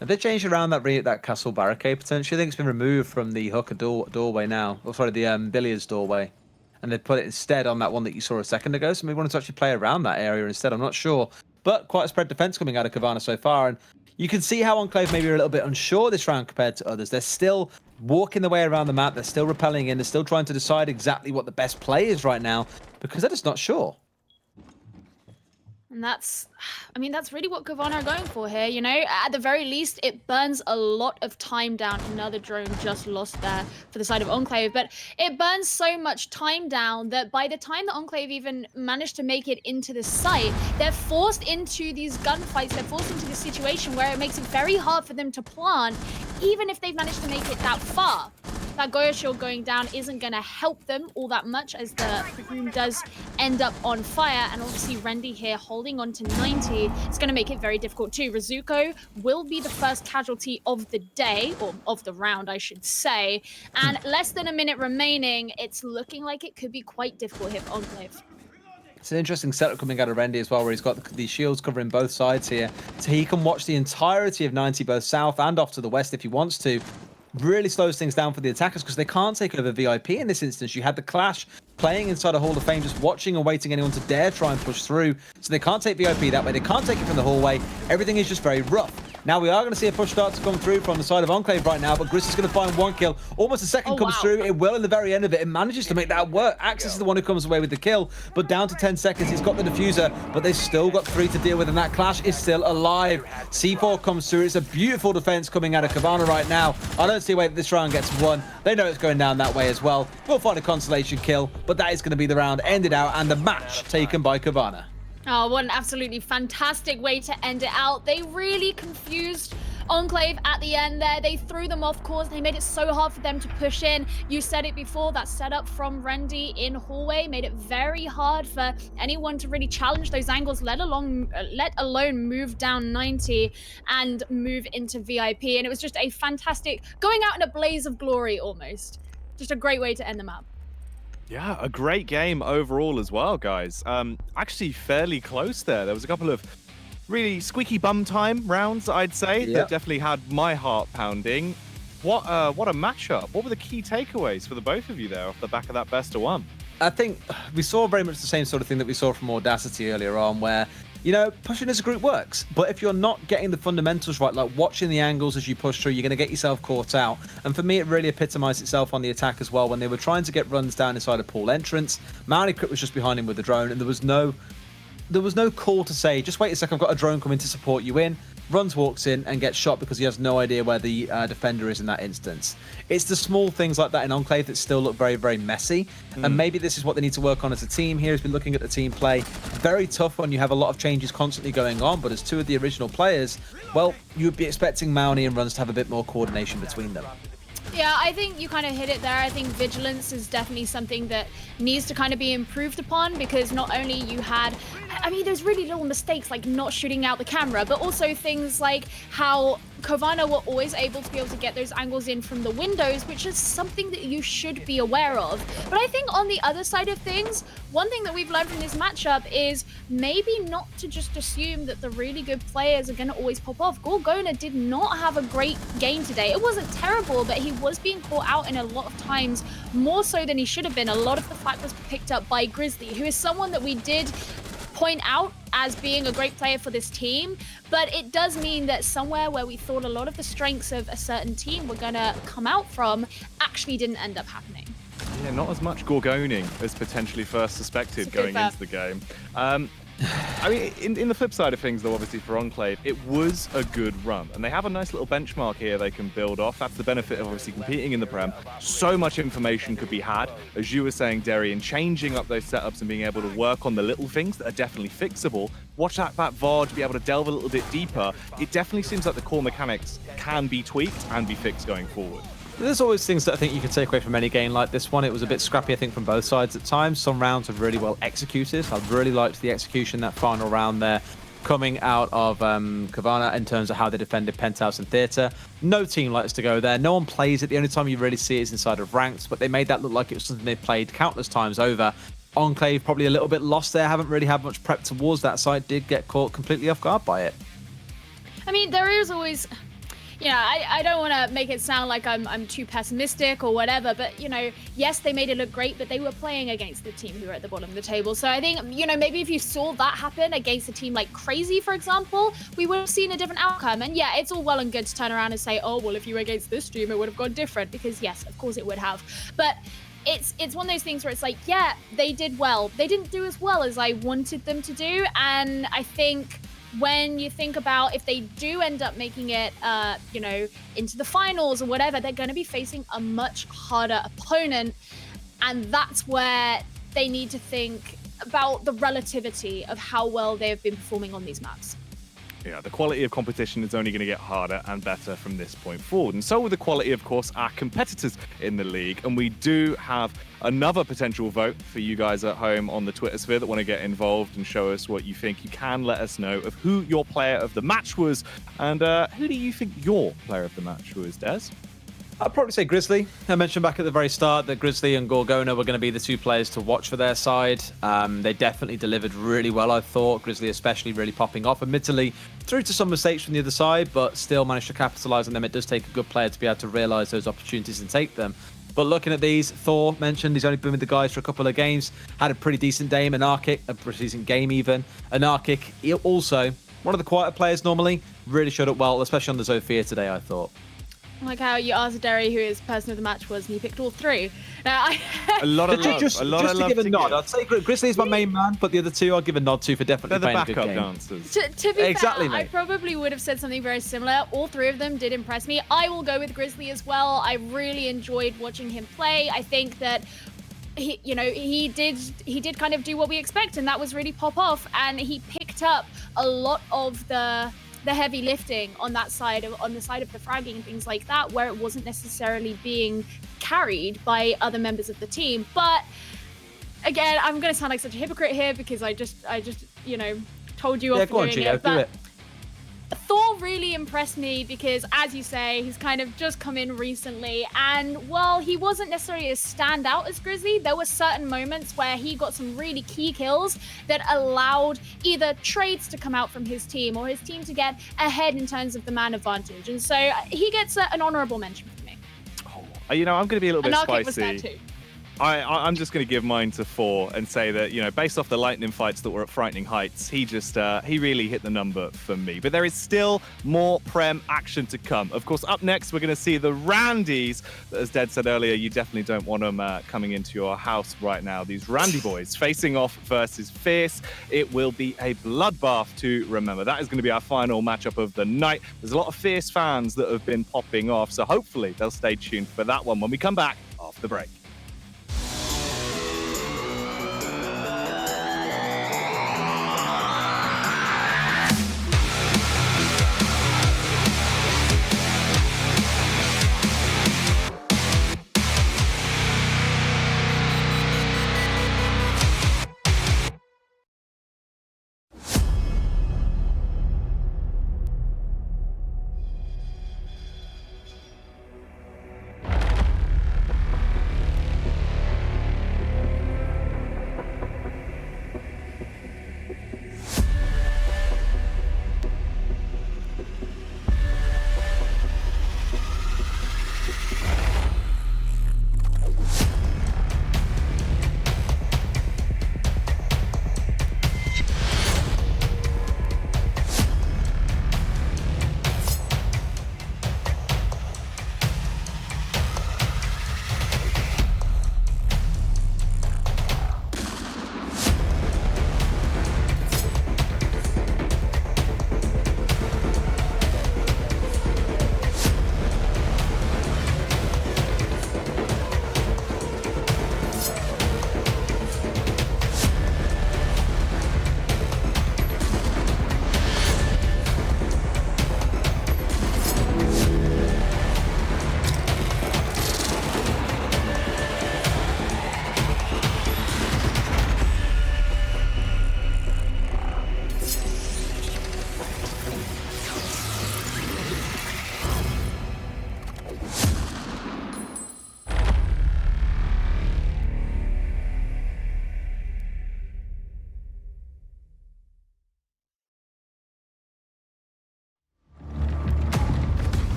Have they changed around that castle barricade potentially? I think it's been removed from the hooker doorway now. Oh, sorry, the billiards doorway. And they put it instead on that one that you saw a second ago, so maybe wanted to actually play around that area instead, I'm not sure. But quite a spread defense coming out of Qivana so far, and you can see how Enclave maybe are a little bit unsure this round compared to others. They're still walking the way around the map. They're still repelling in. They're still trying to decide exactly what the best play is right now because they're just not sure. And that's really what Qivana are going for here, you know? At the very least, it burns a lot of time down. Another drone just lost there for the side of Enclave, but it burns so much time down that by the time the Enclave even managed to make it into the site, they're forced into these gunfights. They're forced into this situation where it makes it very hard for them to plant, even if they've managed to make it that far. That Goya shield going down isn't going to help them all that much as the room does end up on fire. And obviously Rendy here holding on to 90. It's going to make it very difficult too. Rizuko will be the first casualty of the day, or of the round, I should say. And less than a minute remaining, it's looking like it could be quite difficult here for Enclave. It's an interesting setup coming out of Rendy as well, where he's got the shields covering both sides here. So he can watch the entirety of 90, both south and off to the west if he wants to. Really slows things down for the attackers because they can't take over VIP in this instance. You had the Clash playing inside a Hall of Fame, just watching and waiting anyone to dare try and push through. So they can't take VIP that way. They can't take it from the hallway. Everything is just very rough. Now we are going to see a push start to come through from the side of Enclave right now, but Grizzly's going to find one kill. Almost a second comes through. It will in the very end of it. It manages to make that work. Axis is the one who comes away with the kill, but down to 10 seconds. He's got the diffuser, but they've still got 3 to deal with, and that Clash is still alive. C4 comes through. It's a beautiful defense coming out of Qivana right now. I don't see a way that this round gets won. They know it's going down that way as well. We'll find a consolation kill, but that is going to be the round ended out and the match taken by Qivana. Oh, what an absolutely fantastic way to end it out. They really confused Enclave at the end there. They threw them off course. They made it so hard for them to push in. You said it before, that setup from Randy in hallway made it very hard for anyone to really challenge those angles, let alone move down 90 and move into VIP. And it was just a fantastic, going out in a blaze of glory almost. Just a great way to end the map. Yeah, a great game overall as well, guys. Actually fairly close there. There was a couple of really squeaky bum time rounds, I'd say, that definitely had my heart pounding. What a matchup. What were the key takeaways for the both of you there off the back of that best of one? I think we saw very much the same sort of thing that we saw from Audacity earlier on, where, you know, pushing as a group works. But if you're not getting the fundamentals right, like watching the angles as you push through, you're going to get yourself caught out. And for me, it really epitomized itself on the attack as well, when they were trying to get runs down inside a pool entrance. Crypt was just behind him with the drone, and there was no call to say, just wait a sec, I've got a drone coming to support you in. Runs, walks in, and gets shot because he has no idea where the defender is in that instance. It's the small things like that in Enclave that still look very, very messy. And maybe this is what they need to work on as a team here, has been looking at the team play. Very tough when you have a lot of changes constantly going on, but as two of the original players, well, you would be expecting Mauni and Runs to have a bit more coordination between them. Yeah, I think you kind of hit it there. I think vigilance is definitely something that needs to kind of be improved upon, because not only you had, I mean, there's really little mistakes like not shooting out the camera, but also things like how Qivana were always able to get those angles in from the windows, which is something that you should be aware of. But I think on the other side of things, one thing that we've learned from this matchup is maybe not to just assume that the really good players are going to always pop off. Gorgona did not have a great game today. It wasn't terrible, but he was being caught out in a lot of times, more so than he should have been. A lot of the flack was picked up by Grizzly, who is someone that we did point out as being a great player for this team, but it does mean that somewhere where we thought a lot of the strengths of a certain team were gonna come out from actually didn't end up happening. Yeah, not as much Gorgoning as potentially first suspected going into the game. I mean, in the flip side of things, though, obviously for Enclave, it was a good run. And they have a nice little benchmark here they can build off. That's the benefit of obviously competing in the Prem. So much information could be had, as you were saying, Derry, in changing up those setups and being able to work on the little things that are definitely fixable. Watch that VOD, be able to delve a little bit deeper. It definitely seems like the core mechanics can be tweaked and be fixed going forward. There's always things that I think you can take away from any game like this one. It was a bit scrappy, I think, from both sides at times. Some rounds are really well executed. I really liked the execution, that final round there, coming out of Qivana in terms of how they defended Penthouse and Theatre. No team likes to go there. No one plays it. The only time you really see it is inside of Ranked, but they made that look like it was something they played countless times over. Enclave probably a little bit lost there. Haven't really had much prep towards that side. Did get caught completely off guard by it. I mean, there is always... Yeah, I don't want to make it sound like I'm too pessimistic or whatever, but, you know, yes, they made it look great, but they were playing against the team who were at the bottom of the table. So I think, you know, maybe if you saw that happen against a team like Crazy, for example, we would have seen a different outcome. And yeah, it's all well and good to turn around and say, oh, well, if you were against this team, it would have gone different, because yes, of course it would have. But it's one of those things where it's like, yeah, they did well. They didn't do as well as I wanted them to do. And I think when you think about if they do end up making it, you know, into the finals or whatever, they're going to be facing a much harder opponent. And that's where they need to think about the relativity of how well they have been performing on these maps. Yeah, the quality of competition is only going to get harder and better from this point forward. And so will the quality, of course, our competitors in the league. And we do have another potential vote for you guys at home on the Twitter sphere that want to get involved and show us what you think. You can let us know of who your player of the match was. And who do you think your player of the match was, Des? I'd probably say Grizzly. I mentioned back at the very start that Grizzly and Gorgona were going to be the two players to watch for their side. They definitely delivered really well, I thought. Grizzly especially really popping off. Admittedly, through to some mistakes from the other side, but still managed to capitalize on them. It does take a good player to be able to realize those opportunities and take them. But looking at these, Thor mentioned he's only been with the guys for a couple of games. Had a pretty decent day. Anarchic, a pretty decent game even. Anarchic, he also One of the quieter players normally. Really showed up well, especially on the Zofia today, I thought. Like how you asked Derry who his person of the match was, and he picked all three. Now, A lot of love. Just a lot to of love give a to nod, give. I'd say Grizzly is my main man, but the other two I'll give a nod to for definitely They're the playing a good backup game. dancers. to be Exactly, fair, I mate. probably would have said something very similar. All three of them did impress me. I will go with Grizzly as well. I really enjoyed watching him play. I think that he did kind of do what we expect, and that was really pop off. And he picked up a lot of the heavy lifting on the side of the fragging and things like that, where it wasn't necessarily being carried by other members of the team. But again, I'm going to sound like such a hypocrite here because I just told you off for doing it. Do it. Thor really impressed me because, as you say, he's kind of just come in recently, and while he wasn't necessarily as stand out as Grizzly, there were certain moments where he got some really key kills that allowed either trades to come out from his team or his team to get ahead in terms of the man advantage, and so he gets an honorable mention from me. I'm going to be a little bit Anarchic was spicy. there too. I'm just going to give mine to 4 and say that, based off the Lightning fights that were at frightening heights, he really hit the number for me. But there is still more Prem action to come. Of course, up next, we're going to see the Randys. As Ded said earlier, you definitely don't want them coming into your house right now. These Randy boys facing off versus Fierce. It will be a bloodbath to remember. That is going to be our final matchup of the night. There's a lot of Fierce fans that have been popping off, so hopefully they'll stay tuned for that one when we come back after the break.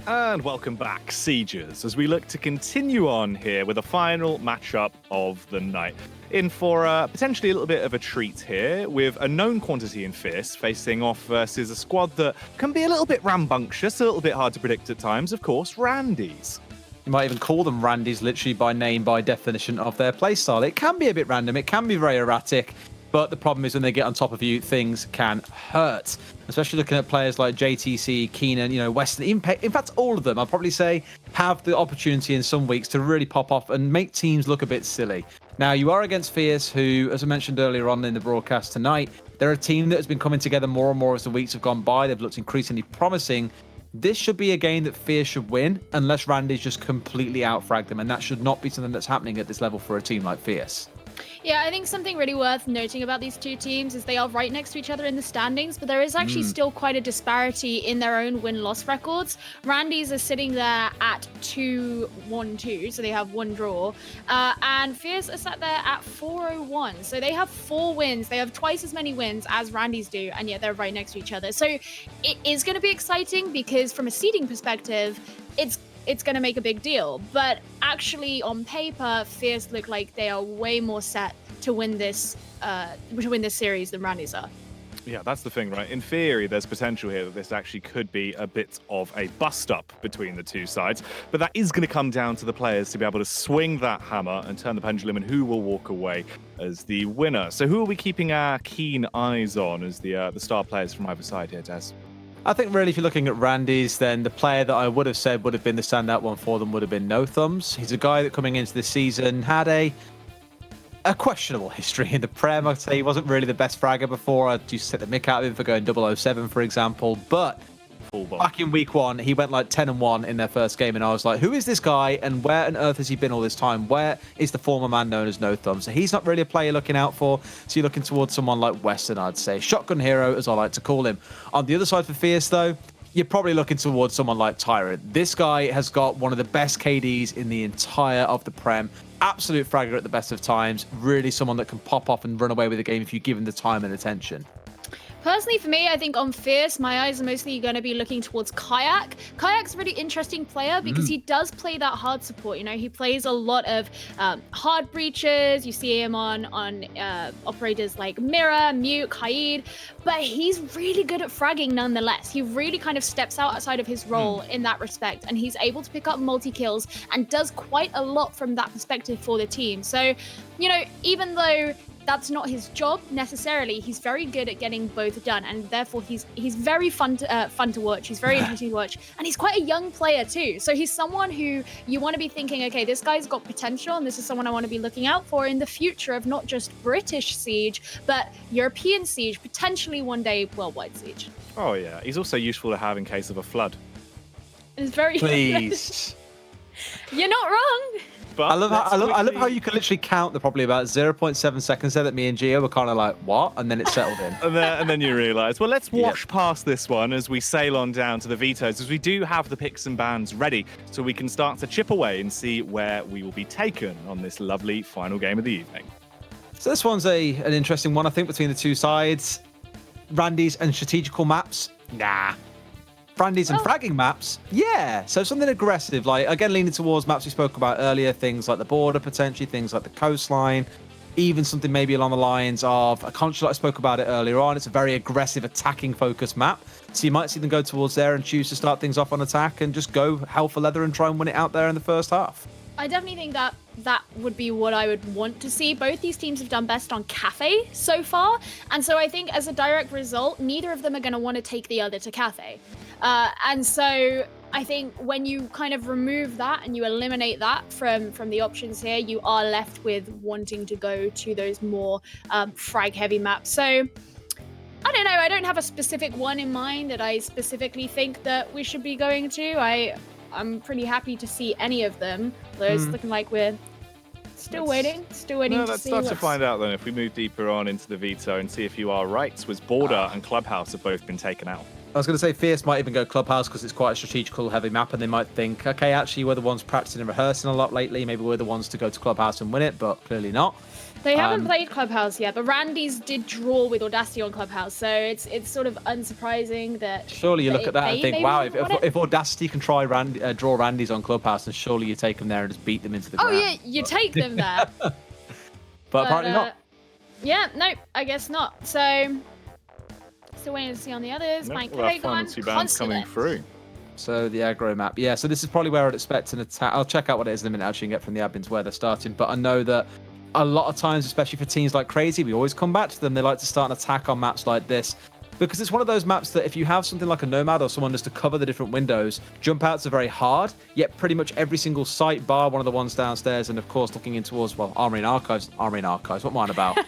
And welcome back, Siegers, as we look to continue on here with the final matchup of the night. In for potentially a little bit of a treat here, with a known quantity in Fierce facing off versus a squad that can be a little bit rambunctious, a little bit hard to predict at times, of course, Randy's. You might even call them Randys, literally by name, by definition of their playstyle. It can be a bit random, it can be very erratic, but the problem is when they get on top of you, things can hurt. Especially looking at players like JTC, Keenan, Weston, in fact, all of them, I'd probably say, have the opportunity in some weeks to really pop off and make teams look a bit silly. Now, you are against Fierce, who, as I mentioned earlier on in the broadcast tonight, they're a team that has been coming together more and more as the weeks have gone by. They've looked increasingly promising. This should be a game that Fierce should win, unless Randy's just completely outfrag them, and that should not be something that's happening at this level for a team like Fierce. Yeah, I think something really worth noting about these two teams is they are right next to each other in the standings, but there is actually still quite a disparity in their own win-loss records. Randy's are sitting there at 2-1-2, so they have one draw, and Fierce are sat there at 4-0-1, so they have 4 wins. They have twice as many wins as Randy's do, and yet they're right next to each other. So it is going to be exciting because from a seeding perspective, it's going to make a big deal. But actually, on paper, Fierce look like they are way more set to win this series than Randy's are. Yeah, that's the thing, right? In theory, there's potential here that this actually could be a bit of a bust-up between the two sides, but that is going to come down to the players to be able to swing that hammer and turn the pendulum, and who will walk away as the winner. So who are we keeping our keen eyes on as the star players from either side here, Des? I think really if you're looking at Randy's, then the player that I would have said would have been the standout one for them would have been No Thumbs. He's a guy that coming into this season had a questionable history in the Prem. I'd say he wasn't really the best fragger before. I used to set the mick out of him for going 007, for example. But back in week 1, he went like 10-1 in their first game, and I was like, who is this guy and where on earth has he been all this time? Where is the former man known as No Thumb? So he's not really a player looking out for. So you're looking towards someone like Weston, I'd say. Shotgun hero, as I like to call him. On the other side for Fierce, though, you're probably looking towards someone like Tyrant. This guy has got one of the best KDs in the entire of the Prem. Absolute fragger at the best of times. Really someone that can pop off and run away with the game if you give him the time and attention. Personally, for me, I think on Fierce, my eyes are mostly going to be looking towards Kayak. Kayak's a really interesting player because he does play that hard support. He plays a lot of hard breaches. You see him on operators like Mirror, Mute, Kaid, but he's really good at fragging nonetheless. He really kind of steps outside of his role in that respect, and he's able to pick up multi-kills and does quite a lot from that perspective for the team. So, even though that's not his job necessarily, he's very good at getting both done, and therefore he's very fun to watch. He's very interesting to watch, and he's quite a young player too. So he's someone who you want to be thinking, okay, this guy's got potential, and this is someone I want to be looking out for in the future of not just British Siege, but European Siege, potentially one day worldwide Siege. Oh yeah, he's also useful to have in case of a flood. It's very Please. You're not wrong. But I love how you can literally count the probably about 0.7 seconds there that me and Gio were kind of like, what? And then it settled in. and then you realise, well, let's wash past this one as we sail on down to the vetoes, as we do have the picks and bans ready, so we can start to chip away and see where we will be taken on this lovely final game of the evening. So this one's an interesting one, I think, between the two sides. Randy's and strategical maps? Nah. Brandy's and fragging maps, yeah. So something aggressive, like, again, leaning towards maps we spoke about earlier, things like the border, potentially, things like the coastline, even something maybe along the lines of a country, like I spoke about it earlier on. It's a very aggressive, attacking-focused map. So you might see them go towards there and choose to start things off on attack and just go hell for leather and try and win it out there in the first half. I definitely think that would be what I would want to see. Both these teams have done best on Cafe so far, and so I think as a direct result, neither of them are going to want to take the other to Cafe. And so I think when you kind of remove that and you eliminate that from the options here, you are left with wanting to go to those more frag-heavy maps. So I don't know. I don't have a specific one in mind that I specifically think that we should be going to. I'm pretty happy to see any of them. Though it's looking like we're still waiting to see. Let's start to find out then if we move deeper on into the veto and see if you are right. Was Border and Clubhouse have both been taken out? I was going to say Fierce might even go Clubhouse because it's quite a strategical heavy map, and they might think, okay, actually we're the ones practicing and rehearsing a lot lately. Maybe we're the ones to go to Clubhouse and win it, but clearly not. They haven't played Clubhouse yet, but Randy's did draw with Audacity on Clubhouse, so it's sort of unsurprising that. Surely you look at that and think, wow, if if Audacity can try draw Randy's on Clubhouse, then surely you take them there and just beat them into the ground. Oh yeah, you take them there. But apparently not. Yeah, no, I guess not. So, still waiting to see on the others. Nope, Enclave we'll have final two bands coming through. So the aggro map, yeah. So this is probably where I'd expect an attack. I'll check out what it is in a minute. Actually, and get from the admins where they're starting. But I know that a lot of times, especially for teams like Crazy, we always come back to them. They like to start an attack on maps like this. Because it's one of those maps that if you have something like a Nomad or someone just to cover the different windows, jump outs are very hard, yet pretty much every single site, bar one of the ones downstairs, and of course looking in towards, well, Armory and Archives, what am I about?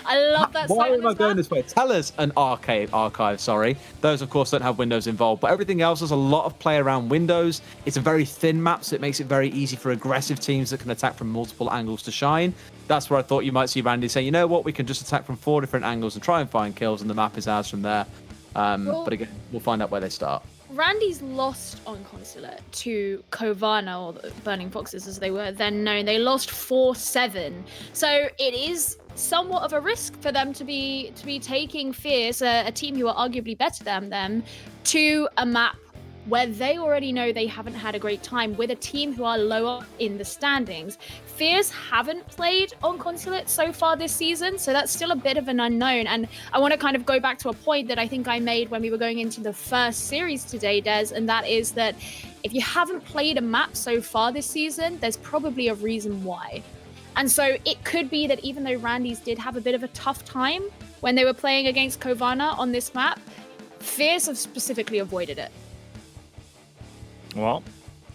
I love that. Why am I going this way? Tell us an archive, sorry. Those, of course, don't have windows involved, but everything else has a lot of play around windows. It's a very thin map, so it makes it very easy for aggressive teams that can attack from multiple angles to shine. That's where I thought you might see Randy saying, you know what, we can just attack from 4 different angles and try and find kills, and the map is ours from there. But again, we'll find out where they start. Randy's lost on Consulate to Qivana, or the Burning Foxes as they were then known. They lost 4-7. So it is somewhat of a risk for them to be taking Fierce, a team who are arguably better than them, to a map where they already know they haven't had a great time with a team who are lower in the standings. Fierce haven't played on Consulate so far this season, so that's still a bit of an unknown. And I want to kind of go back to a point that I think I made when we were going into the first series today, Des, and that is that if you haven't played a map so far this season, there's probably a reason why. And so it could be that even though Randy's did have a bit of a tough time when they were playing against Qivana on this map, Fierce have specifically avoided it. Well,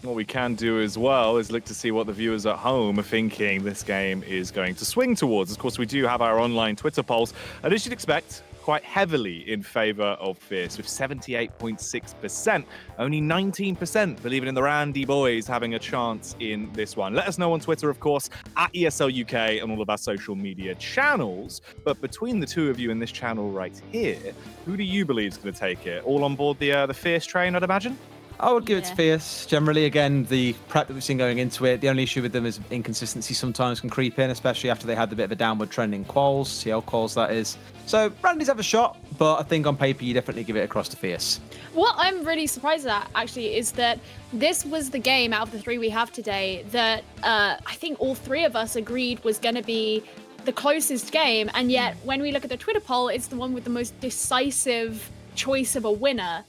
what we can do as well is look to see what the viewers at home are thinking this game is going to swing towards. Of course, we do have our online Twitter polls, and as you'd expect, quite heavily in favor of Fierce, with 78.6%. Only 19% believing in the Randy boys having a chance in this one. Let us know on Twitter, of course, at ESL UK and all of our social media channels. But between the two of you in this channel right here, who do you believe is going to take it? All on board the Fierce train, I'd imagine? I would give it to Fierce. Generally, again, the prep that we've seen going into it, the only issue with them is inconsistency sometimes can creep in, especially after they had the bit of a downward trend in quals, CL quals that is. So Randy's have a shot, but I think on paper you definitely give it across to Fierce. What I'm really surprised at, actually, is that this was the game out of the 3 we have today that I think all 3 of us agreed was going to be the closest game, and yet when we look at the Twitter poll, it's the one with the most decisive choice of a winner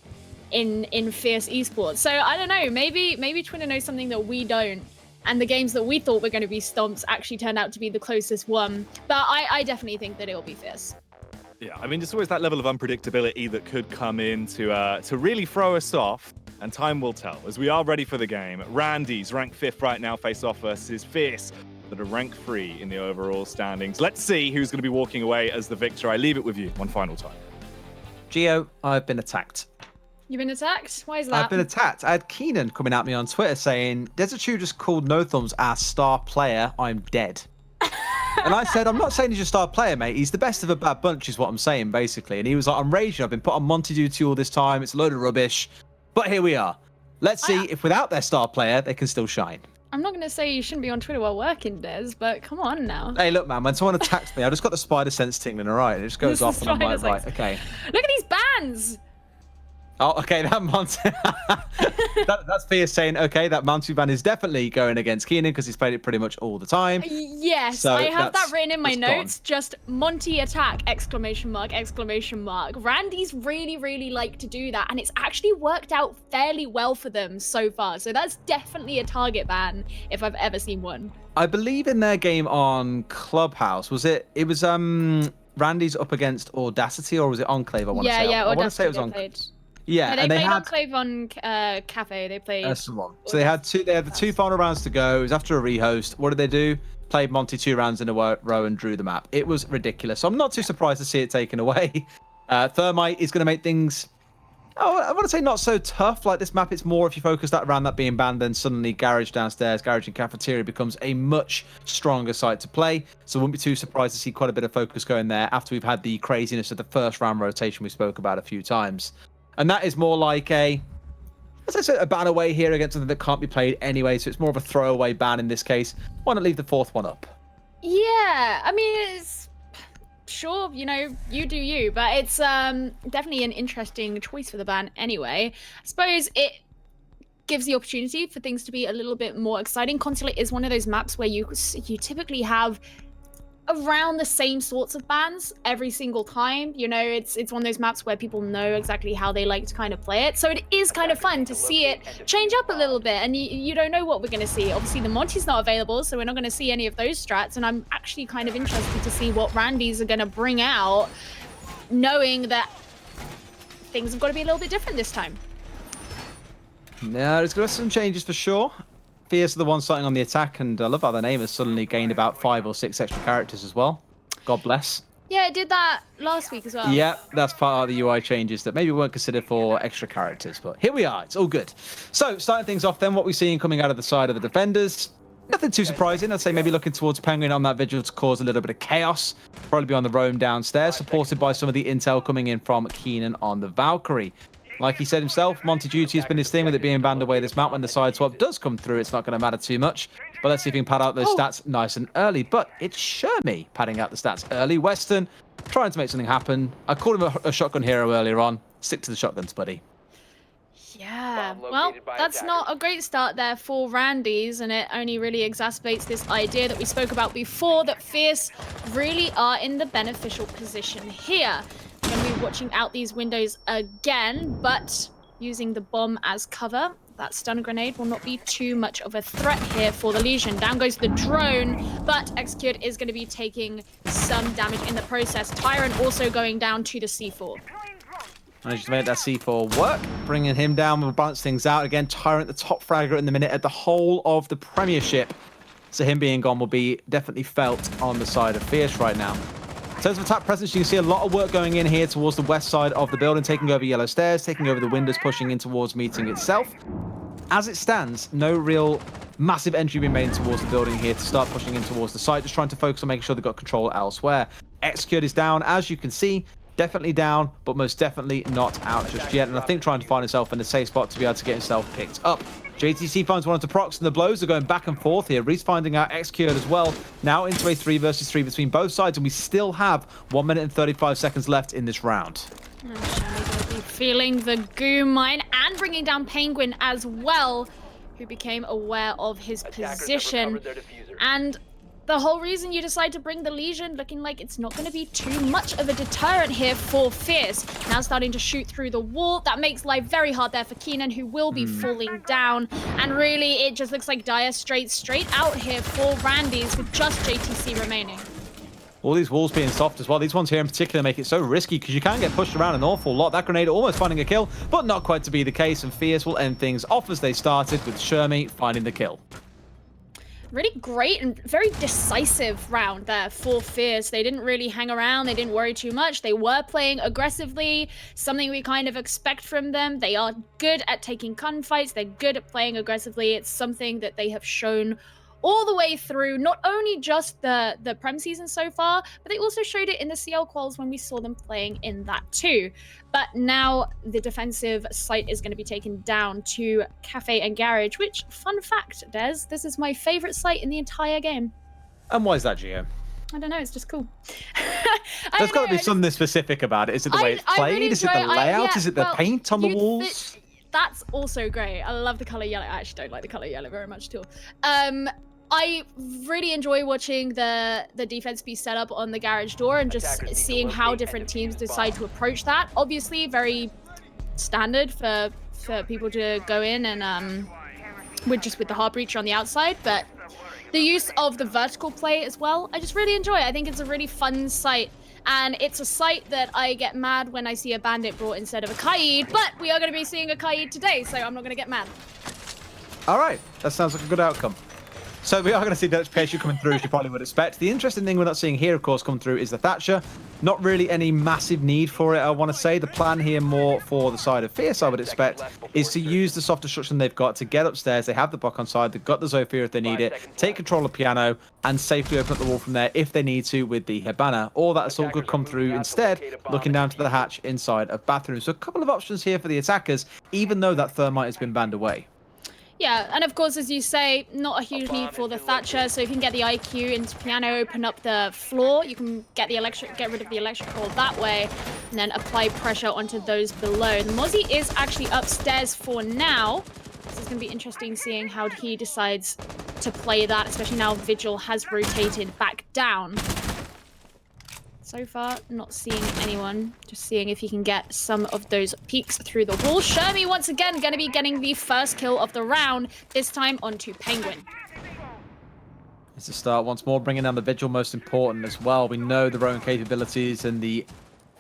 in Fierce Esports. So I don't know, maybe Twitter knows something that we don't, and the games that we thought were going to be stomps actually turned out to be the closest one. But I definitely think that it'll be Fierce. Yeah, I mean, there's always that level of unpredictability that could come in to really throw us off, and time will tell as we are ready for the game. Randy's ranked 5th right now, face off versus Fierce, that are ranked 3 in the overall standings. Let's see who's going to be walking away as the victor. I leave it with you one final time. Gio, I've been attacked. You've been attacked? Why is that? I've been attacked. I had Keenan coming at me on Twitter saying, Desertu just called No Thumbs our star player. I'm dead. And I said, I'm not saying he's your star player, mate. He's the best of a bad bunch is what I'm saying, basically. And he was like, I'm raging. I've been put on Monty duty all this time. It's a load of rubbish. But here we are. Let's see if without their star player, they can still shine. I'm not going to say you shouldn't be on Twitter while working, Des, but come on now. Hey, look, man, when someone attacks me, I just got the spider sense tingling, all right? It just goes off and I'm like, right, okay. Look at these bands! Oh, okay, that Monty. That's Fierce saying, okay, that Monty ban is definitely going against Keenan because he's played it pretty much all the time. Yes, so I have that written in my notes. Gone. Just Monty attack! Exclamation mark! Exclamation mark! Randy's really like to do that, and it's actually worked out fairly well for them so far. So that's definitely a target ban if I've ever seen one. I believe in their game on Clubhouse, was it? It was Randy's up against Audacity, or was it Enclave? I want to say. Yeah, I want to say it was on. Played. Yeah, no, and they played had Enclave on Cafe. They played. That's the one. So they had the 2 final rounds to go. It was after a rehost. What did they do? Played Monty 2 rounds in a row and drew the map. It was ridiculous. So I'm not too surprised to see it taken away. Thermite is going to make things, I want to say not so tough. Like this map, it's more if you focus that around that being banned, then suddenly Garage downstairs, Garage and Cafeteria becomes a much stronger site to play. So I wouldn't be too surprised to see quite a bit of focus going there after we've had the craziness of the first round rotation we spoke about a few times. And that is more like as I said, a ban away here against something that can't be played anyway. So it's more of a throwaway ban in this case. Why not leave the 4th one up? Yeah, I mean, it's sure, you know, you do you, but it's definitely an interesting choice for the ban anyway. I suppose it gives the opportunity for things to be a little bit more exciting. Consulate is one of those maps where you typically have around the same sorts of bans every single time. You know, it's one of those maps where people know exactly how they like to kind of play it. So it is kind of fun to see it change up a little bit, and you don't know what we're going to see. Obviously, the Monty's not available, so we're not going to see any of those strats, and I'm actually kind of interested to see what Randy's are going to bring out, knowing that things have got to be a little bit different this time. Yeah, there's going to be some changes for sure. Fierce are the one starting on the attack, and I love how the name has suddenly gained about 5 or 6 extra characters as well. God bless. Yeah, it did that last week as well. Yeah, that's part of the UI changes that maybe weren't considered for extra characters, but here we are. It's all good. So, starting things off then, what we're seeing coming out of the side of the defenders. Nothing too surprising. I'd say maybe looking towards Penguin on that vigil to cause a little bit of chaos. Probably be on the roam downstairs, supported by some of the intel coming in from Keenan on the Valkyrie. Like he said himself, Monty Duty has been his thing with it being banned away this map. When the side swap does come through, it's not going to matter too much. But let's see if we can pad out those stats nice and early. But it's Shermie padding out the stats early. Western trying to make something happen. I called him a shotgun hero earlier on. Stick to the shotguns, buddy. Yeah, well, that's not a great start there for Randy's, and it only really exacerbates this idea that we spoke about before, that Fierce really are in the beneficial position here. Going to be watching out these windows again, but using the bomb as cover. That stun grenade will not be too much of a threat here for the Legion. Down goes the drone, but Execute is going to be taking some damage in the process. Tyrant also going down to the C4. Managed to make that C4 work, bringing him down. We'll balance things out. Again, Tyrant, the top fragger in the minute at the whole of the Premiership. So him being gone will be definitely felt on the side of Fierce right now. In terms of attack presence, you can see a lot of work going in here towards the west side of the building, taking over yellow stairs, taking over the windows, pushing in towards meeting itself. As it stands, no real massive entry being made towards the building here to start pushing in towards the site, just trying to focus on making sure they've got control elsewhere. Execute is down, as you can see, definitely down, but most definitely not out just yet, and I think trying to find himself in a safe spot to be able to get himself picked up. JTC finds one of the procs, and the blows are going back and forth here. Reese finding out Execute as well. Now into a 3 versus 3 between both sides, and we still have 1 minute and 35 seconds left in this round. And Shelly will be feeling the goo mine and bringing down Penguin as well, who became aware of his position. And the whole reason you decide to bring the Legion, looking like it's not going to be too much of a deterrent here for Fierce. Now starting to shoot through the wall. That makes life very hard there for Keenan, who will be falling down. And really, it just looks like dire straight out here for Randy's with just JTC remaining. All these walls being soft as well. These ones here in particular make it so risky because you can get pushed around an awful lot. That grenade almost finding a kill, but not quite to be the case. And Fierce will end things off as they started, with Shermie finding the kill. Really great and very decisive round there for Fierce. They didn't really hang around. They didn't worry too much. They were playing aggressively, something we kind of expect from them. They are good at taking gunfights. They're good at playing aggressively. It's something that they have shown all the way through, not only just the Prem season so far, but they also showed it in the CL quals when we saw them playing in that too. But now the defensive site is going to be taken down to Cafe and Garage, which, fun fact, Des, this is my favorite site in the entire game. And why is that, Gio? I don't know, it's just cool. There's got to be something specific about it. Is it the way it's played? Really is it the layout? Is it the paint on the walls? walls? That's also great. I love the color yellow. I actually don't like the color yellow very much at all. I really enjoy watching the defense be set up on the garage door and just seeing how different teams decide to approach that. Obviously, very standard for people to go in and with the hard breacher on the outside, but the use of the vertical play as well, I just really enjoy. I think it's a really fun site. And it's a site that I get mad when I see a bandit brought instead of a Kaid, but we are going to be seeing a Kaid today, so I'm not going to get mad. All right, that sounds like a good outcome. So we are going to see the electrification coming through, as you probably would expect. The interesting thing we're not seeing here, of course, come through is the Thatcher. Not really any massive need for it, I want to say. The plan here more for the side of Fierce, I would expect, is to use the soft destruction they've got to get upstairs. They have the block on side. They've got the Zofia if they need it. Take control of Piano and safely open up the wall from there if they need to with the Hibana. All that's all good come through instead, looking down to the hatch inside of Bathroom. So a couple of options here for the attackers, even though that Thermite has been banned away. Yeah, and of course, as you say, not a huge need for the Thatcher. So if you can get the IQ into Piano, open up the floor, you can get rid of the electric core that way, and then apply pressure onto those below. The Mozzie is actually upstairs for now. So it's going to be interesting seeing how he decides to play that, especially now Vigil has rotated back down. So far, not seeing anyone. Just seeing if he can get some of those peeks through the wall. Shermie, once again, going to be getting the first kill of the round, this time onto Penguin. It's a start once more, bringing down the Vigil, most important as well. We know their own capabilities and the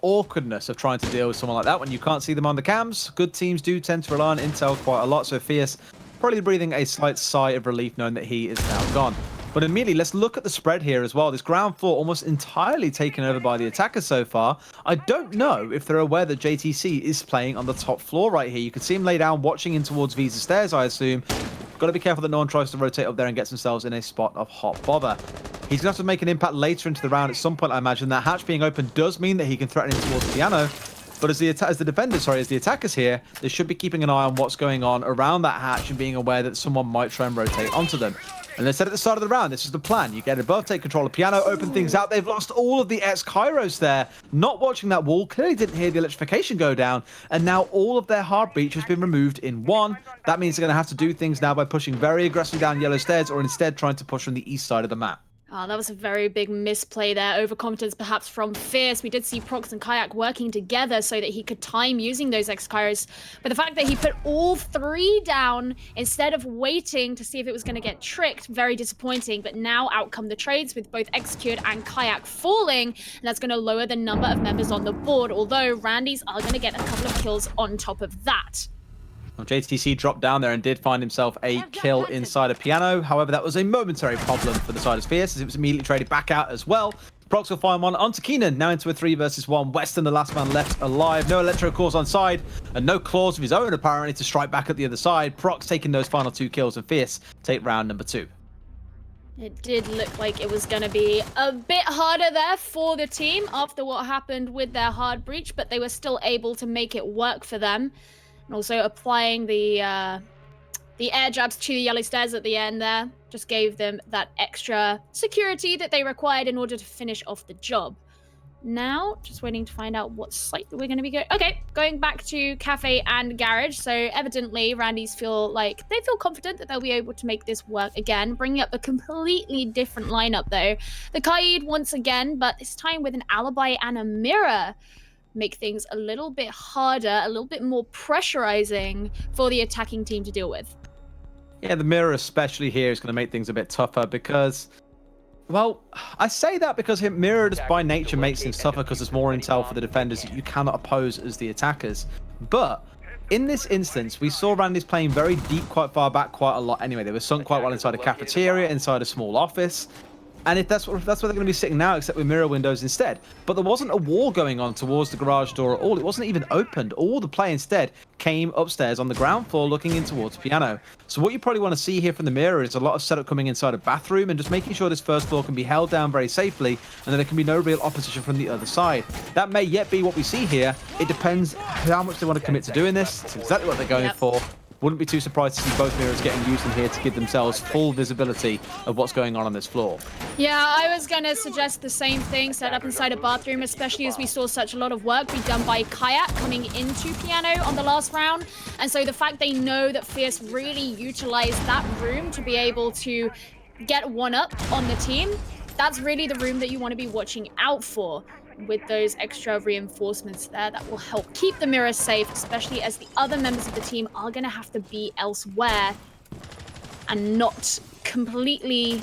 awkwardness of trying to deal with someone like that when you can't see them on the cams. Good teams do tend to rely on intel quite a lot, so Fierce probably breathing a slight sigh of relief knowing that he is now gone. But immediately, let's look at the spread here as well. This ground floor almost entirely taken over by the attackers so far. I don't know if they're aware that JTC is playing on the top floor right here. You can see him lay down, watching in towards Visa stairs, I assume. Got to be careful that no one tries to rotate up there and gets themselves in a spot of hot bother. He's going to have to make an impact later into the round at some point, I imagine. That hatch being open does mean that he can threaten in towards Piano. But as the attackers here, they should be keeping an eye on what's going on around that hatch and being aware that someone might try and rotate onto them. And they said at the start of the round, this is the plan. You get above, take control of Piano, open things out. They've lost all of the ex-Kairos there. Not watching that wall, clearly didn't hear the electrification go down. And now all of their hard breach has been removed in one. That means they're going to have to do things now by pushing very aggressively down yellow stairs, or instead trying to push from the east side of the map. Oh, that was a very big misplay there. Overconfidence perhaps from Fierce. We did see Prox and Kayak working together so that he could time using those X-Kairos. But the fact that he put all three down instead of waiting to see if it was going to get tricked, very disappointing. But now out come the trades with both Execute and Kayak falling. And that's going to lower the number of members on the board. Although Randy's are going to get a couple of kills on top of that. Well, JTC dropped down there and did find himself a kill inside of Piano. However, that was a momentary problem for the side of Fierce, as it was immediately traded back out as well. Prox will find one onto Keenan, now into a 3 versus 1. Weston, the last man left alive. No electro cores on side, and no claws of his own, apparently, to strike back at the other side. Prox taking those final 2 kills, and Fierce take round number 2. It did look like it was going to be a bit harder there for the team after what happened with their hard breach, but they were still able to make it work for them. And also applying the air jabs to the yellow stairs at the end there just gave them that extra security that they required in order to finish off the job. Now, just waiting to find out what site that we're going to be going. Okay, going back to Cafe and Garage. So evidently, Randy's feel confident that they'll be able to make this work again, bringing up a completely different lineup though. The Kaid once again, but this time with an alibi and a mirror. Make things a little bit harder, a little bit more pressurizing for the attacking team to deal with. Yeah, the mirror especially here is going to make things a bit tougher because, well, I say that because mirror just by nature makes things tougher because there's more intel for the defenders that you cannot oppose as the attackers. But in this instance, we saw Randy's playing very deep, quite far back, quite a lot anyway. They were sunk quite well inside a cafeteria, inside a small office. And if that's where they're going to be sitting now, except with mirror windows instead. But there wasn't a wall going on towards the garage door at all. It wasn't even opened. All the play instead came upstairs on the ground floor looking in towards Piano. So what you probably want to see here from the mirror is a lot of setup coming inside a bathroom and just making sure this first floor can be held down very safely and that there can be no real opposition from the other side. That may yet be what we see here. It depends how much they want to commit to doing this. It's exactly what they're going for. Wouldn't be too surprised to see both mirrors getting used in here to give themselves full visibility of what's going on this floor. Yeah, I was going to suggest the same thing, set up inside a bathroom, especially as we saw such a lot of work be done by Kayak coming into Piano on the last round. And so the fact they know that Fierce really utilized that room to be able to get one up on the team, that's really the room that you want to be watching out for. With those extra reinforcements there that will help keep the mirror safe, especially as the other members of the team are going to have to be elsewhere and not completely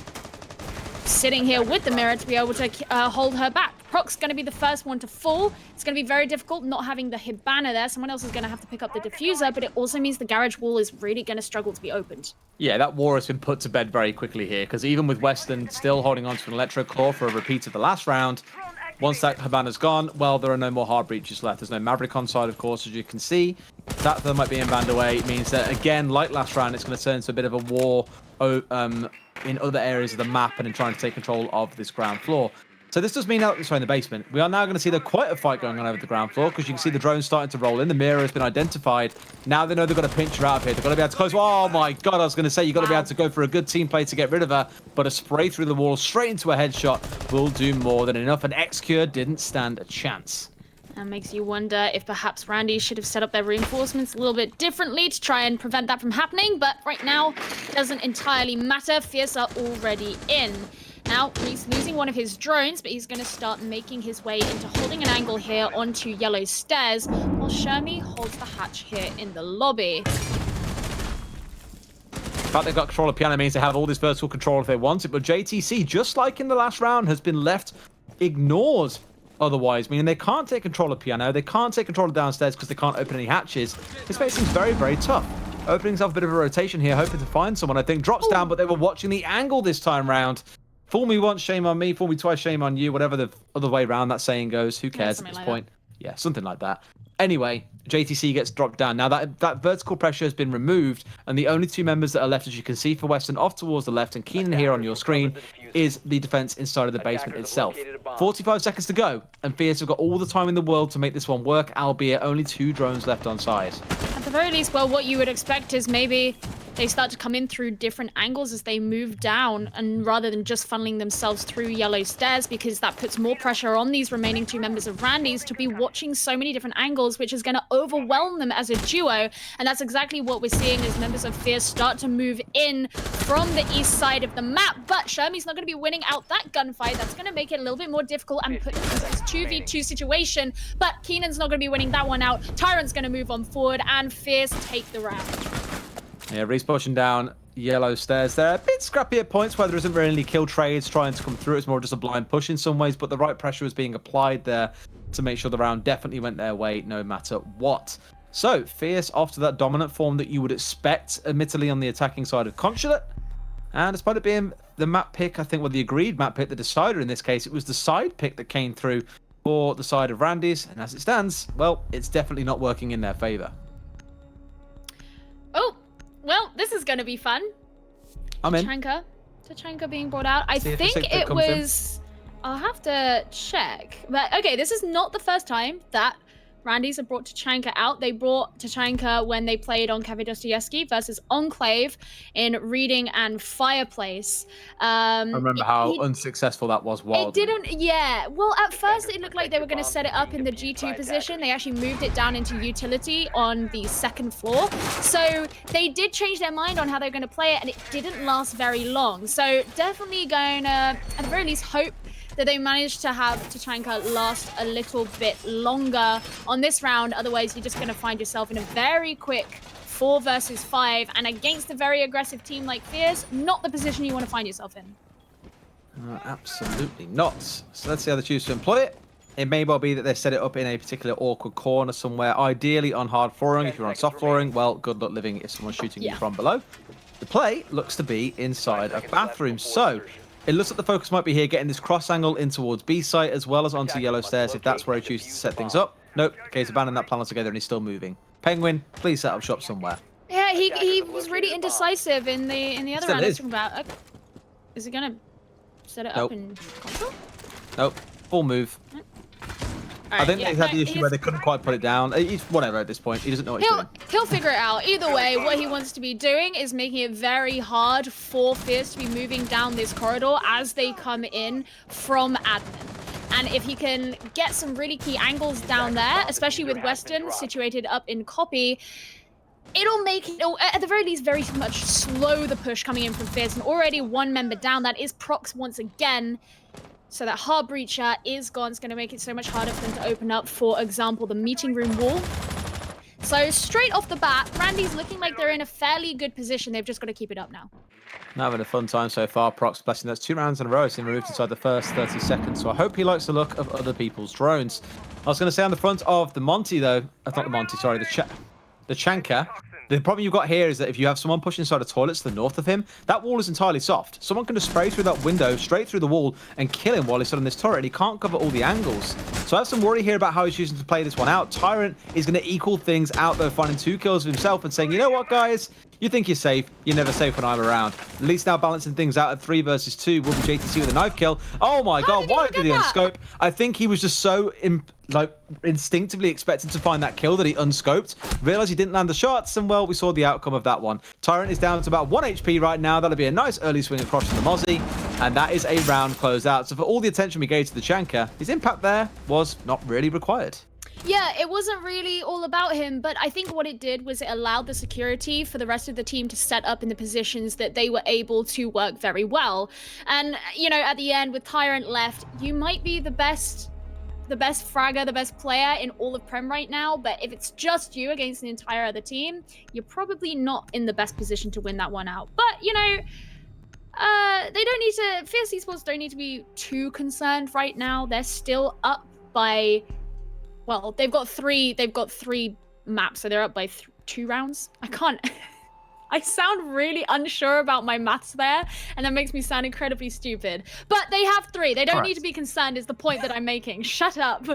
sitting here with the mirror to be able to hold her back. Proc's going to be the first one to fall. It's going to be very difficult not having the Hibana there. Someone else is going to have to pick up the diffuser, but it also means the garage wall is really going to struggle to be opened. Yeah, that war has been put to bed very quickly here, because even with Weston still holding on to an electro core for a repeat of the last round, once that Hibana's gone, well, there are no more hard breaches left. There's no Maverick on side, of course, as you can see. That might be in banned away. It means that, again, like last round, it's going to turn into a bit of a war in other areas of the map and in trying to take control of this ground floor. So this does mean, sorry, in the basement, we are now going to see quite a fight going on over the ground floor, because you can see the drones starting to roll in. The mirror has been identified. Now they know they've got to pinch her out of here. They've got to be able to close. Oh my God, I was going to say, you've got to be able to go for a good team play to get rid of her, but a spray through the wall straight into a headshot will do more than enough, and Xcure didn't stand a chance. That makes you wonder if perhaps Randy should have set up their reinforcements a little bit differently to try and prevent that from happening, but right now, it doesn't entirely matter. Fierce are already in. Now, he's losing one of his drones, but he's going to start making his way into holding an angle here onto yellow stairs, while Shermie holds the hatch here in the lobby. The fact they've got control of piano means they have all this vertical control if they want it, but JTC, just like in the last round, has been left ignored otherwise, meaning they can't take control of piano, they can't take control of downstairs because they can't open any hatches. This space seems very, very tough. Opening himself a bit of a rotation here, hoping to find someone, I think. Drops down, but they were watching the angle this time round. Fool me once, shame on me. Fool me twice, shame on you. Whatever the other way around that saying goes. Who cares at this point? Yeah, something like that. Anyway, JTC gets dropped down. Now that vertical pressure has been removed, and the only two members that are left, as you can see for Western, off towards the left, and Keenan here on your screen, is the defense inside of the basement itself. 45 seconds to go, and Fierce have got all the time in the world to make this one work, albeit only 2 drones left on side. At the very least, well, what you would expect is maybe they start to come in through different angles as they move down, and rather than just funneling themselves through yellow stairs, because that puts more pressure on these remaining 2 members of Randy's to be watching so many different angles, which is going to overwhelm them as a duo. And that's exactly what we're seeing as members of Fierce start to move in from the east side of the map. But Shermie's not going to be winning out that gunfight. That's going to make it a little bit more difficult and put him in this 2v2 situation. But Keenan's not going to be winning that one out. Tyrant's going to move on forward, and Fierce take the round. Yeah, Reese pushing down yellow stairs there. A bit scrappy at points where there isn't really any kill trades trying to come through. It's more just a blind push in some ways, but the right pressure was being applied there to make sure the round definitely went their way no matter what. So, Fierce off to that dominant form that you would expect, admittedly on the attacking side of Consulate. And despite it being the map pick, I think, well, the agreed map pick, the decider in this case, it was the side pick that came through for the side of Randy's. And as it stands, well, it's definitely not working in their favor. Oh! Well, this is going to be fun. I'm in. Tachanka being brought out. I think it was... I'll have to check. But, okay, this is not the first time that Randy's have brought Tachanka out. They brought Tachanka when they played on Cafe Dostoevsky versus Enclave in Reading and Fireplace. I remember how unsuccessful that was. It didn't, yeah. Well, at first it looked like they were going to set it up in the G2 position. They actually moved it down into utility on the 2nd floor. So they did change their mind on how they're going to play it, and it didn't last very long. So definitely going to, at the very least, hope that they managed to have Tachanka last a little bit longer on this round. Otherwise, you're just going to find yourself in a very quick 4 versus 5. And against a very aggressive team like Fierce, not the position you want to find yourself in. Absolutely not. So let's see how they choose to employ it. It may well be that they set it up in a particular awkward corner somewhere, ideally on hard flooring. If you're on soft flooring, well, good luck living if someone's shooting you from below. The play looks to be inside a bathroom. So it looks like the focus might be here, getting this cross angle in towards B site as well as onto yellow stairs, if that's where he chooses to set things up. Nope. Okay, he's abandoning that plan altogether and he's still moving. Penguin, please set up shop somewhere. Yeah, he was really indecisive in the other round. About, is he gonna set it up in console? Nope. Full move. Right, I think they had the issue where they couldn't quite put it down. He's whatever at this point. He doesn't know what he's doing. He'll figure it out. Either way, what he wants to be doing is making it very hard for Fierce to be moving down this corridor as they come in from admin. And if he can get some really key angles down there, especially with Western situated up in copy, it'll make it, at the very least, very much slow the push coming in from Fierce. And already 1 member down. That is Prox once again. So that hard breacher is gone. It's going to make it so much harder for them to open up, for example, the meeting room wall. So straight off the bat, Randy's looking like they're in a fairly good position. They've just got to keep it up now. Now having a fun time so far. Prox blessing. That's 2 rounds in a row. It's been removed inside the first 30 seconds. So I hope he likes the look of other people's drones. I was going to say on the front of the Monty, though. Not the Monty, sorry. The Chanka. The problem you've got here is that if you have someone pushing inside the toilets to the north of him, that wall is entirely soft. Someone can just spray through that window, straight through the wall, and kill him while he's stood on this turret, and he can't cover all the angles. So I have some worry here about how he's choosing to play this one out. Tyrant is going to equal things out, though, finding 2 kills of himself and saying, you know what, guys? You think you're safe. You're never safe when I'm around. At least now balancing things out at 3 versus 2 will be JTC with a knife kill. Oh my god, why did he unscope? I think he was just so instinctively expected to find that kill that he unscoped. Realized he didn't land the shots, and well, we saw the outcome of that one. Tyrant is down to about 1 HP right now. That'll be a nice early swing across from the Mozzie, and that is a round closed out. So for all the attention we gave to the Chanka, his impact there was not really required. Yeah, it wasn't really all about him, but I think what it did was it allowed the security for the rest of the team to set up in the positions that they were able to work very well. And, you know, at the end, with Tyrant left, you might be the best fragger, the best player in all of Prem right now, but if it's just you against the entire other team, you're probably not in the best position to win that one out. But, you know, they don't need to, Fierce Esports don't need to be too concerned right now. They're still up by... Well, they've got three maps, so they're up by 2 rounds. I sound really unsure about my maths there, and that makes me sound incredibly stupid. But they have 3. They don't need to be concerned is the point that I'm making. Shut up.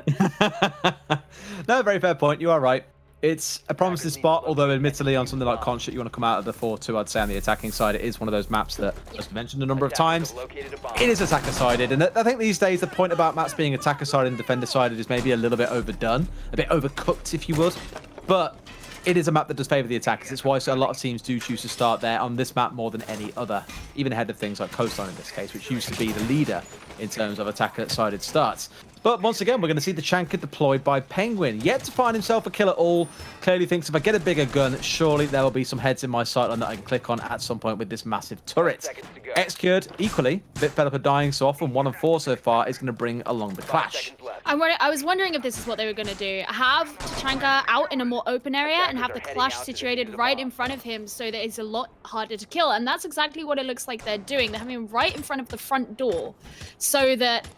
No, very fair point. You are right. It's a promising spot, although admittedly on something like Conscious, you want to come out of the 4-2, I'd say on the attacking side, it is one of those maps that, as mentioned a number of times, it is attacker-sided. And I think these days the point about maps being attacker-sided and defender-sided is maybe a little bit overdone, a bit overcooked, if you would. But it is a map that does favour the attackers. It's why a lot of teams do choose to start there on this map more than any other, even ahead of things like Coastline in this case, which used to be the leader in terms of attacker-sided starts. But once again, we're going to see the Chanka deployed by Penguin. Yet to find himself a kill at all. Clearly thinks if I get a bigger gun, surely there will be some heads in my sight line that I can click on at some point with this massive turret. Excured, equally, a bit fed up of dying so often. 1 and 4 so far is going to bring along the clash. I was wondering if this is what they were going to do. Have Tachanka out in a more open area and have the clash situated right in front of him so that it's a lot harder to kill. And that's exactly what it looks like they're doing. They're having him right in front of the front door so that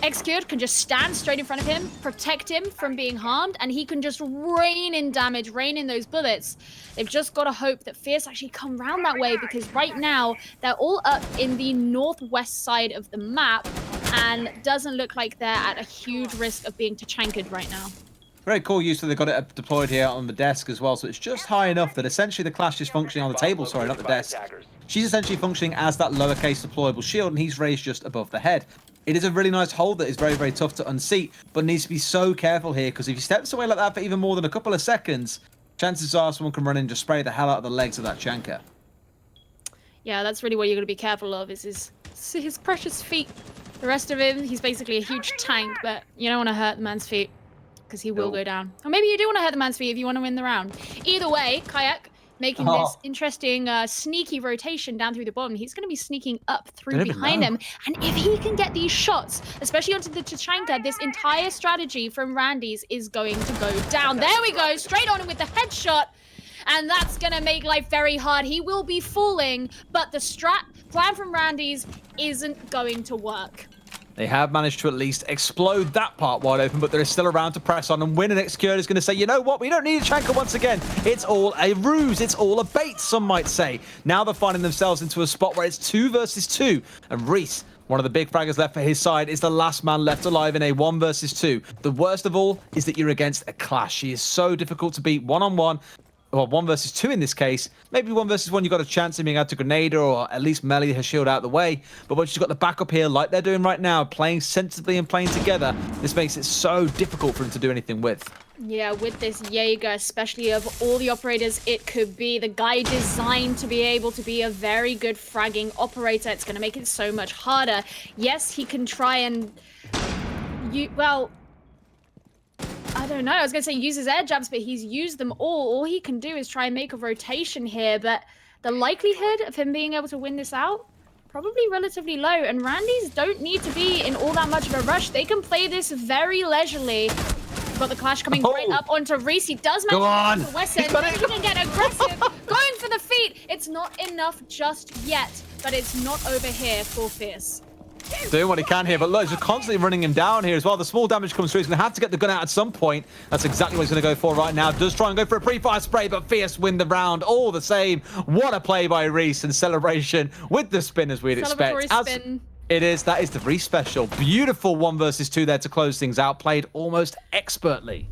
Excured can just stand straight in front of him, protect him from being harmed, and he can just rain in damage, rain in those bullets. They've just got to hope that Fierce actually come round that way, because right now they're all up in the northwest side of the map, and doesn't look like they're at a huge risk of being Tachankered right now. Very cool use that they've got it deployed here on the desk as well, so it's just high enough that essentially the clash is functioning on the table, sorry, not the desk. She's essentially functioning as that lowercase deployable shield, and he's raised just above the head. It is a really nice hold that is very, very tough to unseat, but needs to be so careful here, because if he steps away like that for even more than a couple of seconds, chances are someone can run in and just spray the hell out of the legs of that Chanka. Yeah, that's really what you're going to be careful of, is his precious feet. The rest of him, he's basically a huge tank, but you don't want to hurt the man's feet, because he will go down. Or maybe you do want to hurt the man's feet if you want to win the round. Either way, Kayak making this interesting sneaky rotation down through the bottom. He's going to be sneaking up through behind him. And if he can get these shots, especially onto the Tachanka, this entire strategy from Randy's is going to go down. There we go, straight on him with the headshot. And that's going to make life very hard. He will be falling, but the plan from Randy's isn't going to work. They have managed to at least explode that part wide open, but there is still a round to press on, and Win and Excured is going to say, you know what, we don't need a Chanka once again. It's all a ruse. It's all a bait, some might say. Now they're finding themselves into a spot where it's 2 versus 2, and Reese, one of the big fraggers left for his side, is the last man left alive in a 1 versus 2. The worst of all is that you're against a clash. She is so difficult to beat one-on-one. Well, 1 versus 2 in this case. Maybe 1 versus 1, you've got a chance of being able to grenade her, or at least melee her shield out of the way. But once you've got the backup here, like they're doing right now, playing sensibly and playing together, this makes it so difficult for them to do anything with. Yeah, with this Jaeger, especially of all the operators it could be, the guy designed to be able to be a very good fragging operator. It's going to make it so much harder. Yes, he can try and... I don't know, I was going to say use his air jabs, but he's used them all. All he can do is try and make a rotation here, but the likelihood of him being able to win this out, probably relatively low. And Randy's don't need to be in all that much of a rush. They can play this very leisurely. We've got the clash coming right up onto Reese. He does manage to West End. Maybe he can get aggressive. Going for the feet. It's not enough just yet, but it's not over here for Fierce. Doing what he can here, but look, just constantly running him down here as well. The small damage comes through. He's going to have to get the gun out at some point. That's exactly what he's going to go for right now. Does try and go for a pre-fire spray, but Fierce win the round all the same. What a play by Reese and celebration with the spin as we'd expect. Spin. It is. That is the Reese special. Beautiful 1 versus 2 there to close things out. Played almost expertly.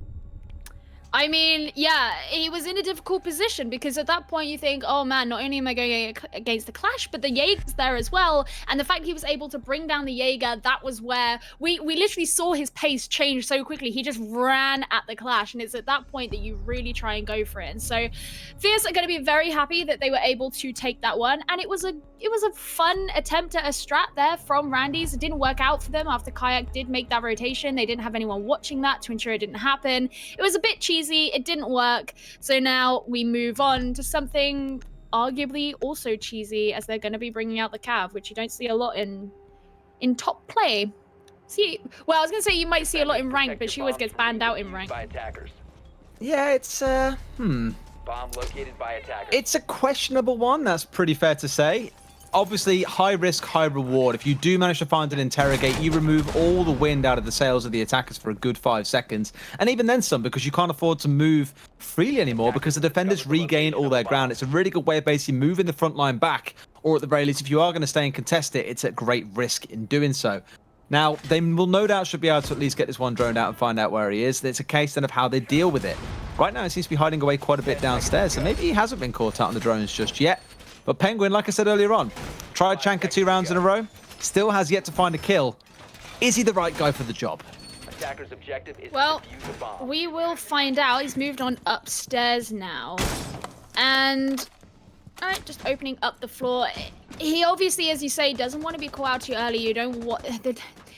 I mean, yeah, he was in a difficult position because at that point you think, oh man, not only am I going against the Clash, but the Jaeger's there as well. And the fact he was able to bring down the Jaeger, that was where we literally saw his pace change so quickly. He just ran at the Clash, and it's at that point that you really try and go for it. And so Fierce are going to be very happy that they were able to take that one. And it was a fun attempt at a strat there from Randy's. It didn't work out for them after Kayak did make that rotation. They didn't have anyone watching that to ensure it didn't happen. It was a bit cheesy. It didn't work. So now we move on to something arguably also cheesy, as they're going to be bringing out the Cav, which you don't see a lot in top play. Well, I was going to say you might see a lot in rank, but she always gets banned out in rank. Yeah, it's Bomb located by attackers. It's a questionable one. That's pretty fair to say. Obviously, high risk, high reward. If you do manage to find an interrogate, you remove all the wind out of the sails of the attackers for a good 5 seconds. And even then some, because you can't afford to move freely anymore because the defenders regain all their ground. It's a really good way of basically moving the front line back. Or at the very least, if you are going to stay and contest it, it's at great risk in doing so. Now, they will no doubt should be able to at least get this one droned out and find out where he is. It's a case then of how they deal with it. Right now, he seems to be hiding away quite a bit downstairs, so maybe he hasn't been caught out on the drones just yet. But Penguin, like I said earlier on, tried Chanka 2 rounds in a row, still has yet to find a kill. Is he the right guy for the job? Attacker's objective is well, to defuse the bomb. we will find out. He's moved on upstairs now. And, all right, just opening up the floor. He obviously, as you say, doesn't want to be caught out too early. You don't want...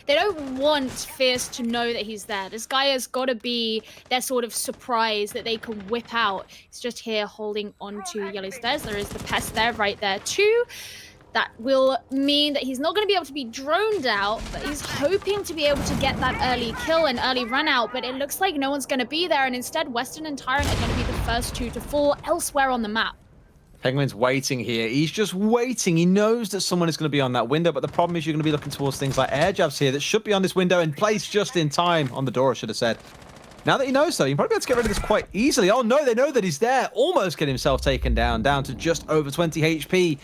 They don't want Fierce to know that he's there. This guy has got to be their sort of surprise that they can whip out. He's just here holding onto yellow stairs. There is the pest there, right there too. That will mean that he's not going to be able to be droned out, but he's hoping to be able to get that early kill and early run out, but it looks like no one's going to be there, and instead Western and Tyrant are going to be the first 2 to fall elsewhere on the map. Penguin's waiting here. He's just waiting. He knows that someone is going to be on that window, but the problem is you're going to be looking towards things like air jabs here that should be on this window and placed just in time on the door, I should have said. Now that he knows, though, you can probably be able to get rid of this quite easily. Oh, no, they know that he's there. Almost get himself taken down to just over 20 HP.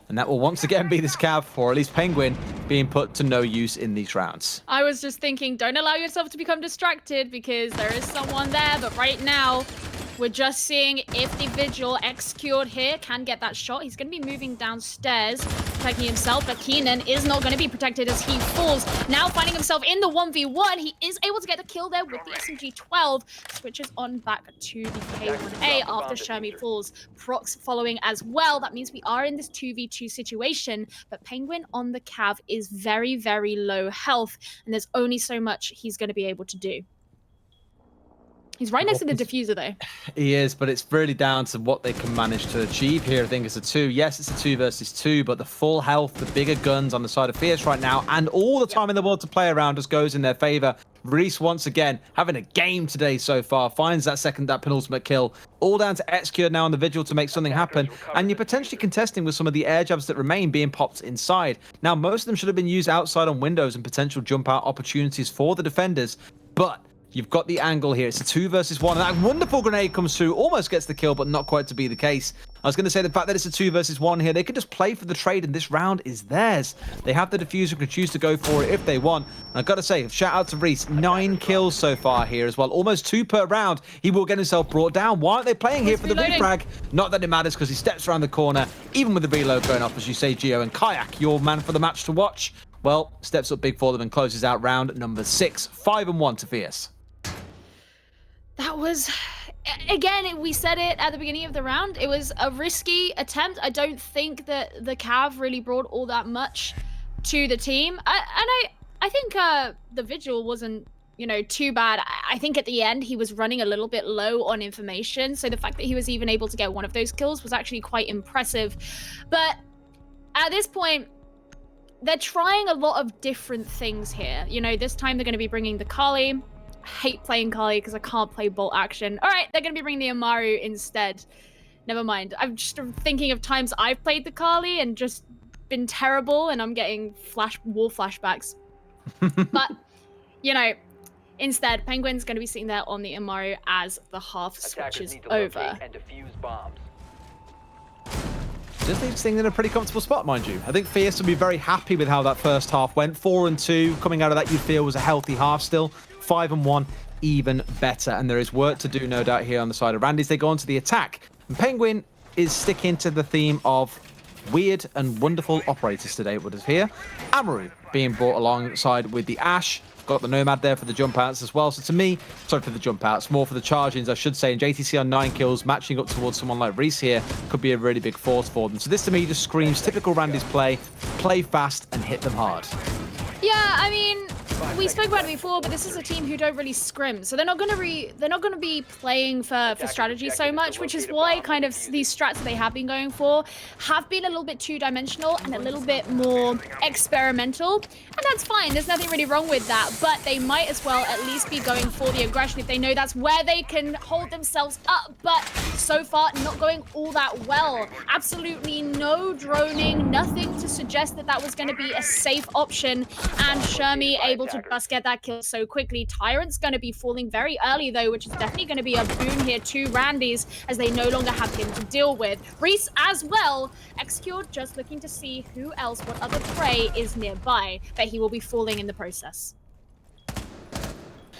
And that will once again be this Cav, or at least Penguin, being put to no use in these rounds. I was just thinking, don't allow yourself to become distracted because there is someone there, but right now... we're just seeing if the Vigil executed here can get that shot. He's going to be moving downstairs, protecting himself, but Keenan is not going to be protected as he falls. Now finding himself in the 1v1, he is able to get the kill there with the SMG-12. Switches on back to the K1A after Shermie falls. Prox following as well. That means we are in this 2v2 situation, but Penguin on the Cav is very, very low health, and there's only so much he's going to be able to do. He's right next to the diffuser, though. He is, but it's really down to what they can manage to achieve here. I think it's a 2. Yes, it's a 2 versus 2, but the full health, the bigger guns on the side of Fierce right now, and all the time in the world to play around just goes in their favor. Reese, once again, having a game today so far, finds that penultimate kill. All down to Execute now on the Vigil to make something happen, and you're potentially contesting with some of the air jabs that remain being popped inside. Now, most of them should have been used outside on windows and potential jump out opportunities for the defenders, but you've got the angle here. It's a 2 versus 1. And that wonderful grenade comes through, almost gets the kill, but not quite to be the case. I was going to say the fact that it's a 2 versus 1 here, they could just play for the trade, and this round is theirs. They have the diffuser, can choose to go for it if they want. And I've got to say, shout out to Reese, 9 kills so far here as well. Almost 2 per round. He will get himself brought down. Why aren't they playing here for the refrag? Not that it matters, because he steps around the corner, even with the reload going off, as you say, Gio. And Kayak, your man for the match to watch, well, steps up big for them and closes out round number 6. 5-1 to Fierce. That was, again, we said it at the beginning of the round. It was a risky attempt. I don't think that the Cav really brought all that much to the team. I think the Vigil wasn't, too bad. I think at the end he was running a little bit low on information. So the fact that he was even able to get one of those kills was actually quite impressive. But at this point, they're trying a lot of different things here. This time they're going to be bringing the Kali. I hate playing Kali because I can't play bolt action. All right, they're going to be bringing the Amaru instead. Never mind. I'm just thinking of times I've played the Kali and just been terrible, and I'm getting war flashbacks. But, you know, instead, Penguin's going to be sitting there on the Amaru as the half Attackers switches need to over. locate and defuse bombs. Just leaves things in a pretty comfortable spot, mind you. I think Fierce will be very happy with how that first half went. 4-2, coming out of that, you'd feel was a healthy half still. 5-1, even better. And there is work to do, no doubt, here on the side of Randy's. They go on to the attack. And Penguin is sticking to the theme of weird and wonderful operators today, it would appear. Amaru being brought alongside with the Ash. Got the Nomad there for the jump outs as well. So to me, sorry for the jump outs, more for the charge-ins, I should say. And JTC on 9 kills, matching up towards someone like Reese here, could be a really big force for them. So this to me just screams typical Randy's play fast and hit them hard. Yeah, I mean, we spoke about it before, but this is a team who don't really scrim, so they're not going to be playing for strategy so much, which is why kind of these strats that they have been going for have been a little bit two-dimensional and a little bit more experimental, and that's fine. There's nothing really wrong with that, but they might as well at least be going for the aggression if they know that's where they can hold themselves up. But so far, not going all that well. Absolutely no droning, nothing to suggest that that was going to be a safe option, and Shermie able to just get that kill so quickly. Tyrant's going to be falling very early though, which is definitely going to be a boon here to Randy's as they no longer have him to deal with. Reese as well. Execured just looking to see who else, what other prey is nearby, but he will be falling in the process.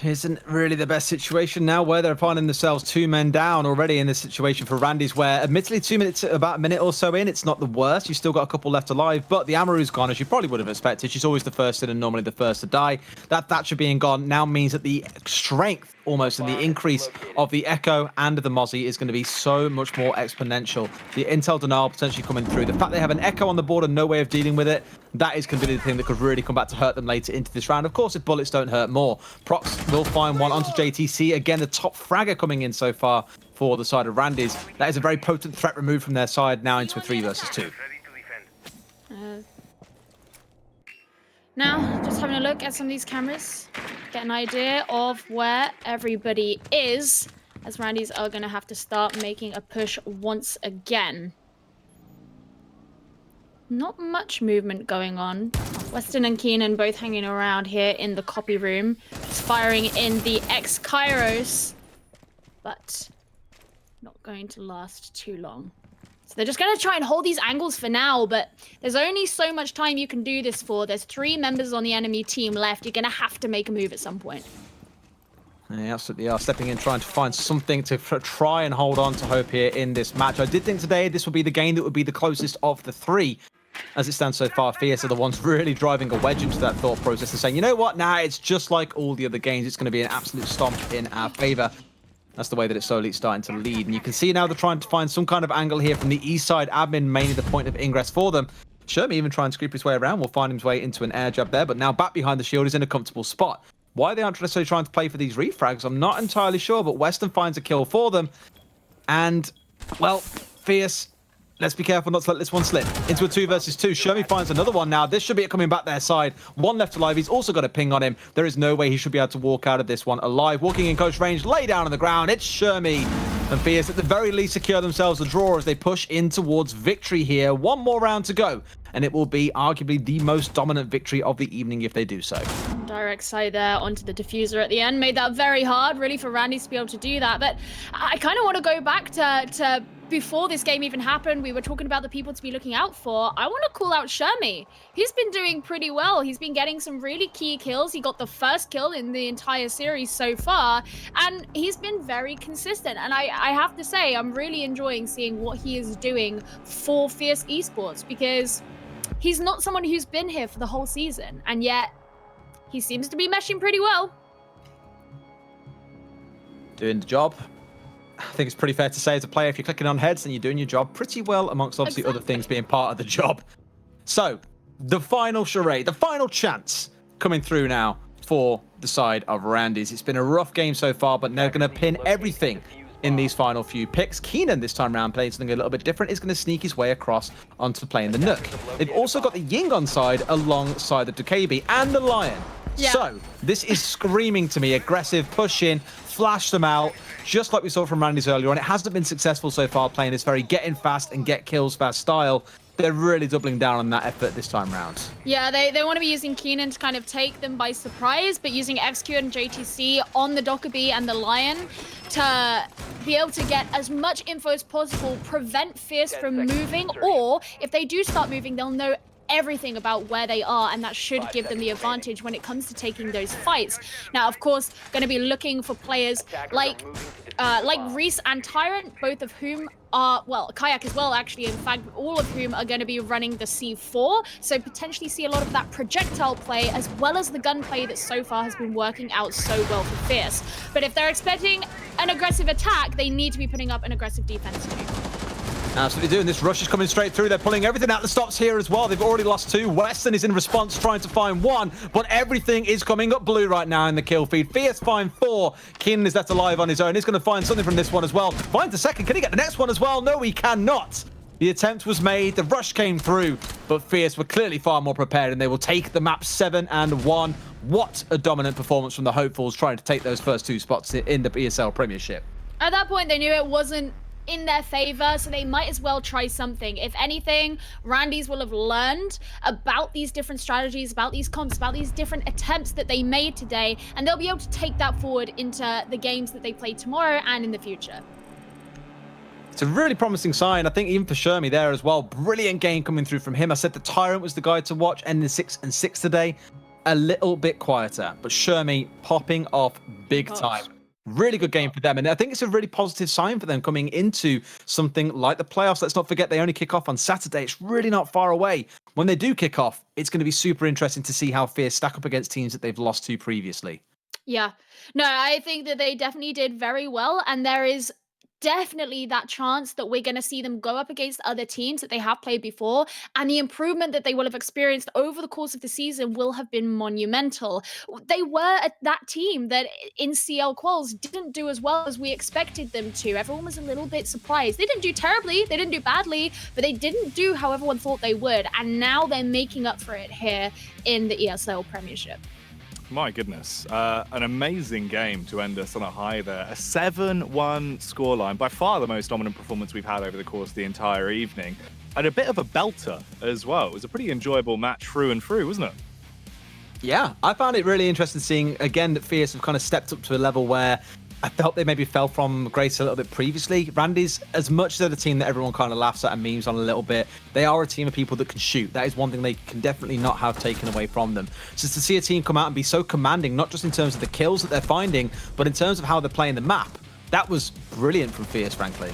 Isn't really the best situation now where they're finding themselves 2 men down already in this situation for Randy's, where admittedly 2 minutes, about a minute or so in, it's not the worst. You've still got a couple left alive, but the Amaru's gone, as you probably would have expected. She's always the first in and normally the first to die. That Thatcher being gone now means that the strength almost and the increase of the Echo and the Mozzie is going to be so much more exponential. The intel denial potentially coming through. The fact they have an Echo on the board and no way of dealing with it, that is going to be the thing that could really come back to hurt them later into this round. Of course, if bullets don't hurt more. Prox will find one onto JTC. Again, the top fragger coming in so far for the side of Randy's. That is a very potent threat removed from their side now into a 3 versus 2. Now, just having a look at some of these cameras, get an idea of where everybody is, as Randy's are going to have to start making a push once again. Not much movement going on. Weston and Keenan both hanging around here in the copy room, just firing in the ex-Kairos, but not going to last too long. So they're just going to try and hold these angles for now, but there's only so much time you can do this for. There's 3 members on the enemy team left. You're going to have to make a move at some point. They absolutely are stepping in, trying to find something to try and hold on to hope here in this match. I did think today this would be the game that would be the closest of the 3. As it stands so far, Fierce are the ones really driving a wedge into that thought process and saying, you know what, nah, it's just like all the other games. It's going to be an absolute stomp in our favor. That's the way that it's slowly starting to lead. And you can see now they're trying to find some kind of angle here from the east side admin, mainly the point of ingress for them. Shermie even trying to scoop his way around. Will find his way into an air jab there, but now back behind the shield is in a comfortable spot. Why they aren't necessarily trying to play for these refrags, I'm not entirely sure, but Weston finds a kill for them. And, well, Fierce, let's be careful not to let this one slip. Into a 2 versus 2. Shermie finds another one now. This should be it coming back their side. 1 left alive. He's also got a ping on him. There is no way he should be able to walk out of this one alive. Walking in close range, lay down on the ground. It's Shermie. And Fierce at the very least secure themselves a draw as they push in towards victory here. 1 more round to go. And it will be arguably the most dominant victory of the evening if they do so. Direct side there onto the diffuser at the end. Made that very hard, really, for Randy to be able to do that. But I kind of want to go back to before this game even happened. We were talking about the people to be looking out for. I want to call out Shermie. He's been doing pretty well. He's been getting some really key kills. He got the first kill in the entire series so far, and he's been very consistent. And I have to say, I'm really enjoying seeing what he is doing for Fierce Esports, because he's not someone who's been here for the whole season, and yet he seems to be meshing pretty well. Doing the job. I think it's pretty fair to say as a player, if you're clicking on heads, then you're doing your job pretty well, amongst obviously other things being part of the job. So, the final charade, the final chance coming through now for the side of Randy's. It's been a rough game so far, but they're going to pin everything in these final few picks. Keenan this time around playing something a little bit different, is going to sneak his way across onto playing the Nook. They've also got the Ying on side alongside the Dukabi and the Lion. Yeah. So this is screaming to me aggressive, push in, flash them out, just like we saw from Randy's earlier on. It hasn't been successful so far playing this very get in fast and get kills fast style. they're really doubling down on that effort this time round. Yeah, they want to be using Keenan to kind of take them by surprise, but using XQ and JTC on the Dockerbee and the Lion to be able to get as much info as possible, prevent Fierce from moving, or if they do start moving, they'll know everything about where they are, and that should give them the advantage when it comes to taking those fights. Now, of course, going to be looking for players like Reese and Tyrant, both of whom are, well, Kayak as well, actually, in fact, all of whom are going to be running the C4, so potentially see a lot of that projectile play as well as the gunplay that so far has been working out so well for Fierce. But if they're expecting an aggressive attack, they need to be putting up an aggressive defense too. Absolutely doing. This rush is coming straight through. They're pulling everything out the stops here as well. They've already lost 2. Weston is in response trying to find 1, but everything is coming up blue right now in the kill feed. Fierce find 4. Keenan is left alive on his own. He's going to find something from this one as well. Finds the second. Can he get the next one as well? No, he cannot. The attempt was made. The rush came through, but Fierce were clearly far more prepared, and they will take the map 7-1. What a dominant performance from the Hopefuls trying to take those first 2 spots in the ESL Premiership. At that point, they knew it wasn't in their favor, so they might as well try something. If anything, Randy's will have learned about these different strategies, about these comps, about these different attempts that they made today, and they'll be able to take that forward into the games that they play tomorrow and in the future. It's a really promising sign. I think even for Shermie there as well. Brilliant game coming through from him. I said the Tyrant was the guy to watch, ending 6-6 today. A little bit quieter, but Shermie popping off big time. Really good game for them, and I think it's a really positive sign for them coming into something like the playoffs. Let's not forget they only kick off on Saturday. It's really not far away. When they do kick off, it's going to be super interesting to see how Fierce stack up against teams that they've lost to previously. Yeah. No, I think that they definitely did very well, and there is definitely that chance that we're going to see them go up against other teams that they have played before, and the improvement that they will have experienced over the course of the season will have been monumental. They were that team that in CL Quals didn't do as well as we expected them to. Everyone was a little bit surprised. They didn't do terribly, they didn't do badly, but they didn't do how everyone thought they would, and now they're making up for it here in the ESL Premiership. My goodness, an amazing game to end us on a high there. A 7-1 scoreline, by far the most dominant performance we've had over the course of the entire evening. And a bit of a belter as well. It was a pretty enjoyable match through and through, wasn't it? Yeah, I found it really interesting seeing, again, that Fierce have kind of stepped up to a level where I felt they maybe fell from grace a little bit previously. Randy's, as much as they're the team that everyone kind of laughs at and memes on a little bit, they are a team of people that can shoot. That is one thing they can definitely not have taken away from them. So to see a team come out and be so commanding, not just in terms of the kills that they're finding, but in terms of how they're playing the map, that was brilliant from Fierce, frankly.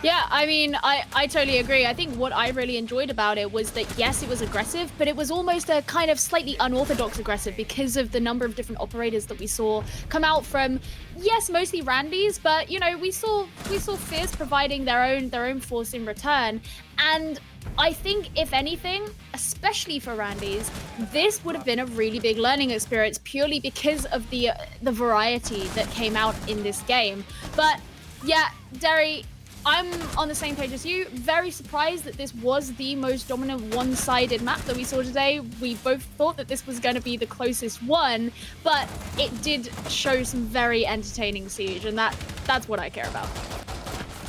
Yeah, I mean, I totally agree. I think what I really enjoyed about it was that, yes, it was aggressive, but it was almost a kind of slightly unorthodox aggressive because of the number of different operators that we saw come out from, yes, mostly Randy's, but, you know, we saw Fierce providing their own force in return. And I think, if anything, especially for Randy's, this would have been a really big learning experience purely because of the variety that came out in this game. But, yeah, Derry, I'm on the same page as you. Very surprised that this was the most dominant one-sided map that we saw today. We both thought that this was going to be the closest one, but it did show some very entertaining siege, and that's what I care about.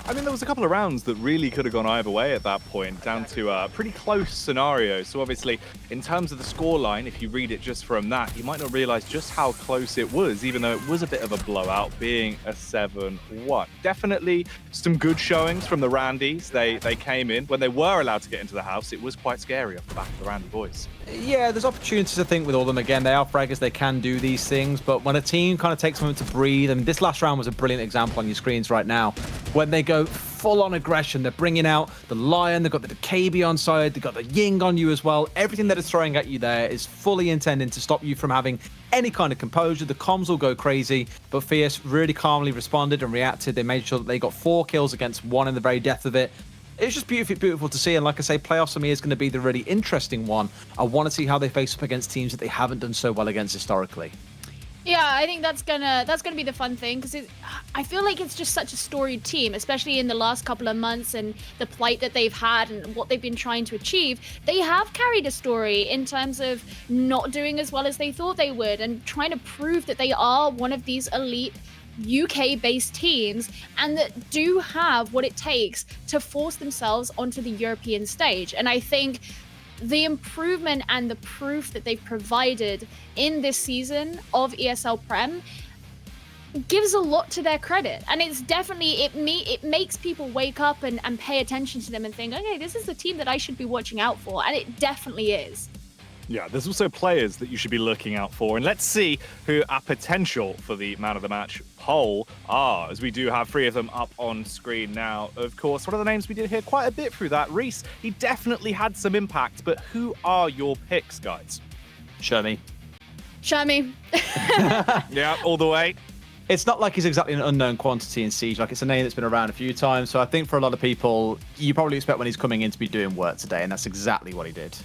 I mean, there was a couple of rounds that really could have gone either way at that point, down to a pretty close scenario. So obviously, in terms of the scoreline, if you read it just from that, you might not realize just how close it was, even though it was a bit of a blowout, being a 7-1. Definitely some good showings from the Randys. They came in. When they were allowed to get into the house, it was quite scary off the back of the Randy boys. Yeah, there's opportunities, I think, with all of them. Again, they are fraggers, they can do these things, but when a team kind of takes a moment to breathe, and this last round was a brilliant example on your screens right now, when they go full-on aggression, they're bringing out the Lion, they've got the KB on side, they've got the Ying on you as well. Everything that is throwing at you there is fully intended to stop you from having any kind of composure. The comms will go crazy, but Fierce really calmly responded and reacted. They made sure that they got 4 kills against 1 in the very depth of it. It's just beautiful to see, and like I say, playoffs for me is going to be the really interesting one. I want to see how they face up against teams that they haven't done so well against historically. Yeah, I think that's gonna be the fun thing, because I feel like it's just such a storied team, especially in the last couple of months and the plight that they've had and what they've been trying to achieve. They have carried a story in terms of not doing as well as they thought they would and trying to prove that they are one of these elite UK-based teams and that do have what it takes to force themselves onto the European stage. And I think the improvement and the proof that they've provided in this season of ESL Prem gives a lot to their credit, and it's definitely it makes people wake up and pay attention to them and think, okay, this is the team that I should be watching out for, and it definitely is. Yeah, there's also players that you should be looking out for, and let's see who are potential for the man of the match poll are, as we do have 3 of them up on screen now. Of course, one of the names we did hear quite a bit through that, Reese, he definitely had some impact, but who are your picks, guys? Shermie. Yeah, all the way. It's not like he's exactly an unknown quantity in Siege. Like, it's a name that's been around a few times. So I think for a lot of people, you probably expect when he's coming in to be doing work today, and that's exactly what he did.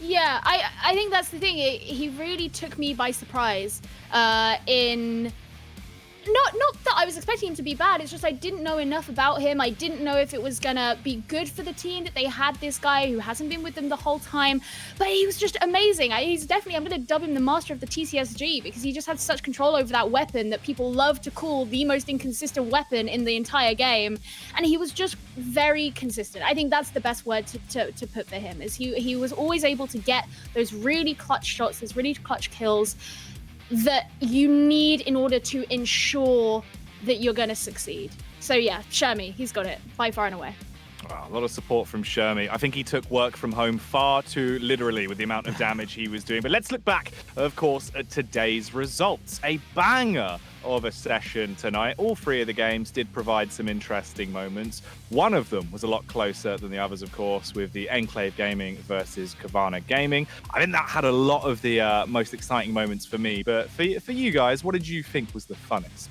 Yeah, I think that's the thing. He really took me by surprise in... Not that I was expecting him to be bad, it's just I didn't know enough about him. I didn't know if it was gonna be good for the team that they had this guy who hasn't been with them the whole time, but he was just amazing. He's definitely, I'm gonna dub him the master of the TCSG because he just had such control over that weapon that people love to call the most inconsistent weapon in the entire game, and he was just very consistent. I think that's the best word to put for him, is he was always able to get those really clutch shots, those really clutch kills that you need in order to ensure that you're going to succeed. So yeah, Shermie, he's got it by far and away. Wow, a lot of support from Shermie. I think he took work from home far too literally with the amount of damage he was doing. But let's look back, of course, at today's results. A banger of a session tonight. All 3 of the games did provide some interesting moments. One of them was a lot closer than the others, of course, with the Enclave Gaming versus Qivana Gaming. I think that had a lot of the most exciting moments for me. But for you guys, what did you think was the funnest?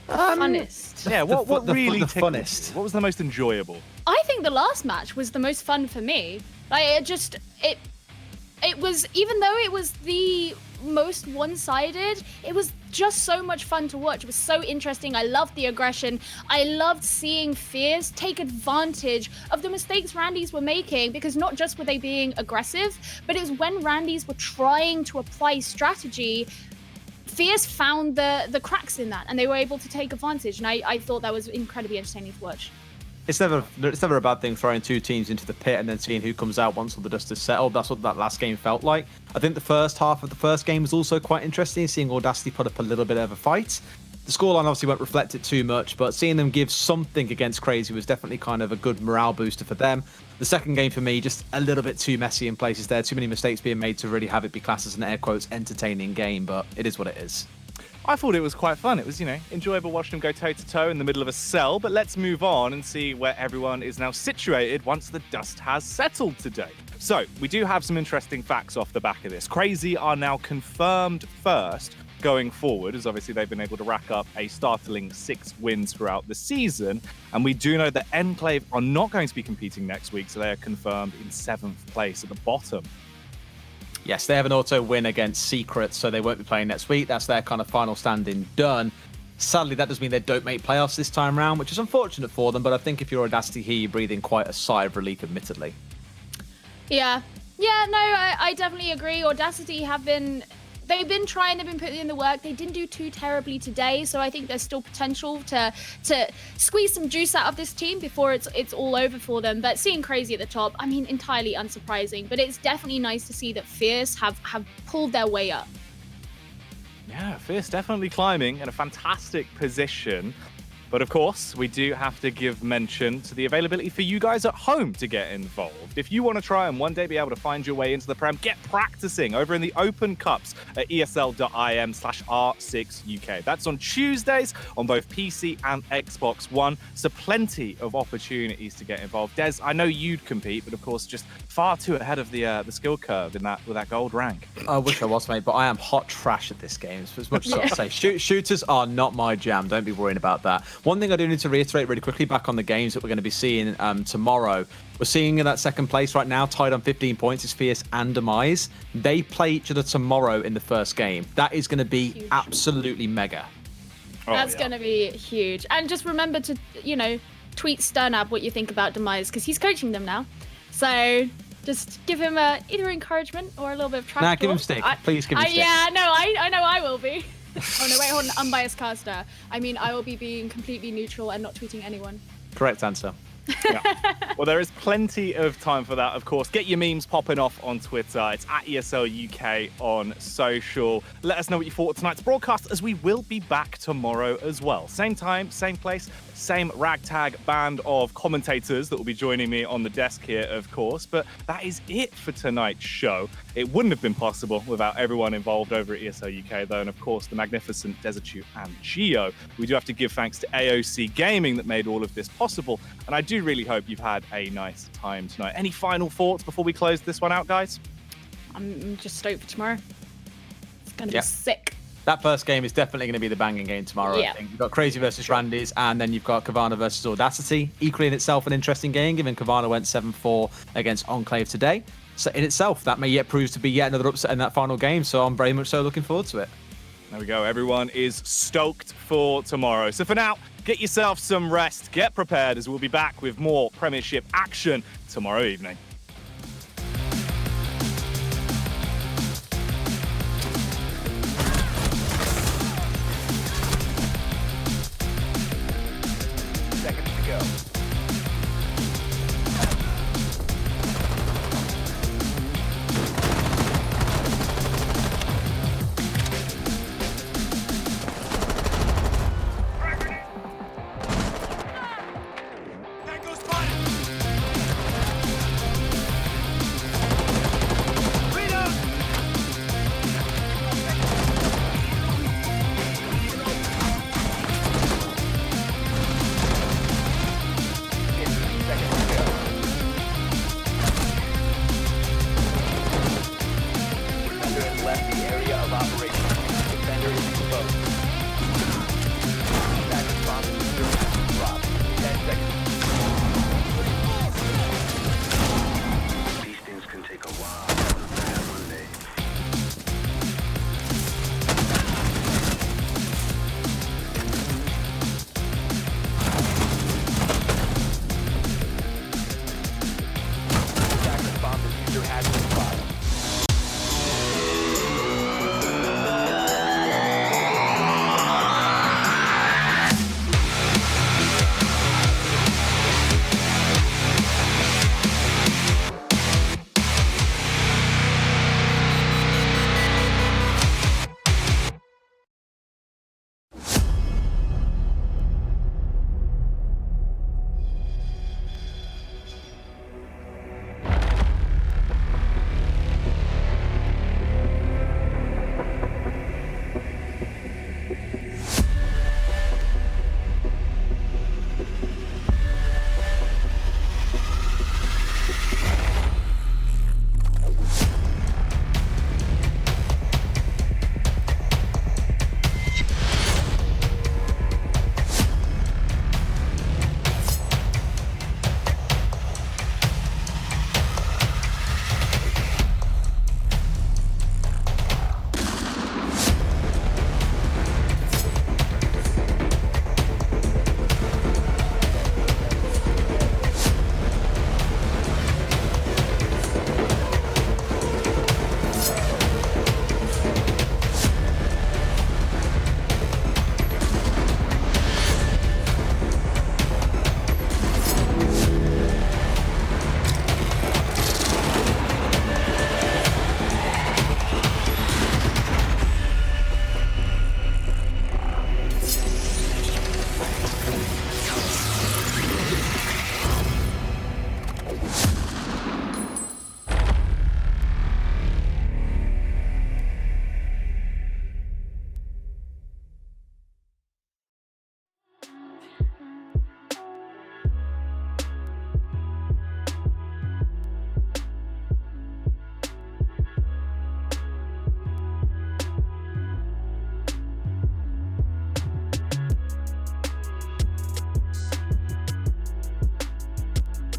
Funnest. Yeah, what really the tickled funnest? you? What was the most enjoyable? I think the last match was the most fun for me. Like, it was, even though it was the most one-sided, it was just so much fun to watch. It was so interesting. I loved the aggression. I loved seeing Fierce take advantage of the mistakes Randy's were making, because not just were they being aggressive, but it was when Randy's were trying to apply strategy, Fierce found the cracks in that, and they were able to take advantage. And I thought that was incredibly entertaining to watch. It's never a bad thing throwing 2 teams into the pit and then seeing who comes out once all the dust is settled. That's what that last game felt like. I think the first half of the first game was also quite interesting, seeing Audacity put up a little bit of a fight. The scoreline obviously won't reflect it too much, but seeing them give something against Crazy was definitely kind of a good morale booster for them. The second game for me, just a little bit too messy in places there. Too many mistakes being made to really have it be classed as an air quotes entertaining game, but it is what it is. I thought it was quite fun. It was, enjoyable watching them go toe-to-toe in the middle of a cell. But let's move on and see where everyone is now situated once the dust has settled today. So, we do have some interesting facts off the back of this. Crazy are now confirmed first going forward, as obviously they've been able to rack up a startling 6 wins throughout the season. And we do know that Enclave are not going to be competing next week, so they are confirmed in 7th place at the bottom. Yes, they have an auto win against Secret, so they won't be playing next week. That's their kind of final standing done. Sadly, that does mean they don't make playoffs this time round, which is unfortunate for them, but I think if you're Audacity here, you breathe in quite a sigh of relief, admittedly. Yeah, no, I definitely agree. Audacity they've been trying, they've been putting in the work. They didn't do too terribly today, so I think there's still potential to squeeze some juice out of this team before it's all over for them. But seeing Crazy at the top, I mean, entirely unsurprising, but it's definitely nice to see that Fierce have pulled their way up. Yeah, Fierce definitely climbing in a fantastic position. But of course, we do have to give mention to the availability for you guys at home to get involved. If you want to try and one day be able to find your way into the Prem, get practicing over in the Open Cups at esl.im/R6UK. That's on Tuesdays on both PC and Xbox One. So plenty of opportunities to get involved. Des, I know you'd compete, but of course, just far too ahead of the skill curve with that gold rank. I wish I was, mate, but I am hot trash at this game. As much as I say, shooters are not my jam. Don't be worrying about that. One thing I do need to reiterate really quickly back on the games that we're going to be seeing tomorrow. We're seeing in that second place right now, tied on 15 points, is Fierce and Demise. They play each other tomorrow in the first game. That is going to be huge. Absolutely mega. That's going to be huge. And just remember to, tweet Sternab what you think about Demise, because he's coaching them now. So just give him either encouragement or a little bit of trash talk. Give him stick. Please give him stick. Yeah, no, I know I will be. Oh no, wait, hold on. Unbiased caster. I mean, I will be being completely neutral and not tweeting anyone. Correct answer. Yeah. Well, there is plenty of time for that, of course. Get your memes popping off on Twitter. It's at ESL UK on social. Let us know what you thought of tonight's broadcast, as we will be back tomorrow as well. Same time, same place, same ragtag band of commentators that will be joining me on the desk here, of course. But that is it for tonight's show. It wouldn't have been possible without everyone involved over at ESL UK, though, and of course the magnificent Desertu and Geo. We do have to give thanks to AOC Gaming that made all of this possible, and I do really hope you've had a nice time tonight. Any final thoughts before we close this one out, guys? I'm just stoked for tomorrow. It's gonna be sick. That first game is definitely going to be the banging game tomorrow. Yeah. I think you've got Crazy versus Randy's, and then you've got Qivana versus Audacity. Equally in itself an interesting game, given Qivana went 7-4 against Enclave today. So in itself, that may yet prove to be yet another upset in that final game. So I'm very much so looking forward to it. There we go. Everyone is stoked for tomorrow. So for now, get yourself some rest, get prepared, as we'll be back with more Premiership action tomorrow evening. Seconds to go.